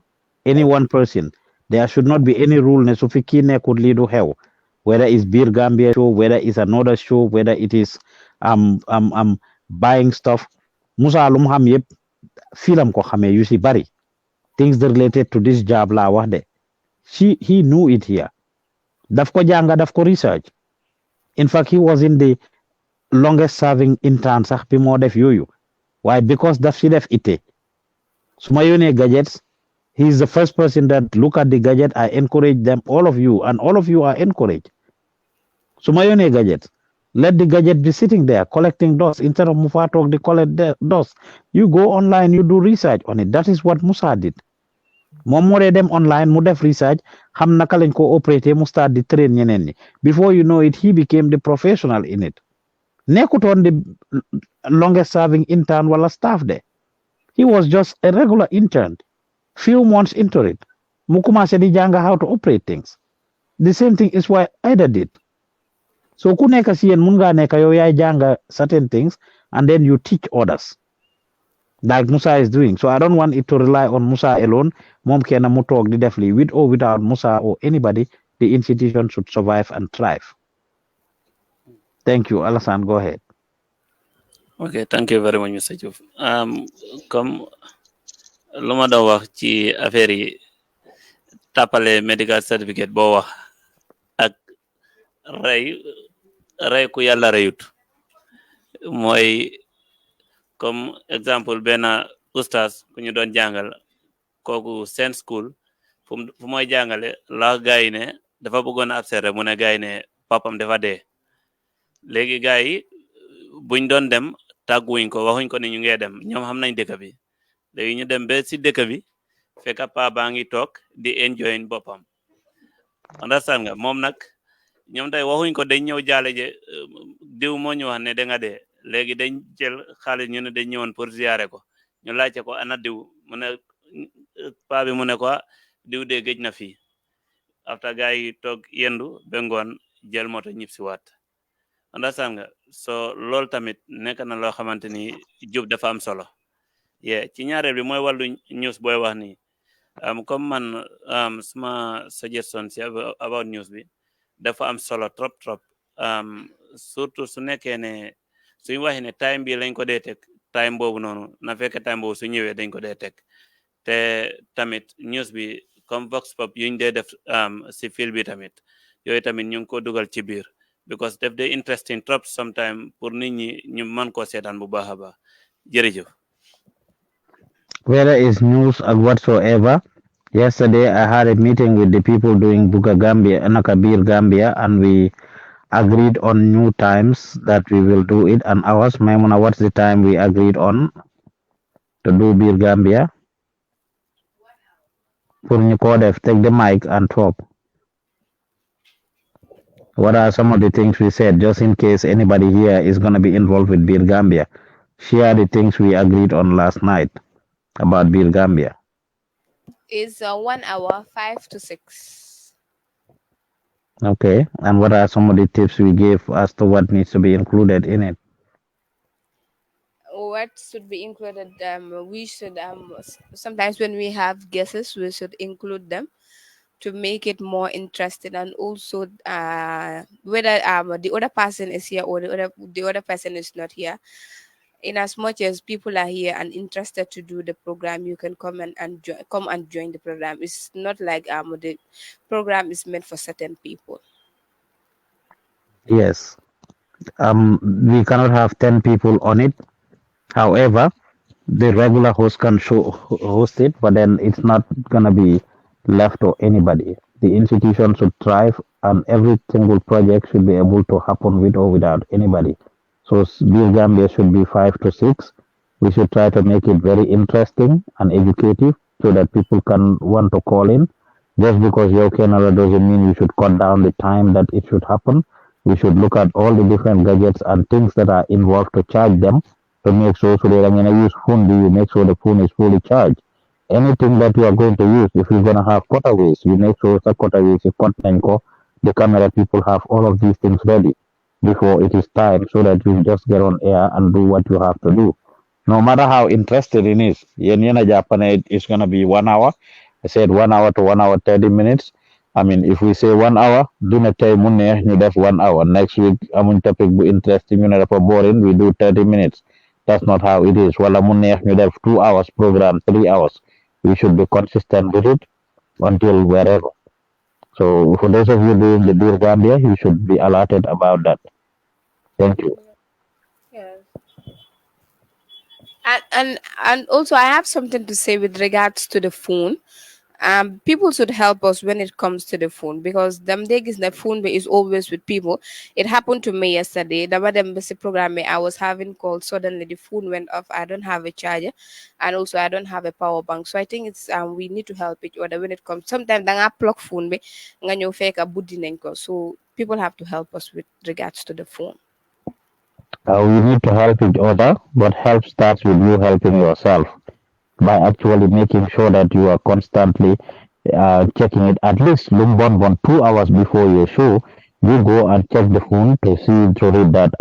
any one person. There should not be any rule. Nesufikine could lead to hell. Whether it's Beer Gambia show, whether it's another show, whether it is buying stuff. Musa alum ham yep film ko hame you see bari. Things related to this job la wahde. He knew it here. Dafko janga, dafko research. In fact, he was in the longest serving intern sax bi mo def yoyu. Why? Because daf si def ite. Suma yone gadgets, he is the first person that look at the gadget. I encourage them, all of you, and all of you are encouraged. Suma yone gadgets. Let the gadget be sitting there collecting dust instead of Mufatok the collect dust. You go online, you do research on it. That is what Musa did. Momore them online, mu def research, ham naka lañ ko operator mu start di train ñeneen ñi. Before you know it, he became the professional in it. Nekkutoon the longest serving intern wala staff there. He was just a regular intern. Few months into it, mu commencé di jàng how to operate things. The same thing is what Ida did. So ku nekk si yéen mun ngaa nekk yow yaay jàng certain things and then you teach others. Like Musa is doing. So I don't want it to rely on Musa alone. Mom kena mu toog di def li with or without Musa or anybody, the institution should survive and thrive. Thank you. Alasan, go ahead. Okay, thank you very much, Mr. Joof. Comme lu ma doon wax ci affaire yi tapale medical certificate boo wax ak rey ku yàlla reyut mooy comme exemple benn oustaz ku ñu doon jàngal kooku seen school fu mooy jàngale la gaay yi ne dafa bëggoon a absere mu ne gaay yi ne papam dafa dee léegi gaay yi buñ doon dem tàgguwuñ ko waxuñ ko ne ñu ngee dem ñoom xam nañ dëkk bi léegi ñu dem ba si dëkk bi fekk pa baa ngi toog di enjoy boppam understand nga moom nag ñoom tey waxuñ ko dañ ñëw jaale je diw moo ñu wax ne da nga dee léegi dañ jël xaalis ñu ne dañ ñëwoon pour ziare ko ñu laajte ko ana diw mu ne paa bi mu ne ko diw de géej na fii after gars yi toog yendu ba ngoon jël moto ñib si waat understand nga so loolu tamit nekk na loo xamante ni jub dafa am solo ci ñaareel bi mooy wàllu news booy wax ni comme man suma suggestion si about news bi dafa am solo trop surtout su nekkee ne suñu waxee ne time bi lañ ko dee teg time boobu noonu na fekk time boobu su ñëwee dañ ko dee teg te tamit news bi comme vox pop yuñ dee def si fil bi tamit yooyu tamit ñu ngi ko dugal ci biir because def de interesting trop sometime pour nit ñi ñu mën koo seetaan bu baax a baax jërëjëf. Whether it's news or whatsoever, yesterday I had a meeting with the people doing Buga Gambia, Nakabir Gambia, and we agreed on new times that we will do it and hours. Maimuna, what's the time we agreed on to do Bir Gambia? Take the mic and talk. What are some of the things we said, just in case anybody here is going to be involved with Bir Gambia? Share the things we agreed on last night about Bir Gambia. It's 1 hour, 5 to 6. Okay, and what are some of the tips we gave as to what needs to be included in it? What should be included? We should sometimes when we have guesses, we should include them to make it more interesting, and also whether the other person is here or the other person is not here. In as much as people are here and interested to do the program, you can come and join the program. It's not like the program is meant for certain people. Yes. We cannot have 10 people on it. However, the regular host can host it, but then it's not gonna be left to anybody. The institution should thrive, and every single project should be able to happen with or without anybody. So Bir Gambia should be 5 to 6. We should try to make it very interesting and educative so that people can want to call in. Just because you're Canada doesn't mean you should cut down the time that it should happen. We should look at all the different gadgets and things that are involved to charge them to make sure so that I'm going to use phone, do you make sure the phone is fully charged? Anything that you are going to use, if you're going to have cutaways, you make sure the cutaways, the camera people have all of these things ready before it is time so that you just get on air and do what you have to do. No matter how interested it is, Japan, it's going to be 1 hour. I said 1 hour to 1 hour, 30 minutes. I mean, if we say 1 hour, do not tell Munne, you have 1 hour. Next week, I'm topic be interesting, you know, for boring, we do 30 minutes. That's not how it is. Well, Munne, you have 2 hours program, 3 hours. We should be consistent with it until wherever. So for those of you doing the Bir Gambia, you should be alerted about that. Thank you. Yes. And also I have something to say with regards to the phone. People should help us when it comes to the phone, because the phone is always with people. It happened to me yesterday. The embassy program I was having called, suddenly the phone went off. I don't have a charger, and also I don't have a power bank. So I think it's we need to help each other when it comes. Sometimes I plug phone so people have to help us with regards to the phone. We need to help each other, but help starts with you helping yourself by actually making sure that you are constantly checking it at least 2 hours before your show. You go and check the phone to see to read that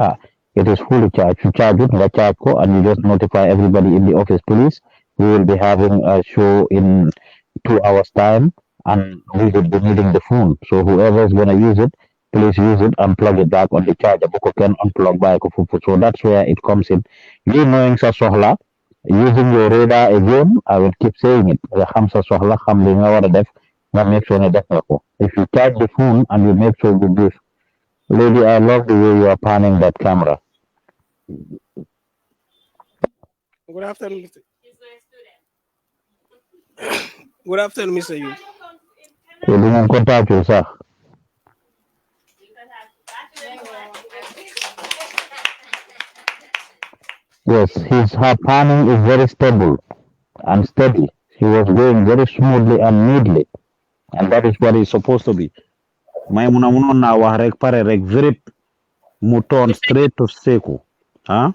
it is fully charged. You charge it, and you just notify everybody in the office. Please, we will be having a show in 2 hours time, and we will be needing the phone. So whoever is going to use it, please use it and plug it back on the charger. Because can unplug by so that's where it comes in. You knowing Sasohla, using your radar again, I will keep saying it. Make sure if you charge the phone and you make sure you do. Lady, I love the way you are panning that camera. Good afternoon, Mr. Good afternoon, Mr. Yu. You didn't contact yourself. Yes, her panning is very stable and steady. He was going very smoothly and neatly, and that is what it's supposed to be. may muna munon na wax rek pare rek virip mu turn straight to Seku. Huh?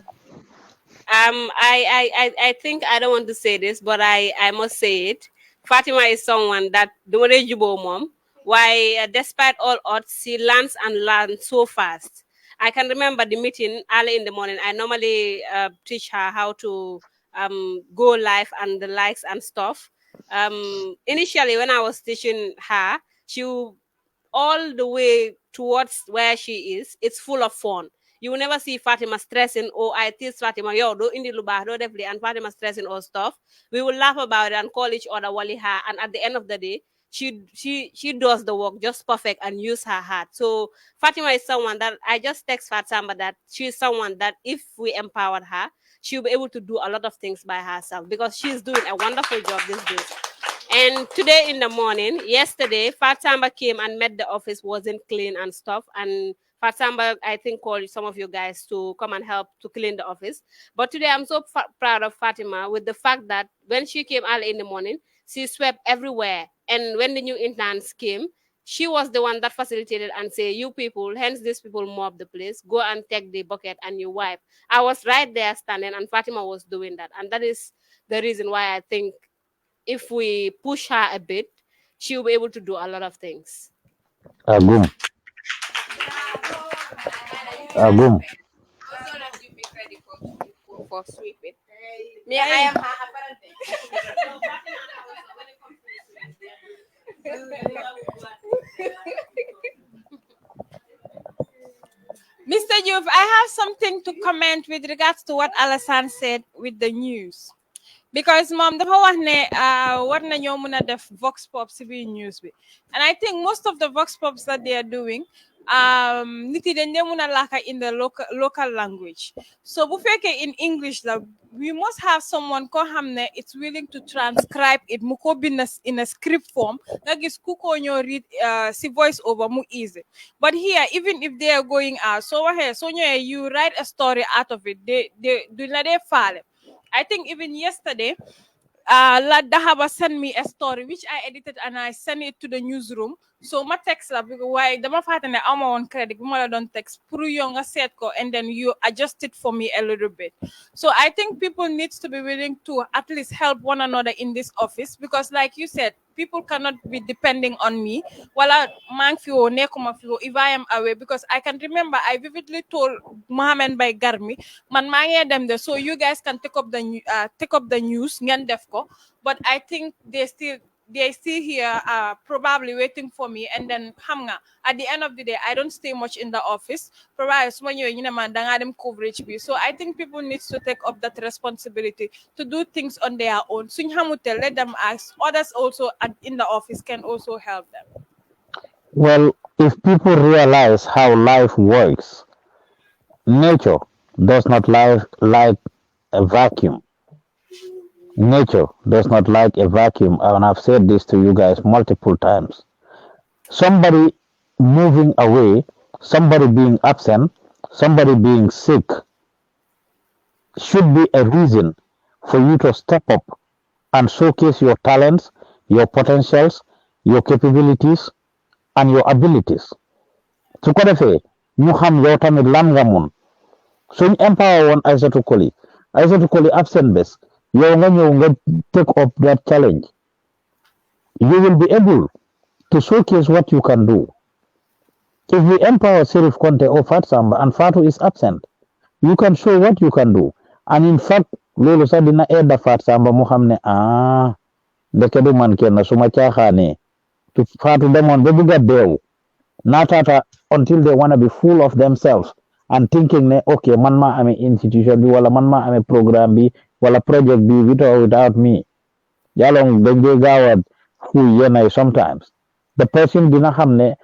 I think I don't want to say this, but I must say it. Fatima is someone that Dumare Jubo mom. Why, despite all odds, she learns and learns so fast. I can remember the meeting early in the morning. I normally teach her how to go live and the likes and stuff. Initially, when I was teaching her, she all the way towards where she is, it's full of fun. You will never see Fatima stressing, oh, I teach Fatima, yo, do indi luba, do definitely, and Fatima stressing or stuff. We will laugh about it and call each other Waliha, and at the end of the day, she does the work just perfect and use her heart. So Fatima is someone that I just text Fatima that she's someone that if we empowered her, she'll be able to do a lot of things by herself because she's doing a wonderful job these days. And today in the morning, yesterday, Fatamba came and met the office, wasn't clean and stuff. And Fatamba, I think, called some of you guys to come and help to clean the office. But today, I'm so proud of Fatima with the fact that when she came early in the morning, she swept everywhere. And when the new interns came, she was the one that facilitated and say, you people, hence these people mop the place, go and take the bucket and you wipe. I was right there standing and Fatima was doing that. And that is the reason why I think if we push her a bit, she'll be able to do a lot of things. Agum. Agum. For sweeping. Me, I am her Mr. Joof, I have something to comment with regards to what Alassane said with the news. Because mom dafa wax ne war nañoo mën a def vox pop ci biir news bi, and I think most of the vox pops that they are doing nit yi dañ dee mën a làkka in the local language. So bu fekkee in English la, we must have someone ko xam ne it's willing to transcribe it mu ko bind in a script form nga gis ku ko ñoo read si voice over mu easy. But here, even if they are going out, so waxee so ñëwee you write a story out of it, they duñ la dee faale. I think even yesterday, La Dahaba sent me a story which I edited and I sent it to the newsroom. So my text la because why the fatane ama on credit, I don't text puru set ko and then you adjust it for me a little bit. So I think people needs to be willing to at least help one another in this office because like you said, people cannot be depending on me. Wala mang fiwo nekuma fiwo if I am away because I can remember I vividly told Mohammed by Garmi man mangi them there so you guys can take up the news ngen def ko, but I think they still here probably waiting for me and then hamga at the end of the day I don't stay much in the office probably when you man dem coverage be. So I think people need to take up that responsibility to do things on their own. Suñ xamutel let them ask others also in the office can also help them. Well, if people realize how life works, nature does not like a vacuum. Nature does not like a vacuum, and I've said this to you guys multiple times. Somebody moving away, somebody being absent, somebody being sick should be a reason for you to step up and showcase your talents, your potentials, your capabilities, and your abilities. Su ko defee ñu xam yow tamit lan nga mun suñ empower woon Aïssatou Koli absent bés yow nga ñëw nga take up that challenge, you will be able to showcase what you can do. If we empower Serif Conte or Fat Samba and Fatu is absent, you can show what you can do. And in fact, loolu sax dina aida Fat Samba mu xam ne ndeke du man kenn suma caaxaane to Fatu demoon ba bëgg a deew naataata until they want to be full of themselves and thinking ne okay man maa amee institution bi wala man maa amee programme bi wala project bi without me yàlla dañ dee gaaw a fuy yenay sometimes the person dina xam ne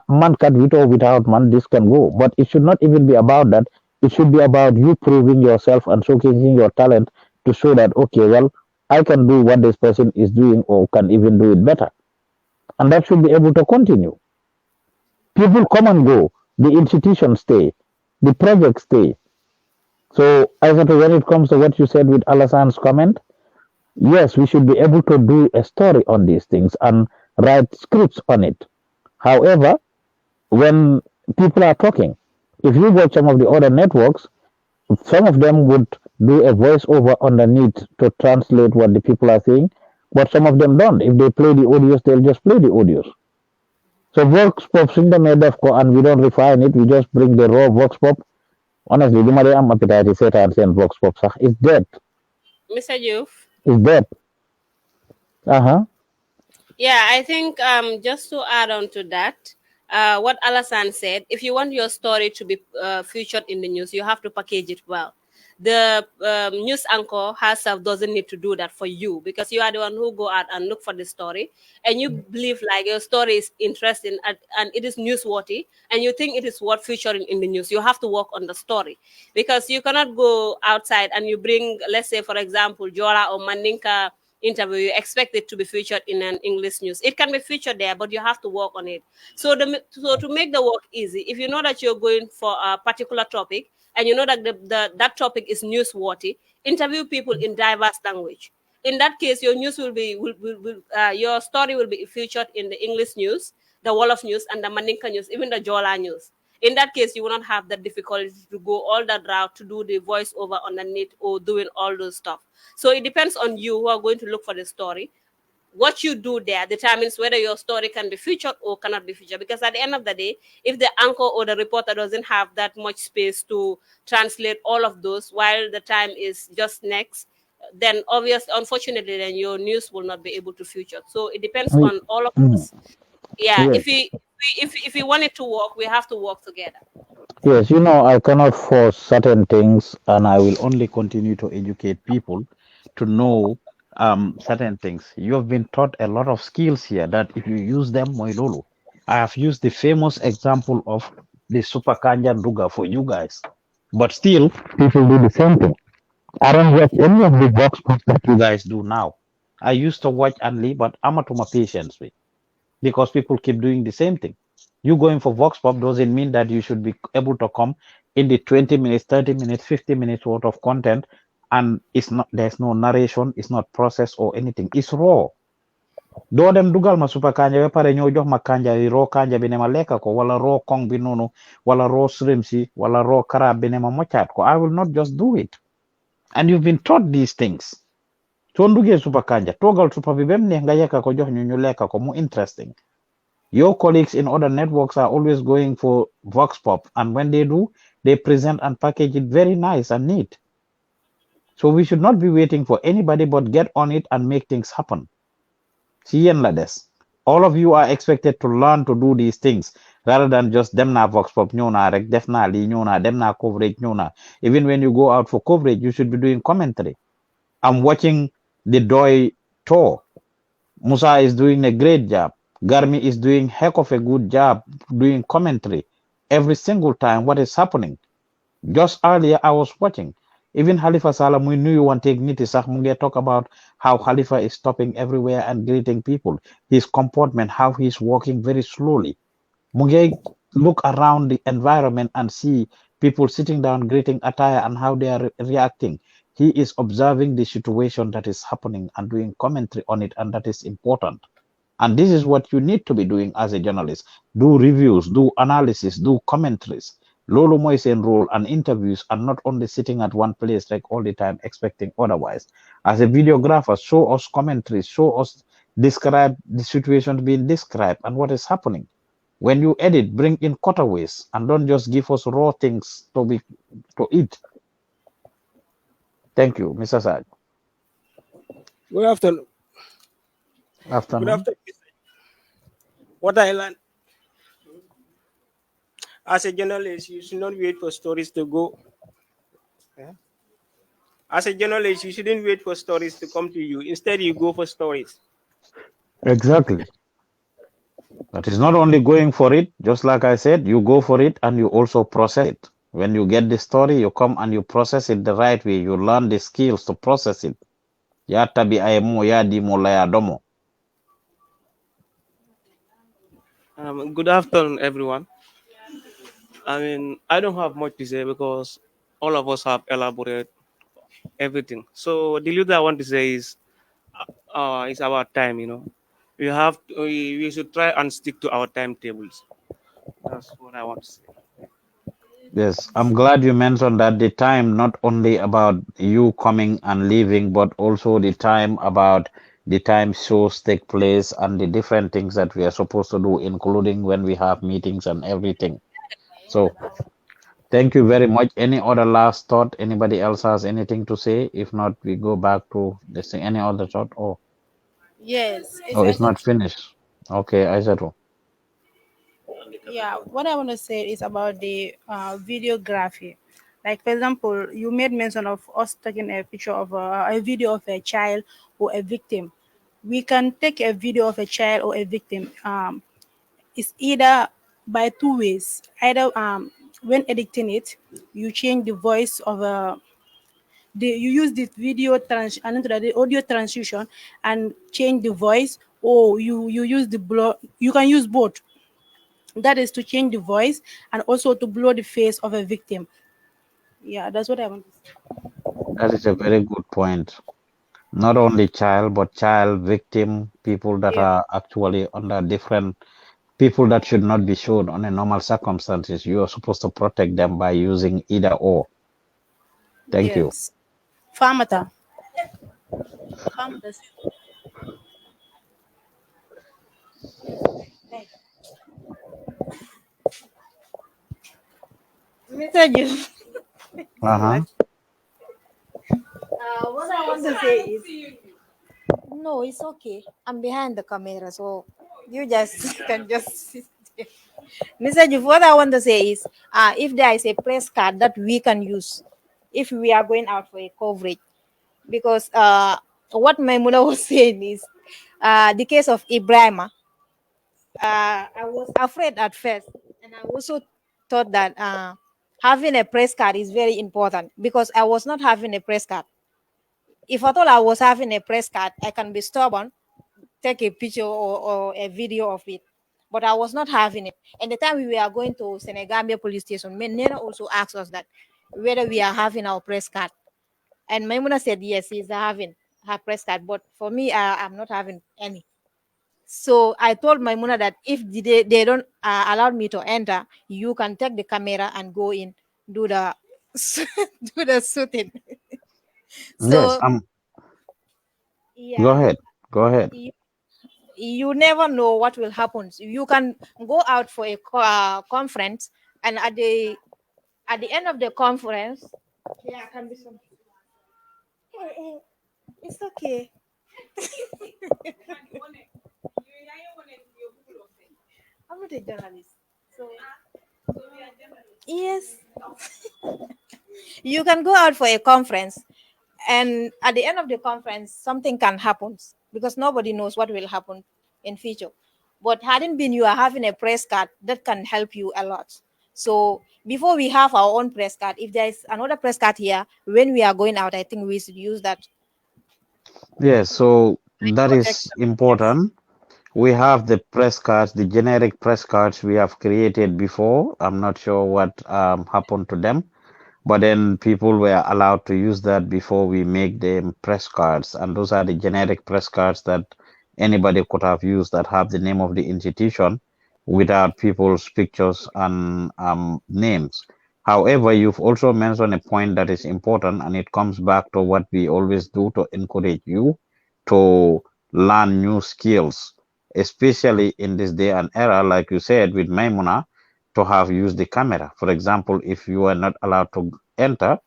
man kat without man this can go, but it should not even be about that. It should be about you proving yourself and showcasing your talent to show that okay, well, I can do what this person is doing or can even do it better, and that should be able to continue. People come and go, the institutions stay, the projects stay. So, when it comes to what you said with Alassan's comment, yes, we should be able to do a story on these things and write scripts on it. However, when people are talking. If you watch some of the other networks, some of them would do a voiceover underneath to translate what the people are saying, but some of them don't. If they play the audios, they'll just play the audios. So vox pop in the made of and we don't refine it, we just bring the raw vox pop. Honestly, the Maria am appetite set and vox pop is dead. Mr. Joof. It's dead. Uh-huh. Yeah, I think just to add on to that, what Alasan said, if you want your story to be featured in the news, you have to package it well. The news anchor herself doesn't need to do that for you because you are the one who go out and look for the story and you believe like your story is interesting and it is newsworthy and you think it is worth featuring in the news. You have to work on the story because you cannot go outside and you bring, let's say, for example, Jola or Mandinka interview, you expect it to be featured in an English news. It can be featured there, but you have to work on it. So to make the work easy, if you know that you're going for a particular topic and you know that that topic is newsworthy, interview people in diverse language. In that case, your news your story will be featured in the English news, the Wolof news, and the Mandinka news, even the Jola news. In that case, you will not have that difficulty to go all that route to do the voiceover underneath or doing all those stuff. So it depends on you who are going to look for the story. What you do there determines whether your story can be featured or cannot be featured. Because at the end of the day, if the anchor or the reporter doesn't have that much space to translate all of those while the time is just next, then unfortunately, then your news will not be able to feature. So it depends on all of us. Yeah, Yes. if we want it to work, we have to work together. Yes, I cannot force certain things, and I will only continue to educate people to know certain things. You have been taught a lot of skills here that if you use them, moilolo. I have used the famous example of the super kanja duga for you guys, but still, people do the same thing. I don't watch any of the box pops that you guys do now. I used to watch only, but I'm not to my patience with because people keep doing the same thing. You going for Vox Pop doesn't mean that you should be able to come in the 20 minutes, 30 minutes, 50 minutes worth of content and there's no narration, it's not processed or anything. It's raw. Do dem dugal ma super kanja be pare ñoo jox ma kanja yi raw kanja bi ne ma lekka ko wala raw kong bi noonu wala raw shrimp si wala raw crab bi ne ma moccaat ko. I will not just do it. And you've been taught these things. So ndugee super kanja togal super bi bem neex nga yekka ko jox ñu ñu lekka ko mu interesting. Your colleagues in other networks are always going for Vox Pop, and when they do, they present and package it very nice and neat. So we should not be waiting for anybody but get on it and make things happen. All of you are expected to learn to do these things rather than just dem na Vox Pop ñona rek def na li ñona dem na coverage ñona. Even when you go out for coverage, you should be doing commentary. I'm watching the Doi tour. Musa is doing a great job. Garmi is doing heck of a good job doing commentary every single time what is happening. Just earlier I was watching. Even Khalifa Salah we knew you want to take niti sax mu ngi talk about how Khalifa is stopping everywhere and greeting people. His comportment, how he's walking very slowly. Mu ngi look around the environment and see people sitting down greeting attire and how they are reacting. He is observing the situation that is happening and doing commentary on it, and that is important. And this is what you need to be doing as a journalist. Do reviews, do analysis, do commentaries. Lolo Moisen role and interviews are not only sitting at one place like all the time expecting otherwise. As a videographer, show us commentaries, show us describe the situation being described and what is happening. When you edit, bring in cutaways and don't just give us raw things to eat. Thank you, Mr. Saj. Good afternoon. Afternoon. Good afternoon. What I learned as a journalist, you should not wait for stories to go. As a journalist, you shouldn't wait for stories to come to you. Instead, you go for stories. Exactly. But it's not only going for it, just like I said, you go for it and you also process it. When you get the story, you come and you process it the right way. You learn the skills to process it. Ya tabi ayemo ya dimo la ya domo. Good afternoon, everyone. I mean, I don't have much to say because all of us have elaborated everything. So the little I want to say is, it's about time. We should try and stick to our timetables. That's what I want to say. Yes, I'm glad you mentioned that the time not only about you coming and leaving, but also the time about the time shows take place and the different things that we are supposed to do, including when we have meetings and everything. So thank you very much. Any other last thought? Anybody else has anything to say? If not, we go back to this thing. Any other thought? Yes, Oh, it's not exactly. finished. Okay, Aizatu. Yeah, what I want to say is about the videography. Like, for example, you made mention of us taking a picture of a video of a child or a victim. We can take a video of a child or a victim. It's either by two ways. Either when editing it, you change the voice of you use the and the audio transition and change the voice, or you use the blur. You can use both, that is to change the voice and also to blur the face of a victim. Yeah, that's what I want to say. That is a very good point. Not only child, but child, victim, people that Yeah. are actually under different people that should not be shown on a normal circumstances. You are supposed to protect them by using either or. Thank you. Yes. Famata. Famata. Messages. Uh-huh. What I want to say is, no, it's okay. I'm behind the camera, so you just can just sit there. Mr. Juf, what I want to say is, if there is a press card that we can use, if we are going out for a coverage, because what my mother was saying is, the case of Ibrahima, I was afraid at first, and I also thought that having a press card is very important because I was not having a press card. If at all I was having a press card, I can be stubborn, take a picture or a video of it. But I was not having it. And the time we were going to Senegambia police station, Nena also asked us that whether we are having our press card. And Maimuna said yes, he's having her press card. But for me, I'm not having any. So I told Maimuna that if they don't allow me to enter, you can take the camera and go in, do the do the shooting. Yes, So go yeah, ahead. Go ahead. you never know what will happen. You can go out for a conference, and at the end of the conference, yeah, can be some. It's okay. I'm not a journalist, so yes, you can go out for a conference, and at the end of the conference, something can happen because nobody knows what will happen in future. But hadn't been you are having a press card that can help you a lot. So before we have our own press card, if there is another press card here, when we are going out, I think we should use that. Yes, so that Protect. is important. We have the press cards, the generic press cards we have created before. I'm not sure what happened to them. But then people were allowed to use that before we make them press cards. And those are the generic press cards that anybody could have used that have the name of the institution without people's pictures and names. However, you've also mentioned a point that is important, and it comes back to what we always do to encourage you to learn new skills, especially in this day and era, like you said with Maimuna, to have used the camera. For example, if you are not allowed to enter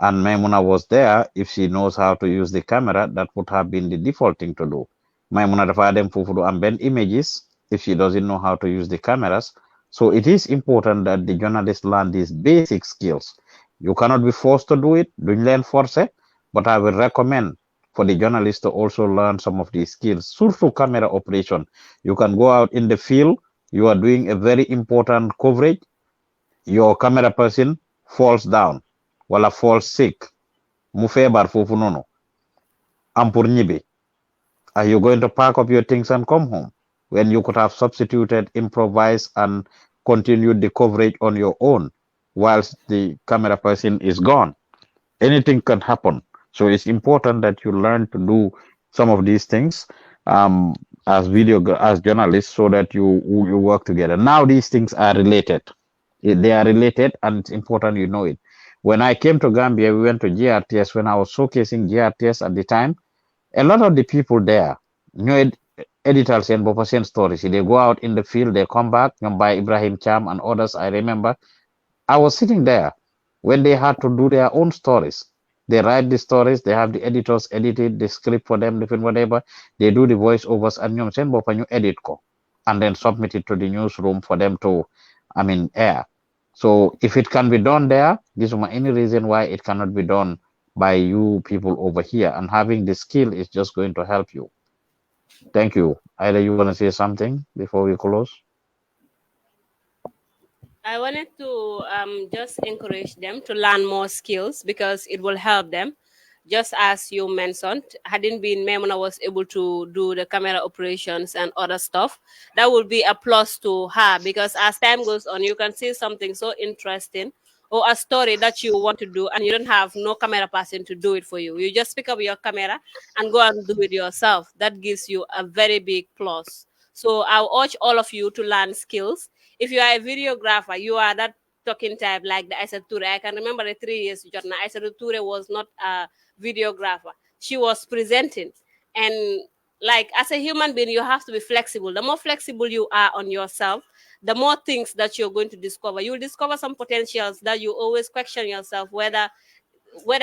and Maimuna was there, if she knows how to use the camera, that would have been the default thing to do. Maimuna dafa dem fufu do ambend images if she doesn't know how to use the cameras. So it is important that the journalists learn these basic skills. You cannot be forced to do it, duñ leen force, but I will recommend for the journalists to also learn some of these skills. Surtout camera operation. You can go out in the field, you are doing a very important coverage, your camera person falls down wala falls sick mu feebar foofu noonu am pour ñibbi. Are you going to pack up your things and come home when you could have substituted, improvised, and continued the coverage on your own whilst the camera person is gone? Anything can happen. So it's important that you learn to do some of these things. as as journalists so that you work together. Now these things are related. They are related, and it's important you know it. When I came to Gambia, we went to GRTS. When I was showcasing GRTS at the time, a lot of the people there, new editors and Bopasen stories, they go out in the field, they come back, by Ibrahim Cham and others, I remember. I was sitting there when they had to do their own stories. They write the stories, they have the editors edit the script for them, different whatever. They do the voiceovers and you edit ko, and then submit it to the newsroom for them to, air. So if it can be done there, this is any reason why it cannot be done by you people over here. And having the skill is just going to help you. Thank you. Either you want to say something before we close? I wanted to just encourage them to learn more skills because it will help them. Just as you mentioned, hadn't been Memona was able to do the camera operations and other stuff, that would be a plus to her because as time goes on, you can see something so interesting or a story that you want to do and you don't have no camera person to do it for you. You just pick up your camera and go and do it yourself. That gives you a very big plus. So I urge all of you to learn skills. If you are a videographer, you are that talking type like the Aisha Toure. I can remember the 3 years Aisha Toure was not a videographer. She was presenting. And like as a human being, you have to be flexible. The more flexible you are on yourself, the more things that you're going to discover. You'll discover some potentials that you always question yourself whether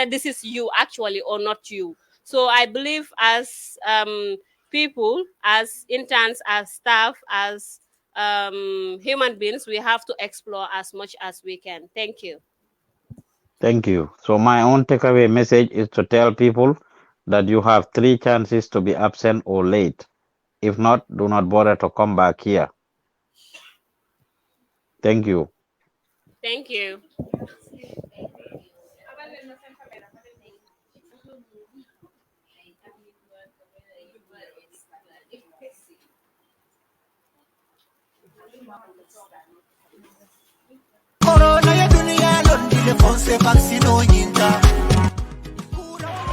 this is you actually or not you. So I believe as people, as interns, as staff, as human beings, we have to explore as much as we can. Thank you. Thank you. So my own takeaway message is to tell people that you have 3 chances to be absent or late. If not, do not bother to come back here. Thank you. Thank you.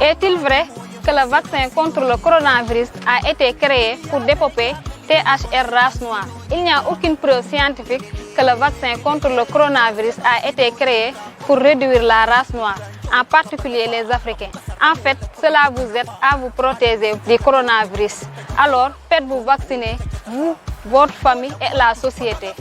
Est-il vrai que le vaccin contre le coronavirus a été créé pour développer THR race noire? Il n'y a aucune preuve scientifique que le vaccin contre le coronavirus a été créé pour réduire la race noire, en particulier les Africains. En fait, cela vous aide à vous protéger du coronavirus. Alors, faites-vous vacciner, vous, votre famille et la société.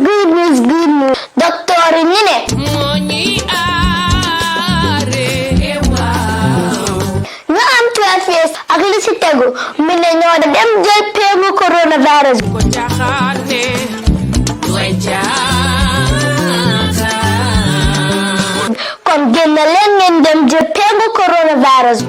Good news. Doctor Nine. Ñu am 12 years ak li ci tegu mi ne ñoo dem jël péngu coronavirus. Kon génn leen ngeen dem jël péngu coronavirus.